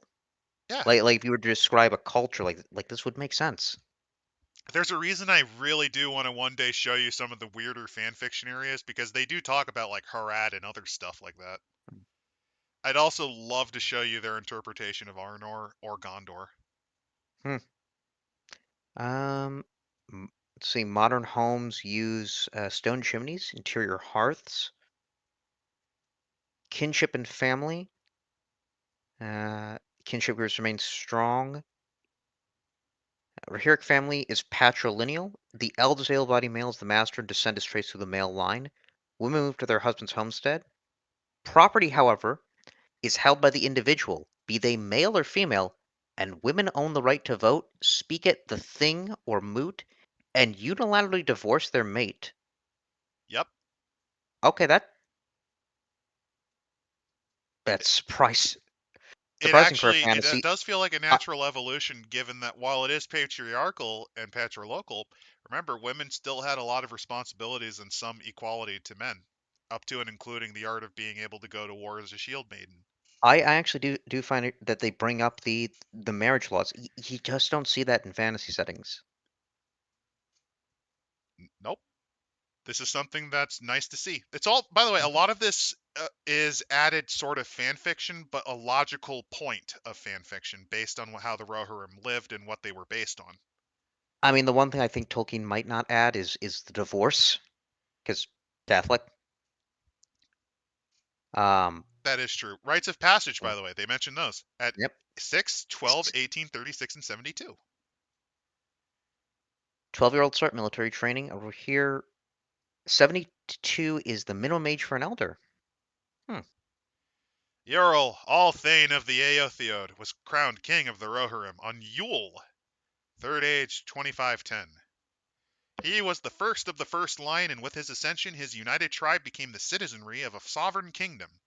Yeah, Like if you were to describe a culture, like this would make sense. there's a reason I really do want to one day show you some of the weirder fanfiction areas, because they do talk about like Harad and other stuff like that. I'd also love to show you their interpretation of Arnor or Gondor. Hmm. Um, let's see. Modern homes use stone chimneys, interior hearths, kinship and family. Uh, kinship groups remain strong. Rohirrim family is patrilineal. The eldest able-bodied male is the master, and descent is traced through the male line. Women move to their husband's homestead. Property, however, is held by the individual, be they male or female, and women own the right to vote, speak at the thing or moot, and unilaterally divorce their mate. Yep. Okay, It that's it surprising for a actually fantasy. does feel like a Uh, natural evolution, given that while it is patriarchal and patrilocal, remember women still had a lot of responsibilities and some equality to men, up to and including the art of being able to go to war as a shield maiden. I actually do find it that they bring up the marriage laws. You just don't see that in fantasy settings. Nope. This is something that's nice to see. It's all, by the way, a Mhm. lot of this is added sort of fan fiction, but a logical point of fan fiction based on how the Rohirrim lived and what they were based on. I mean, the one thing I think Tolkien might not add is the divorce, because Catholic. Um, That is true. Rites of passage, yeah, by the way, they mentioned those at yep. 6, 12, 18, 36, and 72. 12-year-old start military training. Over here, 72 is the minimum age for an elder. Hmm. Eorl, Thane of the Eotheod, was crowned king of the Rohirrim on Yule, third age 2510. He was the first of the first line, and with his ascension, his united tribe became the citizenry of a sovereign kingdom.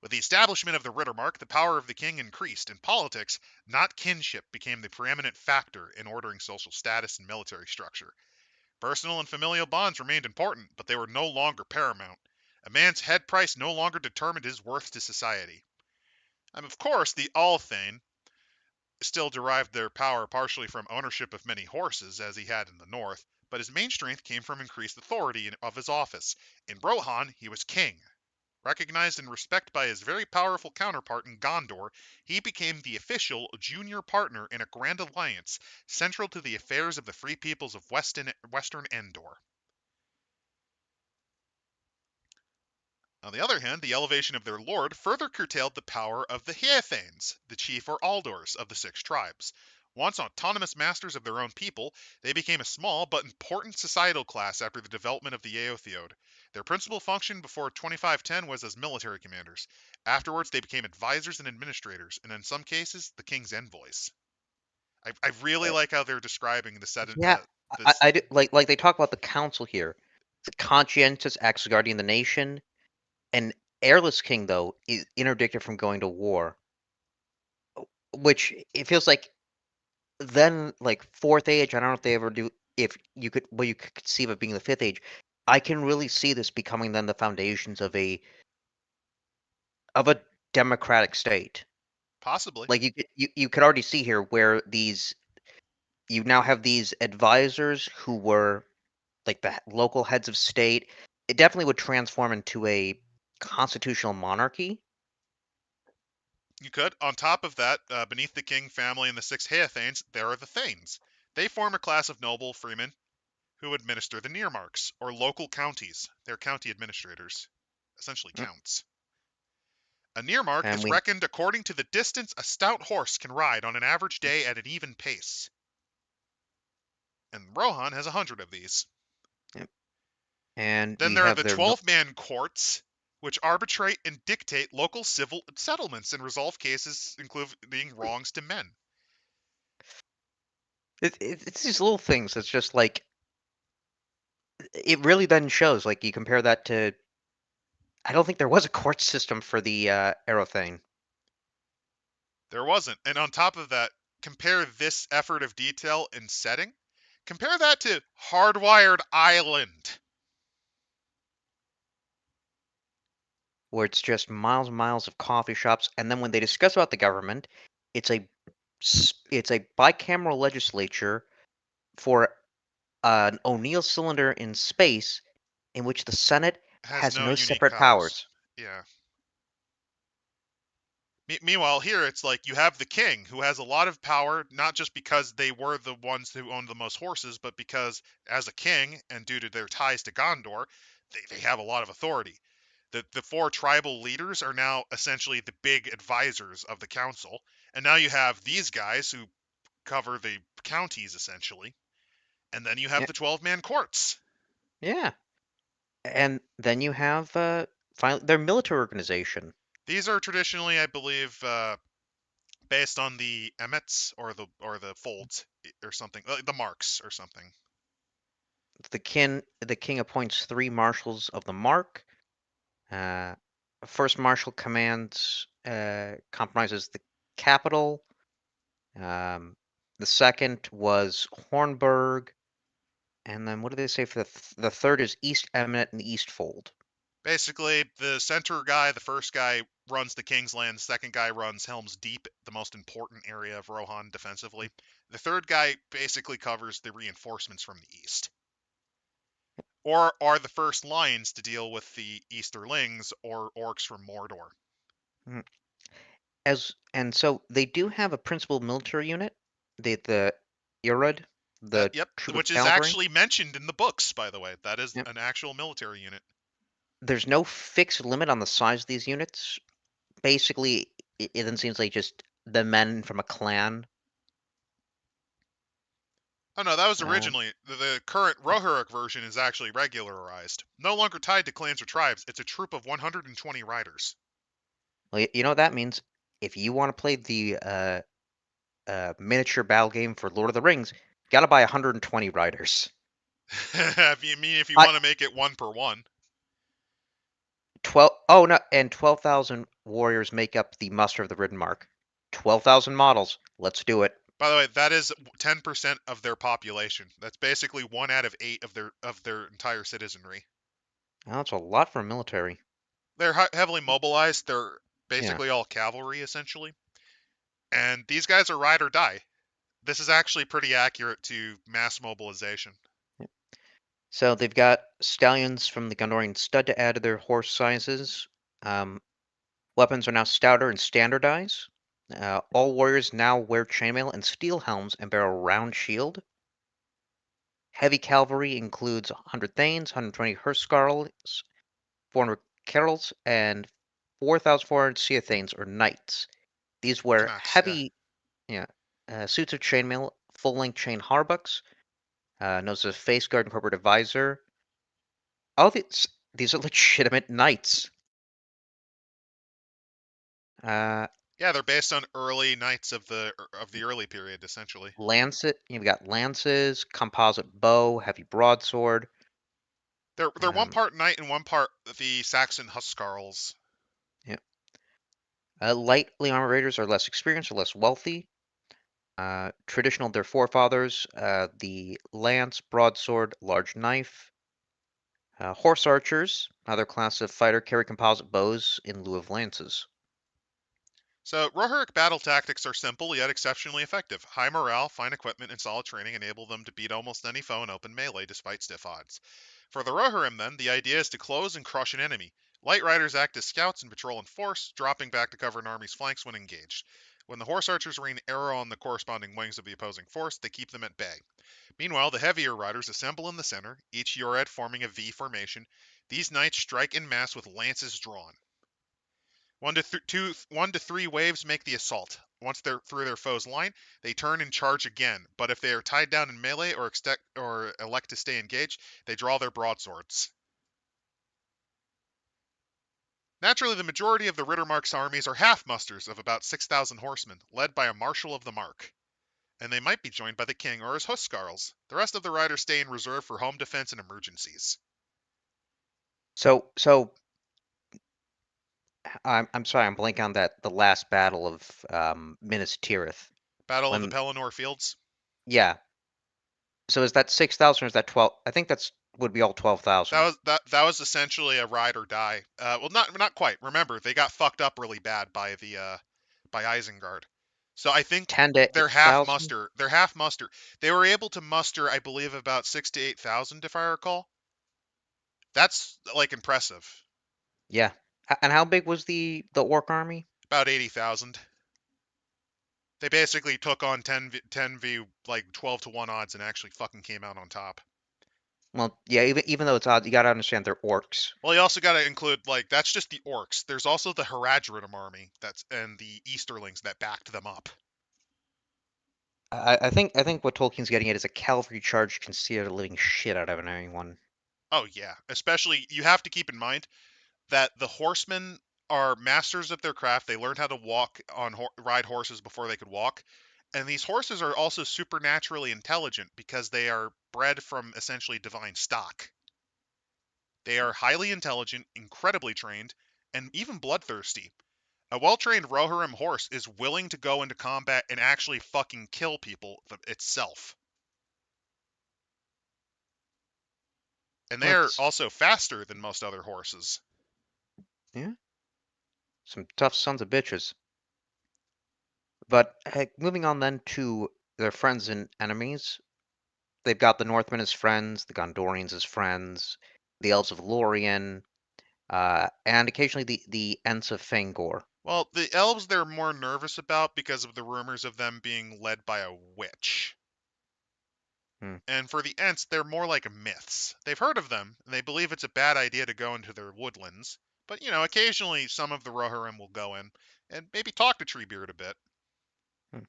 With the establishment of the Rittermark, the power of the king increased. In politics, not kinship became the preeminent factor in ordering social status and military structure. Personal and familial bonds remained important, but they were no longer paramount. A man's head price no longer determined his worth to society. Of course, the Althane still derived their power partially from ownership of many horses, as he had in the north, but his main strength came from increased authority of his office. In Rohan, he was king. Recognized and respected by his very powerful counterpart in Gondor, he became the official junior partner in a grand alliance central to the affairs of the free peoples of Western Endor. On the other hand, the elevation of their lord further curtailed the power of the Heathanes, the chief or Aldors of the six tribes. Once autonomous masters of their own people, they became a small but important societal class after the development of the Eotheod. Their principal function before 2510 was as military commanders. Afterwards, they became advisors and administrators, and in some cases, the king's envoys. I really Uh, like how they're describing yeah, this. like they talk about the council here. The conscientious acts guarding the nation. An heirless king, though, is interdicted from going to war, which it feels like then, like fourth age. I don't know if they ever do. If you could, well, you could conceive of being the fifth age. I can really see this becoming then the foundations of a democratic state. Possibly. Like you could already see here where you now have these advisors who were like the local heads of state. It definitely would transform into a constitutional monarchy. You could. On top of that, beneath the king family and the six Heathanes, there are the Thanes. They form a class of noble freemen who administer the Nearmarks, or local counties. They're county administrators, essentially Mm, counts. A Nearmark And is we reckoned according to the distance a stout horse can ride on an average day at an even pace. And Rohan has 100 of these. Yep. And Then we there are have the their 12-man courts, which arbitrate and dictate local civil settlements and resolve cases, including wrongs to men. it's these little things that's just like it really then shows like you compare that to I don't think there was a court system for the Aerothane. There wasn't. And on top of that, compare this effort of detail and setting. Compare that to Hardwired Island. Where it's just miles and miles of coffee shops, and then when they discuss about the government, it's it's a bicameral legislature for an O'Neill cylinder in space, in which the Senate Has has no no unique separate powers. powers. Yeah. Meanwhile, here it's like you have the king who has a lot of power, not just because they were the ones who owned the most horses, but because as a king and due to their ties to Gondor, they have a lot of authority. The four tribal leaders are now essentially the big advisors of the council, and now you have these guys who cover the counties essentially, and then you have Yeah, the 12-man courts. yeah. And then you have finally their military organization. These are traditionally, I believe, based on the emmets or the folds or something, the marks or something. The king appoints three marshals of the mark. Uh, First marshal commands compromises the capital. Um, the second was Hornburg, and then what do they say for the third is East Eminent and East Fold. Basically, the center guy, the first guy, runs the King's Land. The second guy runs Helm's Deep, the most important area of Rohan defensively. The third guy basically covers the reinforcements from the east, or are the first lines to deal with the Easterlings or orcs from Mordor. Mm. And so they do have a principal military unit, the Irod, the Yep, troop of which is cavalry. actually mentioned in the books, by the way. That is Yep. an actual military unit. There's no fixed limit on the size of these units. Basically, it then seems like just the men from a clan. Oh no, that was Um, originally the current Rohirrim version is actually regularized. No longer tied to clans or tribes. It's a troop of 120 riders. well, you know what that means. If you want to play the miniature battle game for Lord of the Rings, you gotta buy 120 riders. if you I want to make it one per one. 12. Oh no, and 12,000 warriors make up the muster of the Ridden Mark. 12,000 models. Let's do it. By the way, that is 10% of their population. That's basically 1 out of 8 of their entire citizenry. That's a lot for a military. They're heavily mobilized. They're Yeah. basically all cavalry essentially, and these guys are ride or die. This is actually pretty accurate to mass mobilization. So they've got stallions from the Gondorian stud to add to their horse sizes. Um, Weapons are now stouter and standardized. All warriors now wear chainmail and steel helms and bear a round shield. Heavy cavalry includes 100 Thanes, 120 Hurskars, 400 Carrolls, and 4,400 Seathanes or Knights. These wear Canucks, yeah. heavy yeah, suits of chainmail, full-length chain harbucks, knows as a face guard and corporate visor. Oh, these are legitimate knights. Uh, Yeah, they're based on early knights of the early period, essentially. You've got lances, composite bow, heavy broadsword. They're one Um, part knight and one part the Saxon Huskarls. yeah. Lightly armored raiders are less experienced or less wealthy. Traditional, their forefathers, the lance, broadsword, large knife. Horse archers, another class of fighter, carry composite bows in lieu of lances. So, Rohirrim battle tactics are simple yet exceptionally effective. High morale, fine equipment, and solid training enable them to beat almost any foe in open melee despite stiff odds. For the Rohirrim, then, the idea is to close and crush an enemy. Light riders act as scouts and patrol in force, dropping back to cover an army's flanks when engaged. When the horse archers rain arrow on the corresponding wings of the opposing force, they keep them at bay. Meanwhile, the heavier riders assemble in the center, each yored forming a V formation. These knights strike in mass with lances drawn. 1 to 3 waves make the assault. Once they're through their foe's line, they turn and charge again. But if they are tied down in melee or elect to stay engaged, they draw their broadswords. Naturally, the majority of the Rittermark's armies are half musters of about 6,000 horsemen, led by a marshal of the mark, and they might be joined by the king or his huskarls. The rest of the riders stay in reserve for home defense and emergencies. So I'm sorry, I'm blanking on the last battle of Minas Tirith. Battle of the When Pelennor Fields. yeah, so is that 6,000 or is that 12? I think that's would be all That 12,000. was that was essentially a ride or die. Well, not quite. Remember, they got fucked up really bad by Isengard. So I think 10 to they're half 8,000. muster. They're half muster. They were able to muster, I believe, about 6 to 8,000, if I recall. That's like impressive. Yeah. And how big was the orc army? About 80,000. They basically took on 10v like 12 to 1 odds and actually fucking came out on top. Well, yeah, even though it's odd, you gotta understand they're orcs. Well, you also got to include like that's just the orcs. There's also the Haradrim army and the Easterlings that backed them up. I think what Tolkien's getting at is a cavalry charge can scare the living shit out of anyone. Oh yeah, especially you have to keep in mind that the horsemen are masters of their craft. They learned how to walk on ride horses before they could walk. And these horses are also supernaturally intelligent because they are bred from essentially divine stock. They are highly intelligent, incredibly trained, and even bloodthirsty. A well-trained Rohirrim horse is willing to go into combat and actually fucking kill people itself. And they're Let's also faster than most other horses. yeah, some tough sons of bitches. But moving on then to their friends and enemies, they've got the Northmen as friends, the Gondorians as friends, the Elves of Lorien, and occasionally the Ents of Fangor. Well, the elves they're more nervous about because of the rumors of them being led by a witch. Hmm. And for the Ents, they're more like myths. They've heard of them, and they believe it's a bad idea to go into their woodlands. But, occasionally some of the Rohirrim will go in and maybe talk to Treebeard a bit. Hmm.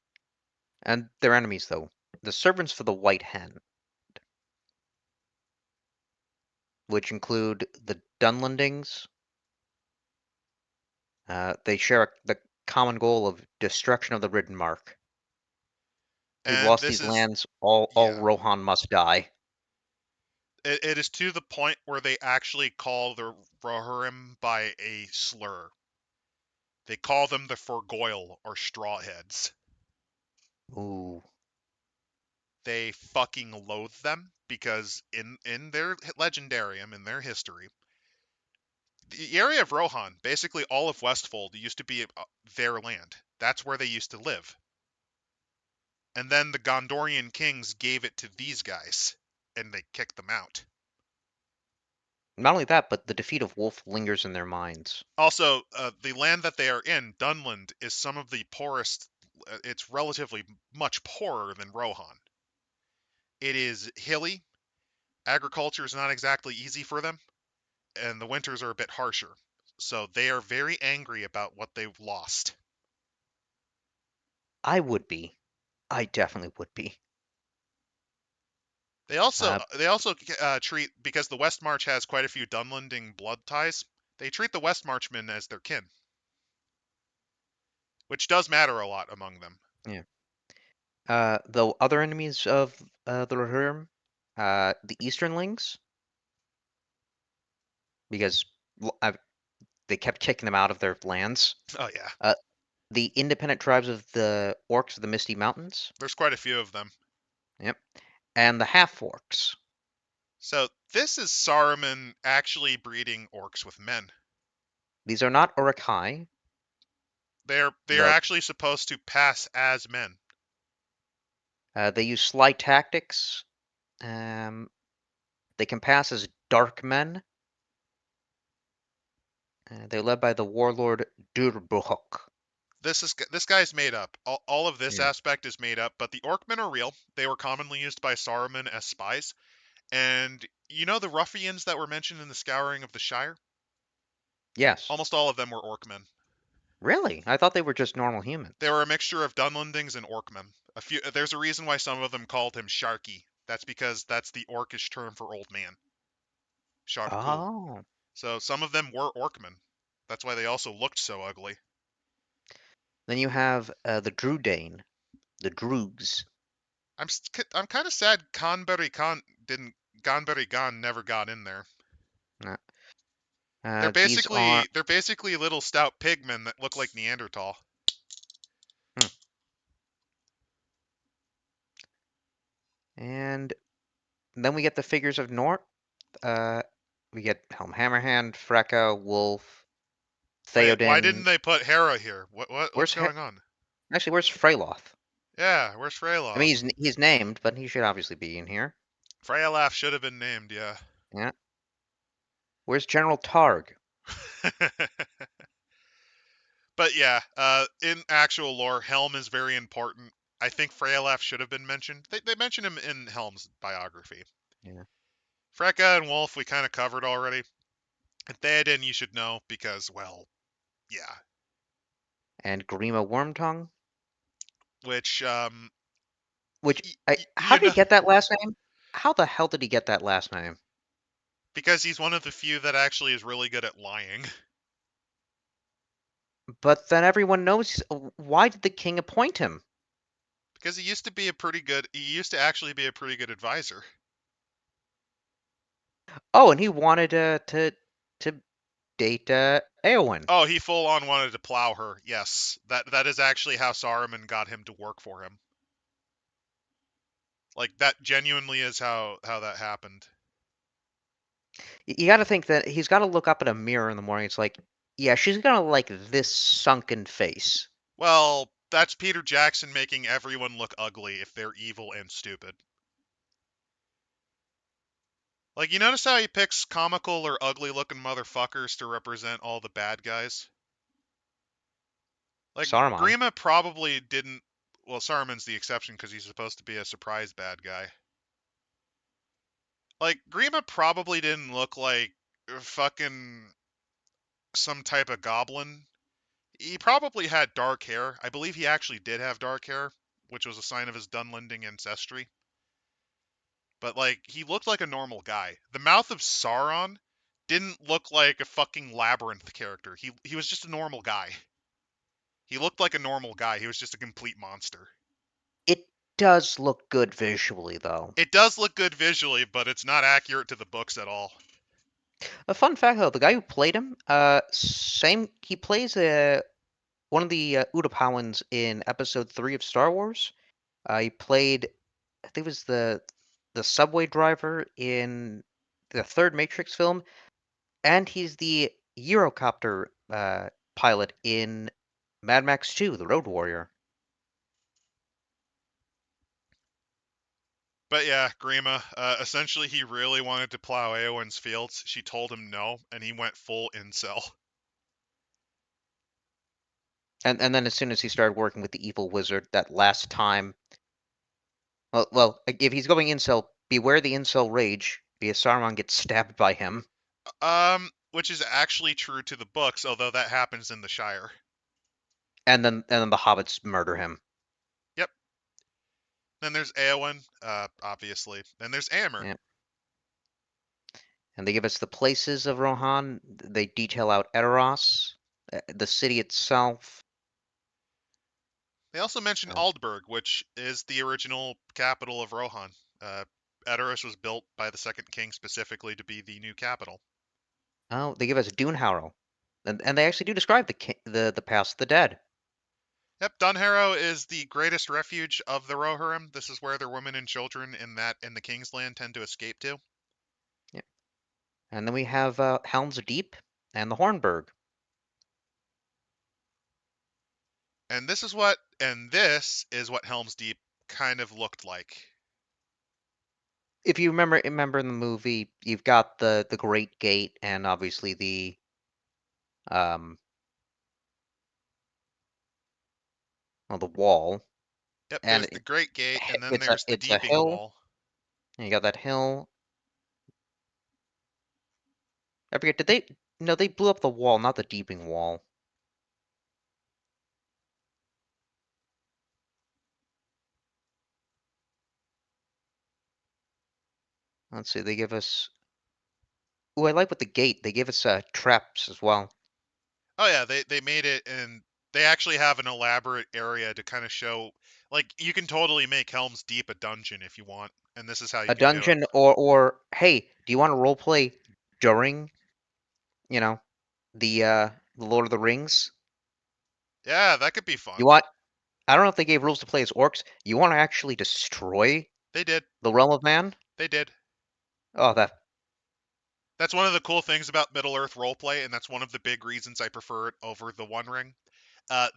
And their enemies, though, the servants for the White Hen, which include the Dunlendings. They share the common goal of destruction of the Ridden Mark. We've And lost this these is, lands. All yeah, Rohan must die. it is to the point where they actually call the Rohirrim by a slur. They call them the Forgoyle or Strawheads. Ooh. They fucking loathe them because in their legendarium, in their history, the area of Rohan, basically all of Westfold, used to be their land. That's where they used to live. And then the Gondorian kings gave it to these guys, and they kicked them out. Not only that, but the defeat of Wolf lingers in their minds. Also, the land that they are in, Dunland, is some of the poorest. It's relatively much poorer than Rohan. It is hilly. Agriculture is not exactly easy for them, and the winters are a bit harsher. So they are very angry about what they've lost. I would be. I definitely would be. They also Uh, they also treat, because the West March has quite a few Dunlanding blood ties. They treat the West Marchmen as their kin, which does matter a lot among them. yeah. Though other enemies of the Rohirrim, the Easternlings, because they kept kicking them out of their lands. Oh yeah, Uh, the independent tribes of the Orcs of the Misty Mountains. there's quite a few of them. Yep. And the Half-Orcs. So this is Saruman actually breeding orcs with men. These are not Uruk-hai, They're though actually supposed to pass as men. they use sly tactics. Um, they can pass as dark men. They're led by the warlord Durbuhok. This guy's made up. All of this Yeah. aspect is made up, but the Orcmen are real. They were commonly used by Saruman as spies. And the ruffians that were mentioned in the Scouring of the Shire? Yes. Almost all of them were Orcmen. Really? I thought they were just normal They humans. were a mixture of Dunlendings and Orcmen. There's a reason why some of them called him Sharky. That's because that's the Orcish term for old man. Sharkul. Oh. So some of them were Orcmen. That's why they also looked so ugly. Then you have the Drudane, the Droogs. I'm kind of sad Gonberry Khan never got in there. Uh, They're these are. basically they're basically little stout pigmen that look like Neanderthal. Hmm. And then we get the figures of Nort. Uh, we get Helm Hammerhand, Freka, Wolf, Wait, why Theoden. didn't they put Hera here? What's Where's going on? actually where's Freyloth? Yeah, where's I mean, Freyloth? he's named, but he should obviously be in here. Freyalaf should have been named, yeah. Yeah. Where's General Targ? But yeah, in actual lore, Helm is very important. I think Freyalaf should have been mentioned. They mention him in Helm's biography. Yeah. Freka and Wolf we kind of covered already. Theoden you should know because, well, yeah. And Grima Wormtongue, Which, which how you did he know, get that last name? How the hell did he get that last name? because he's one of the few that actually is really good at lying. But then everyone knows. Why did the king appoint him? Because he used to be a pretty good, he used to actually be a pretty good advisor. Oh, and he wanted to date Eowyn. Oh, he full on wanted to plow her. Yes, that is actually how Saruman got him to work for him. Like that genuinely is how that happened. You got to think that he's got to look up at a mirror in the morning. It's like, yeah, she's gonna like this sunken face. Well, that's Peter Jackson making everyone look ugly if they're evil and stupid. Like, you notice how he picks comical or ugly looking motherfuckers to represent all the bad guys? Like, Saruman. Grima probably didn't. Well, Saruman's the exception because he's supposed to be a surprise bad guy. Like, Grima probably didn't look like fucking some type of goblin. He probably had dark hair. I believe he actually did have dark hair, which was a sign of his Dunlending ancestry. But, like, he looked like a normal guy. The Mouth of Sauron didn't look like a fucking labyrinth character. He was just a normal guy. He looked like a normal guy. He was just a complete monster. It does look good visually, though. It does look good visually, but it's not accurate to the books at all. A fun fact, though, the guy who played him, same, he plays one of the Utapauans in Episode 3 of Star Wars. He played, I think it was the subway driver in the third Matrix film, and he's the Eurocopter pilot in Mad Max 2, The Road Warrior. But yeah, Grima, essentially he really wanted to plow Eowyn's fields. She told him no, and he went full incel. And then as soon as he started working with the evil wizard, that last time, if he's going incel, beware the incel rage, because Saruman gets stabbed by him. Which is actually true to the books, although that happens in the Shire. And then the hobbits murder him. Yep. Then there's Eowyn, obviously. Then there's Aemir. Yeah. And they give us the places of Rohan. They detail out Edoras, the city itself. They also mention Uh, Aldburg, which is the original capital of Rohan. Uh, Edoras was built by the Second King specifically to be the new capital. oh, they give us Dunharrow, and they actually do describe the past of the dead. Yep, Dunharrow is the greatest refuge of the Rohirrim. This is where their women and children in the King's Land tend to escape to. Yeah. And then we have Helm's Deep and the Hornburg. This is what Helm's Deep kind of looked like. If you remember in the movie, you've got the Great Gate and obviously the um well, the wall, Yep, and there's the Great Gate, and then it's a there's the it's a Deeping hill. Wall. And you got that hill. I forget. Did they? No, they blew up the wall, not the Deeping Wall. Let's see. They give us. Ooh, I like with the gate. They give us traps as well. Oh yeah, they made it, and they actually have an elaborate area to kind of show, like, you can totally make Helm's Deep a dungeon if you want, and this is how you A can do it. dungeon, or hey, do you want to role play during, you know, the Lord of the Rings? Yeah, that could be You fun. want? I don't know if they gave rules to play as orcs. You want to actually destroy They did. the realm of man? They did. Oh, that. That's one of the cool things about Middle Earth roleplay, and that's one of the big reasons I prefer it over the One Ring.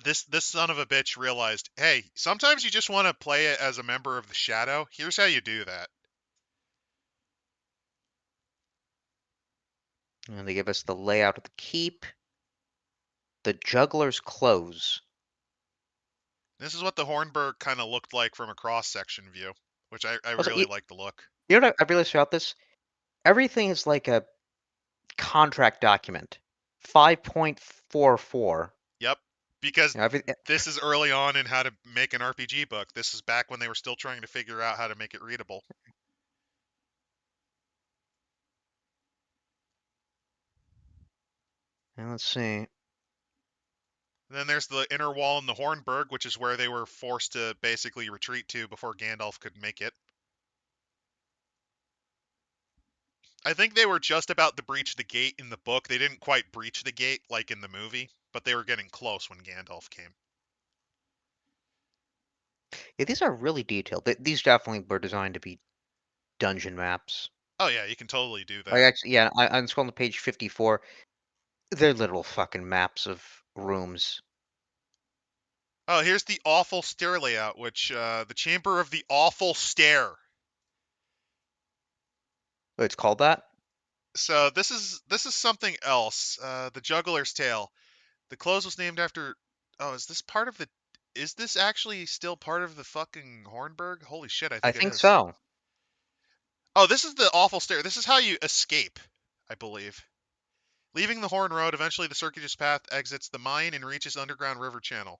This son of a bitch realized, hey, sometimes you just want to play it as a member of the Shadow. Here's how you do that. And they give us the layout of the keep. the juggler's clothes. This is what the Hornburg kind of looked like from a cross-section view, which I Also, really like the look. you know what I realized throughout this? Everything is like a contract document. 5.44. Yep, because You know, this is early on in how to make an RPG book. This is back when they were still trying to figure out how to make it readable. and let's see. And then there's the inner wall in the Hornburg, which is where they were forced to basically retreat to before Gandalf could make it. I think they were just about to breach the gate in the book. They didn't quite breach the gate like in the movie, but they were getting close when Gandalf came. Yeah, these are really detailed. These definitely were designed to be dungeon maps. Oh yeah, you can totally do Like that. actually, yeah, I'm scrolling to page 54. They're literal fucking maps of rooms. Oh, here's the awful stair layout, which the Chamber of the Awful Stair. Oh, it's called that? So this is something else. The Juggler's Tale. The clothes was named after. Oh, is this part of the? Is this actually still part of the fucking Hornburg? Holy shit, I I think it think is. so. Oh, this is the awful stair. This is how you escape, I believe. Leaving the Horn Road, eventually the circuitous path exits the mine and reaches underground river channel,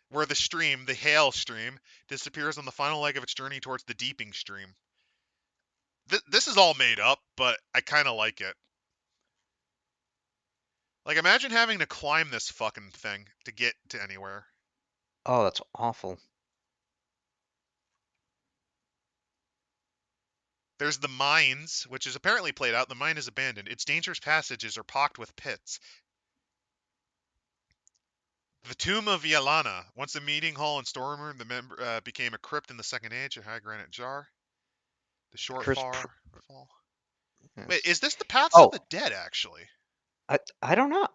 where the stream, the Hail Stream, disappears on the final leg of its journey towards the Deeping Stream. This is all made up, but I kind of like it. Like, imagine having to climb this fucking thing to get to anywhere. Oh, that's awful. There's the mines, which is apparently played out. The mine is abandoned. Its dangerous passages are pocked with pits. The Tomb of Yalana. Once a meeting hall and storeroom, the member became a crypt in the Second Age, a high granite jar. The short Chris, fall. Wait, yes. is this the Paths of Oh, the Dead, actually? I don't know.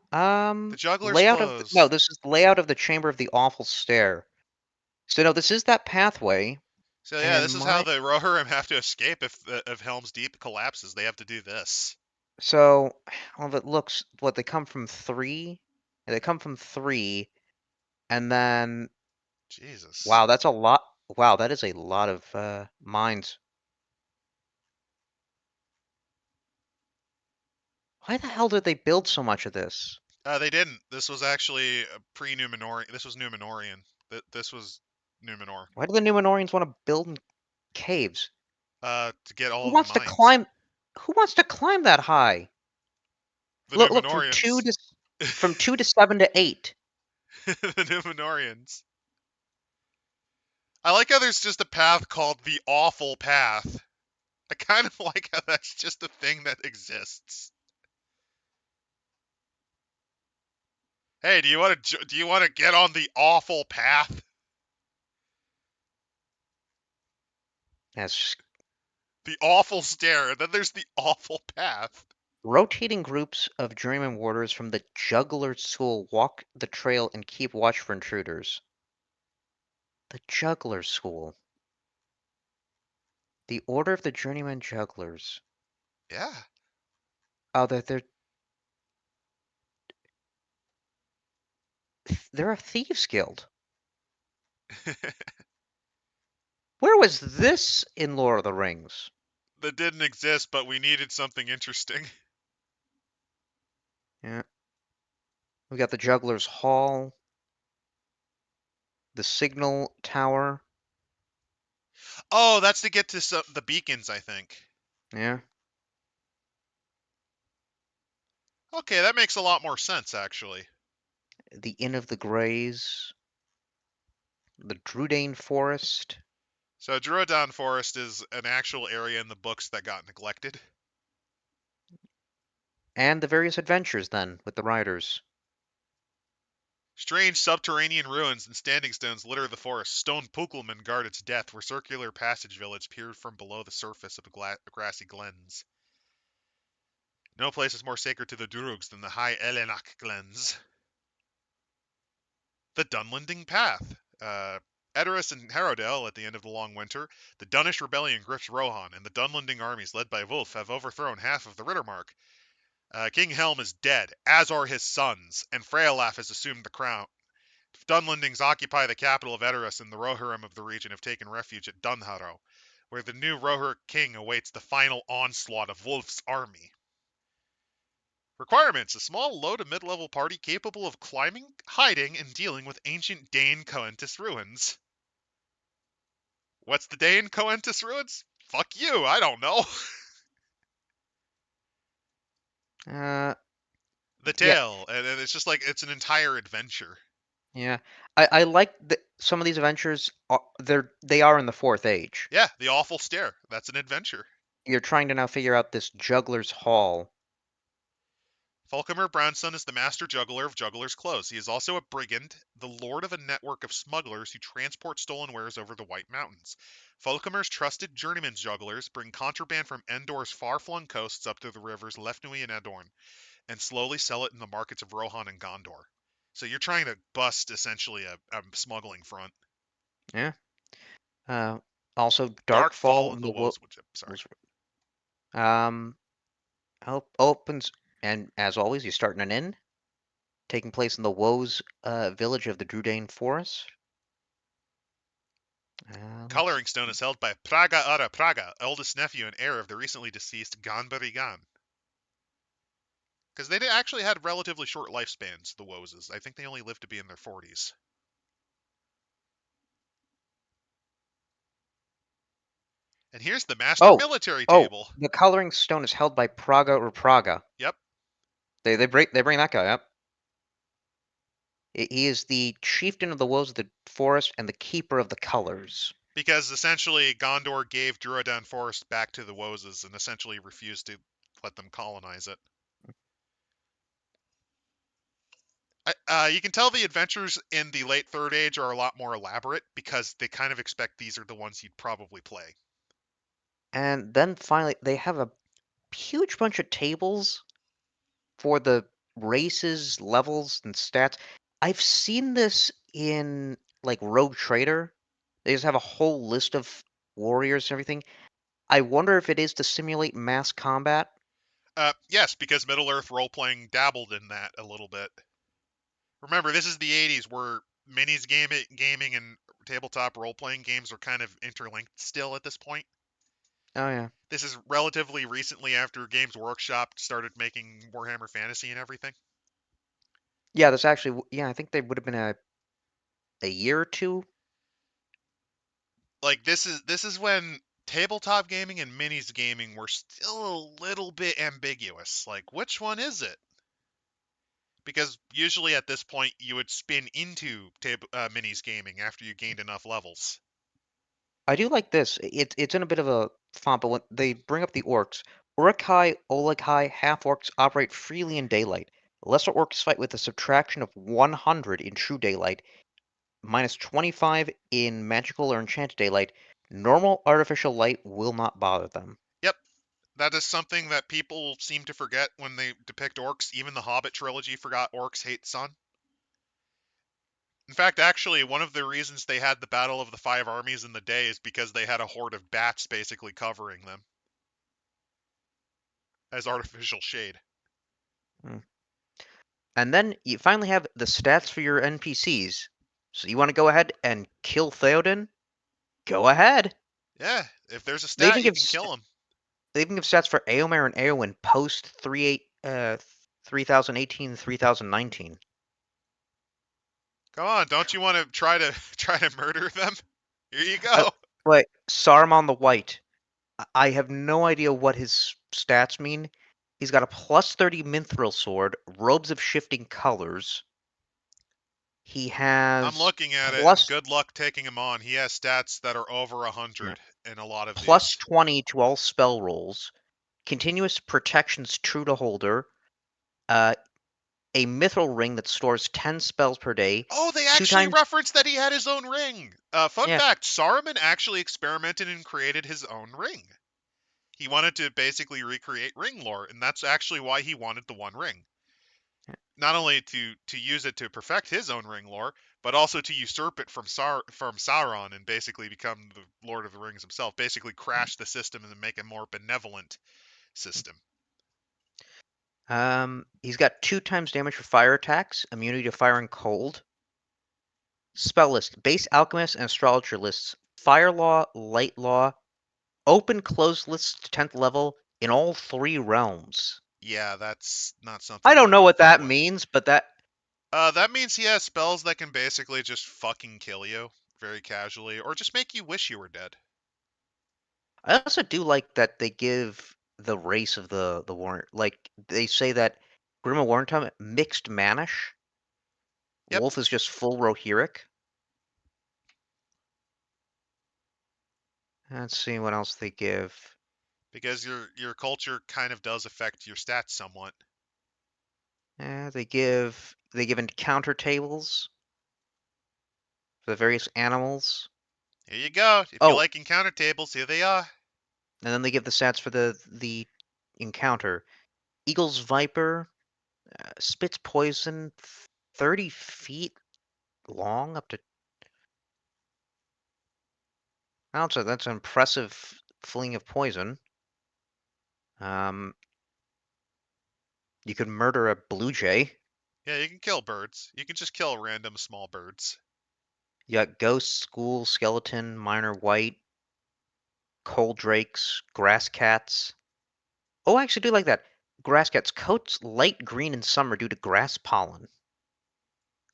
The Juggler's Layout of Clothes. no, this is the layout of the Chamber of the Awful Stair. So no, this is that pathway, So yeah, and this is how my the Rohirrim have to escape if Helm's Deep collapses. They have to do this. so well, it looks what they come from three. They come from three, and then Jesus. wow, that's a lot. Wow, that is a lot of mines. Why the hell did they build so much of this? They didn't. This was actually pre-Numenorian. This was Numenorian. This was Numenor. Why do the Numenorians want to build in caves? To get all Who of the wants to mines. climb? Who wants to climb that high? The Look Numenorians. from 2 to 7 to 8. The Numenorians. I like how there's just a path called the Awful Path. I kind of like how that's just a thing that exists. Hey, do you want to get on the awful path? As The awful stair, and then there's the awful path. rotating groups of journeyman warders from the Juggler's School walk the trail and keep watch for intruders. The Juggler's School. The Order of the Journeyman Jugglers. Yeah. Oh, they're a thieves guild. Where was this in Lord of the Rings? That didn't exist, but we needed something interesting. Yeah. We got the Juggler's Hall, the Signal Tower. Oh, that's to get to the beacons, I think. Yeah. Okay, that makes a lot more sense, actually. The Inn of the Greys. The Drudane Forest. So Druadan Forest is an actual area in the books that got neglected. And the various adventures, then, with the riders. Strange subterranean ruins and standing stones litter the forest. Stone Pukelman guard its depth, where circular passage village peered from below the surface of grassy glens. No place is more sacred to the Drugs than the high Elenach glens. The Dunlending Path. Edoras and Harrowdale at the end of the long winter. The Dunish rebellion grips Rohan, and the Dunlending armies led by Wulf have overthrown half of the Rittermark. King Helm is dead, as are his sons, and Freylaf has assumed the crown. Dunlendings occupy the capital of Edoras, and the Rohirrim of the region have taken refuge at Dunharrow, where the new Rohir king awaits the final onslaught of Wulf's army. Requirements: a small, low to mid-level party capable of climbing, hiding, and dealing with ancient Dane Coentus ruins. What's the Dane Coentus ruins? Fuck you, I don't know. The Yeah, tale, and it's just like, it's an entire adventure. yeah. I like some of these adventures. They are in the Fourth Age. Yeah, the awful stare. That's an adventure. You're trying to now figure out this juggler's hall. Fulcomer Brownstone is the master juggler of Juggler's Close. He is also a brigand, the lord of a network of smugglers who transport stolen wares over the White Mountains. Fulcomer's trusted journeyman jugglers bring contraband from Endor's far-flung coasts up to the rivers Lefnui and Adorn, and slowly sell it in the markets of Rohan and Gondor. So you're trying to bust, essentially, a smuggling front. Yeah. Uh, Also, Darkfall Darkfall of in the the Woes. Sorry. um opens, and as always, you start in an inn, taking place in the Woes village of the Drudane Forest. Let's Coloring Stone is held by Praga Ara Praga, eldest nephew and heir of the recently deceased Ganbari Gan. Because they actually had relatively short lifespans, the Woses. I think they only lived to be in their 40s. And here's the Master Oh, Military oh, Table. the Coloring Stone is held by Praga or Praga. Yep. They bring that guy up. He is the chieftain of the Woes of the Forest and the keeper of the colors. Because essentially Gondor gave Durodan Forest back to the Woses and essentially refused to let them colonize it. You can tell the adventures in the late Third Age are a lot more elaborate because they kind of expect these are the ones you'd probably play. And then finally, they have a huge bunch of tables for the races, levels, and stats. I've seen this in like Rogue Trader. They just have a whole list of warriors and everything. I wonder if it is to simulate mass combat. Yes, because Middle-earth role-playing dabbled in that a little bit. Remember, this is the 80s where gaming and tabletop role-playing games are kind of interlinked still at this point. Oh yeah, This is relatively recently after Games Workshop started making Warhammer Fantasy and everything. yeah. This actually, yeah, I think they would have been a year or two. Like this is when tabletop gaming and minis gaming were still a little bit ambiguous. Like, which one is it? Because usually at this point you would spin into minis gaming after you gained enough levels. I do like this. It's in a bit of a font, but when they bring up the orcs, Urukai, Ologai, half-orcs operate freely in daylight. Lesser orcs fight with a subtraction of 100 in true daylight, minus 25 in magical or enchanted daylight. Normal artificial light will not bother them. Yep, that is something that people seem to forget when they depict orcs. Even the Hobbit trilogy forgot orcs hate sun. In fact, actually, one of the reasons they had the Battle of the Five Armies in the day is because they had a horde of bats basically covering them as artificial shade. Hmm. And then you finally have the stats for your NPCs. So you want to go ahead and kill Theoden? Go ahead. Yeah, if there's a They stat, even you give can kill them. They even give stats for Eomer and Eowyn post 3018 3019. Come on, don't you want to try to murder them? Here you Uh, go. wait, Saruman the White. I have no idea what his stats mean. He's got a plus 30 mithril sword, robes of shifting colors. He I'm has looking at it, and plus good luck taking him on. He has stats that are over yeah, 100 in a lot of plus these. 20 to all spell rolls. Continuous protections true to holder. Uh, a mithril ring that stores 10 spells per day. Oh, they Two actually times referenced that he had his own ring. Fun yeah. fact, Saruman actually experimented and created his own ring. He wanted to basically recreate ring lore, and that's actually why he wanted the One Ring. Not only to use it to perfect his own ring lore, but also to usurp it from Sauron and basically become the Lord of the Rings himself. Basically, crash the system and make a more benevolent system. He's got 2 times damage for fire attacks, immunity to fire and cold. Spell list: base alchemist and astrologer lists, fire law, light law, open closed lists to 10th level in all 3 realms. Yeah, that's not something I you don't know want what to fuck that with. means, but that That means he has spells that can basically just fucking kill you very casually, or just make you wish you were dead. I also do like that they give the race of the warrant. Like they say that Grim of Warrantime mixed Manish. Yep, Wolf is just full Rohirric. Let's see what else they give. because your culture kind of does affect your stats somewhat. They give encounter tables for the various animals. Here you go. If you Oh, like encounter tables, here they are. and then they give the stats for the encounter. Eagle's Viper spits poison 30 feet long, up to. That's an impressive fling of poison. Um, you could murder a blue jay. Yeah, you can kill birds. You can just kill random small birds. You got ghost, school, skeleton, minor white, coal drakes, grass cats. Oh, I actually do like that. Grass cats coats light green in summer due to grass pollen.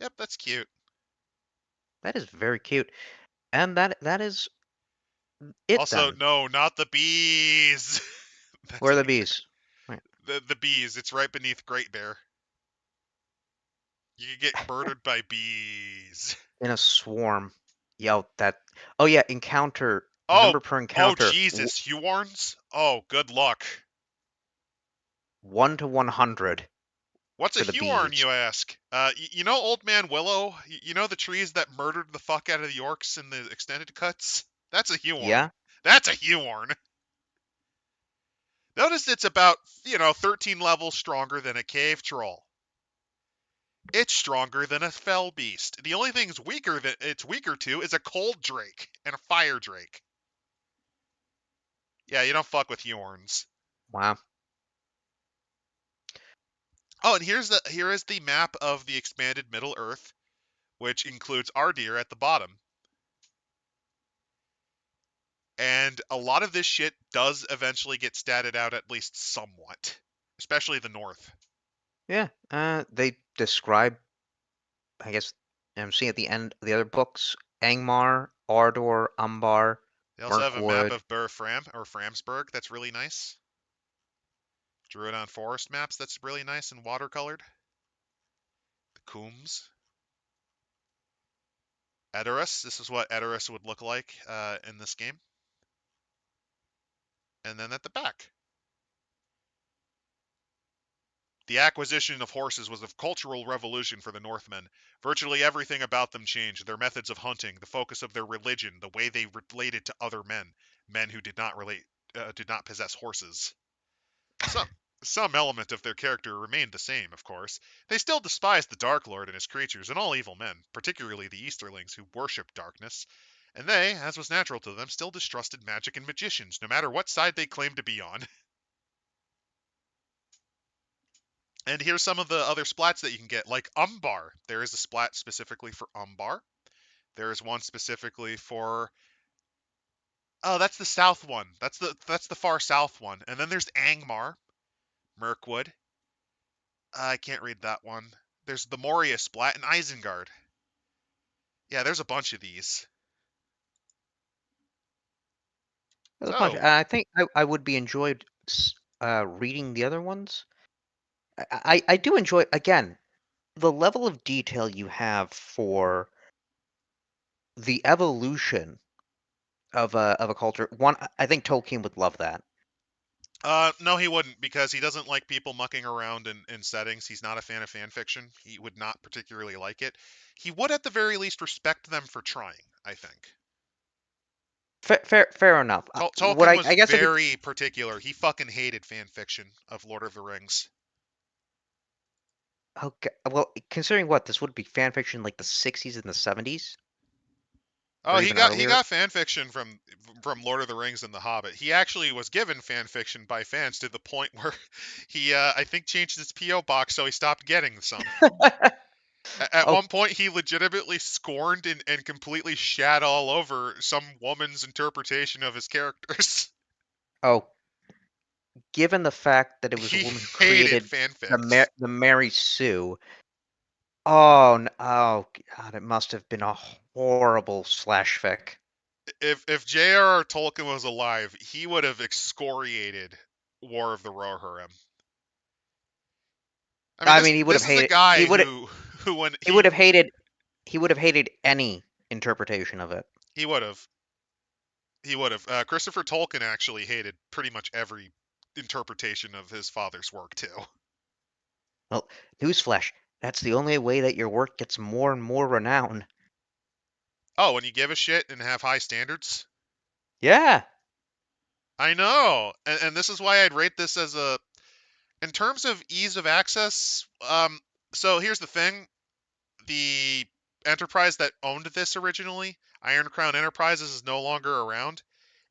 Yep, that's cute. That is very cute. And that is it Also, then. no, not the bees. That's Where are the incorrect. bees? Right. The bees. It's right beneath Great Bear. You can get murdered by bees. In a swarm. Yo, that. Oh yeah, encounter Oh, number per oh encounter. Jesus, Huorns? Oh, good luck. 1 to 100 What's a for the Huorn, bees. you ask? You know Old Man Willow? You know the trees that murdered the fuck out of the orcs in the extended cuts? That's a Huorn. Yeah. That's a Huorn. Notice it's about, 13 levels stronger than a cave troll. It's stronger than a fell beast. The only thing it's weaker to is a cold drake and a fire drake. Yeah, you don't fuck with Huorns. Wow. Oh, and here is the map of the expanded Middle Earth, which includes Ardir at the bottom. And a lot of this shit does eventually get statted out at least somewhat, especially the north. Yeah. They describe. I guess I'm seeing at the end of the other books: Angmar, Ardor, Umbar, They also have a map Mirkwood. of Fram or Framsburg that's really nice. Druidon Forest maps that's really nice and watercolored. The Coombs. Edoras. This is what Edoras would look like in this game. And then at the back. The acquisition of horses was a cultural revolution for the Northmen. Virtually everything about them changed: their methods of hunting, the focus of their religion, the way they related to other men who did not possess horses. Some some element of their character remained the same, of course. They still despised the Dark Lord and his creatures and all evil men, particularly the Easterlings who worshipped darkness. And they, as was natural to them, still distrusted magic and magicians, no matter what side they claimed to be on. And here's some of the other splats that you can get, like Umbar. There is a splat specifically for Umbar. There is one specifically for oh, that's the south one. That's the far south one. And then there's Angmar, Mirkwood. I can't read that one. There's the Moria splat and Isengard. Yeah, there's a bunch of these. There's a bunch. So, I think I would be enjoyed reading the other ones. I do enjoy again the level of detail you have for the evolution of a culture. One, I think Tolkien would love that. no, he wouldn't, because he doesn't like people mucking around in settings. He's not a fan of fan fiction. He would not particularly like it. He would, at the very least, respect them for trying, I think. Fair enough. What Tolkien was I guess I could. very particular. He fucking hated fan fiction of Lord of the Rings. Okay, well, considering what this would be fan fiction like the 60s and the 70s. Oh, or he even got he earlier. got fan fiction from Lord of the Rings and The Hobbit. He actually was given fan fiction by fans to the point where he I think changed his PO box so he stopped getting some. At Oh, one point, he legitimately scorned and completely shat all over some woman's interpretation of his characters. oh, given the fact that it was a He woman who hated created fanfics. the Mary Sue. Oh, oh God! It must have been a horrible slash fic. If J.R.R. Tolkien was alive, he would have excoriated War of the Rohirrim. I mean, I this mean, he would have this is a hated. guy who when He would have hated. He would have hated any interpretation of it. he would have he would have Christopher Tolkien actually hated pretty much every interpretation of his father's work too. Well, newsflash. That's the only way that your work gets more and more renown. Oh, when you give a shit and have high standards. Yeah. I know, and this is why I'd rate this as a in terms of ease of access. So here's the thing: the enterprise that owned this originally, Iron Crown Enterprises, is no longer around,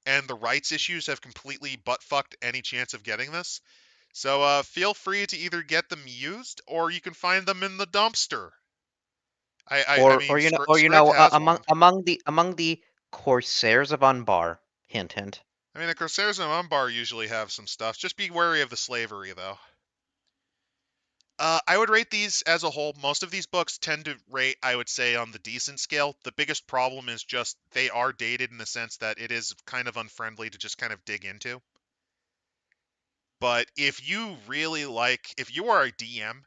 and the rights issues have completely butt fucked any chance of getting this. So feel free to either get them used or you can find them in the dumpster. I mean, Script has one. Among the Corsairs of Unbar. Hint, hint. I mean, the Corsairs and Umbar usually have some stuff. Just be wary of the slavery, though. I would rate these as a whole. Most of these books tend to rate, I would say, on the decent scale. The biggest problem is just they are dated in the sense that it is kind of unfriendly to just kind of dig into. But if you really like, if you are a DM,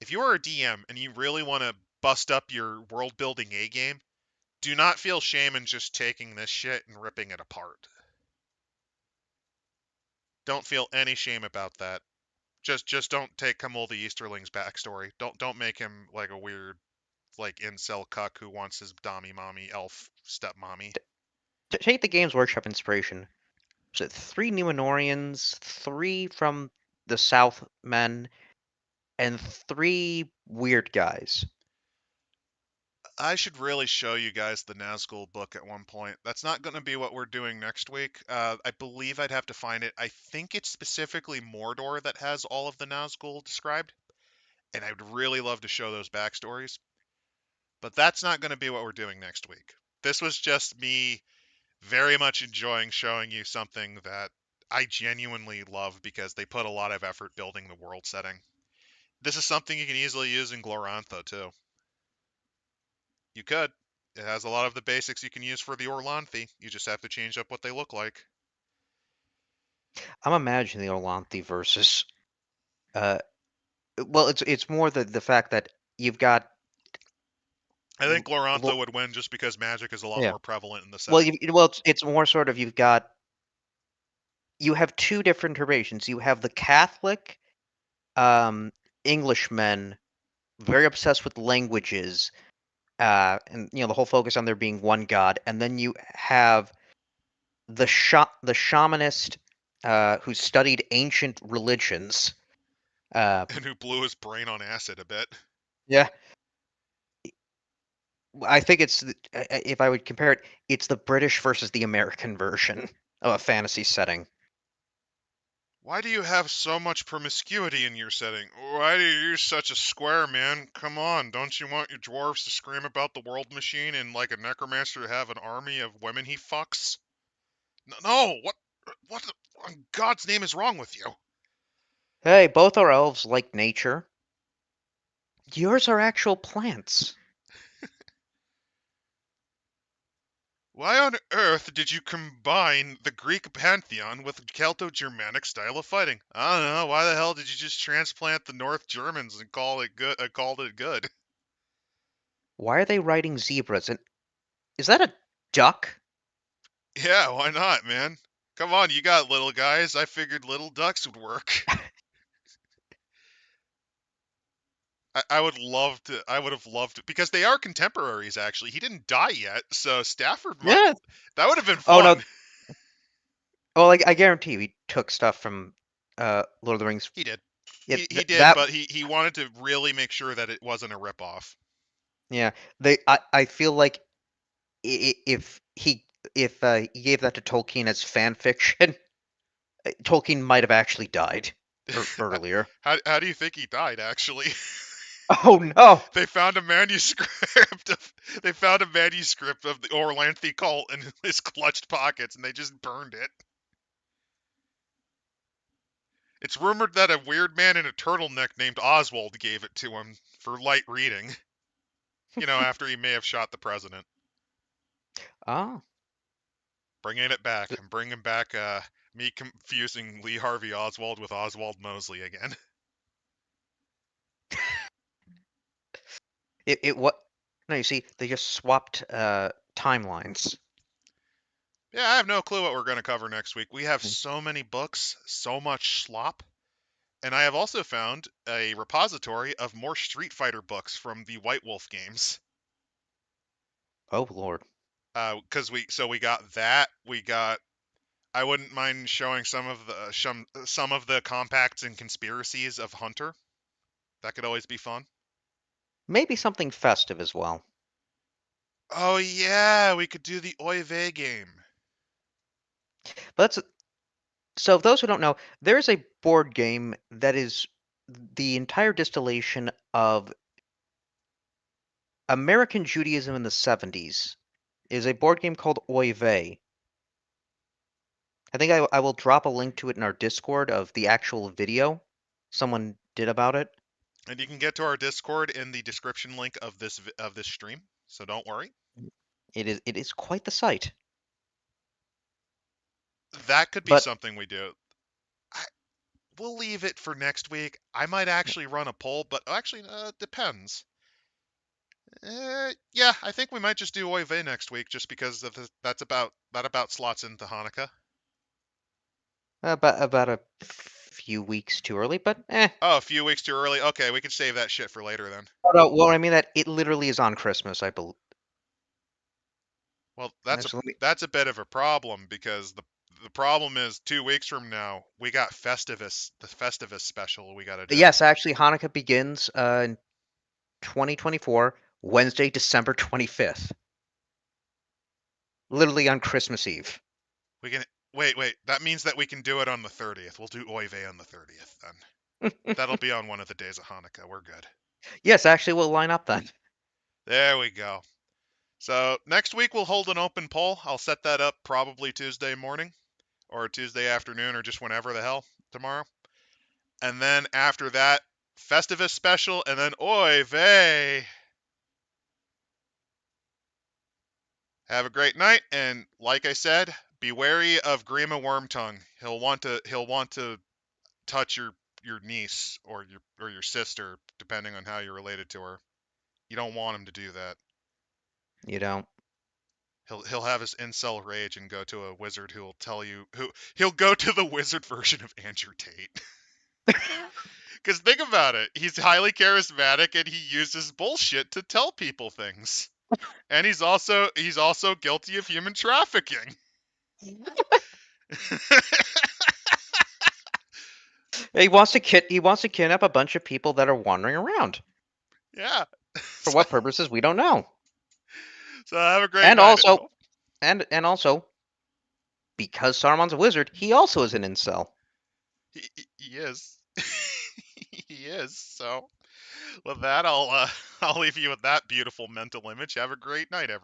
if you are a DM and you really want to bust up your world building A game, do not feel shame in just taking this shit and ripping it apart. Don't feel any shame about that. Just don't take Camille the Easterling's backstory. Don't make him like a weird like incel cuck who wants his dommy mommy elf stepmommy. Take the Games Workshop inspiration. Was it 3 Numenorians, 3 from the South men, and 3 weird guys? I should really show you guys the Nazgul book at one point. That's not going to be what we're doing next week. I believe I'd have to find it. I think it's specifically Mordor that has all of the Nazgul described, and I'd really love to show those backstories. But that's not going to be what we're doing next week. This was just me very much enjoying showing you something that I genuinely love because they put a lot of effort building the world setting. This is something you can easily use in Glorantha too. You could. It has a lot of the basics you can use for the Orlanthi. You just have to change up what they look like. I'm imagining the Orlanthi versus. Uh, well, it's more the fact that you've got. I think Glorantha Lo- would win just because magic is a lot yeah. more prevalent in the Well, setting. it's more sort of you have 2 different interpretations. You have the Catholic um, Englishmen very obsessed with languages, and the whole focus on there being one god, and then you have the shamanist who studied ancient religions. Uh, And who blew his brain on acid a bit. yeah, I think if I would compare it, it's the British versus the American version of a fantasy setting. Why do you have so much promiscuity in your setting? Why do you use such a square, man? Come on, don't you want your dwarves to scream about the world machine and like a necromancer to have an army of women he fucks? No, what in God's name is wrong with you? Hey, both are elves like nature. Yours are actual plants. Why on earth did you combine the Greek pantheon with Celto-Germanic style of fighting? I don't know. Why the hell did you just transplant the North Germans and call it good? Called it good. Why are they riding zebras? And is that a duck? Yeah, why not, man? Come on, you got little guys. I figured little ducks would work. I would love to. I would have loved to because they are contemporaries. Actually, he didn't die yet, so Stafford might. Yeah. That would have been Oh no. fun. Oh, like I guarantee you, he took stuff from Lord of the Rings. He did. Yeah, He did, that. but he wanted to really make sure that it wasn't a ripoff. Yeah, I feel like if he gave that to Tolkien as fan fiction, Tolkien might have actually died earlier. How do you think he died, actually? Oh no! They found a manuscript of the Orlanthe cult in his clutched pockets, and they just burned it. It's rumored that a weird man in a turtleneck named Oswald gave it to him for light reading. After he may have shot the president. Ah. Bringing it back. I'm bringing back me confusing Lee Harvey Oswald with Oswald Mosley again. It what? No, you see, they just swapped timelines. Yeah, I have no clue what we're going to cover next week. We have so many books, so much slop, and I have also found a repository of more Street Fighter books from the White Wolf games. Oh Lord. Because we got that. I wouldn't mind showing some of the compacts and conspiracies of Hunter. That could always be fun. Maybe something festive as well. Oh yeah, we could do the Oy Vey game. But so, those who don't know, there's a board game that is the entire distillation of American Judaism in the 70s. It is a board game called Oy Vey. I think I will drop a link to it in our Discord of the actual video someone did about it. And you can get to our Discord in the description link of this stream, so don't worry. It is quite the sight. That could be But something we do. We'll leave it for next week. I might actually run a poll, but actually, it depends. Yeah, I think we might just do Oy Vey next week, just because that about slots into Hanukkah. about a few weeks too early, but eh. Oh, a few weeks too early. Okay, we can save that shit for later then. Well, I mean that it literally is on Christmas, I believe. Well, Actually, that's a bit of a problem, because the problem is 2 weeks from now we got the Festivus special we got to do. yes, actually, Hanukkah begins in 2024, Wednesday, December 25th. Literally on Christmas Eve. We can wait. That means that we can do it on the 30th. We'll do Oy Vey on the 30th then. That'll be on one of the days of Hanukkah. We're good. Yes, actually, we'll line up then. There we go. So next week we'll hold an open poll. I'll set that up probably Tuesday morning or Tuesday afternoon or just whenever the hell tomorrow. And then after that, Festivus special, and then Oy Vey. Have a great night, and like I said, be wary of Grima Wormtongue. He'll want to touch your niece or your sister, depending on how you're related to her. You don't want him to do that. You don't. He'll have his incel rage and go to a wizard who will tell you he'll go to the wizard version of Andrew Tate. Because think about it, he's highly charismatic and he uses bullshit to tell people things, and he's also guilty of human trafficking. He wants to kidnap a bunch of people that are wandering around. Yeah. For what purposes, we don't know. So have a great And night. also, and also, because Saruman's a wizard, he also is an incel. He is. He is. So with that, I'll leave you with that beautiful mental image. Have a great night, everyone.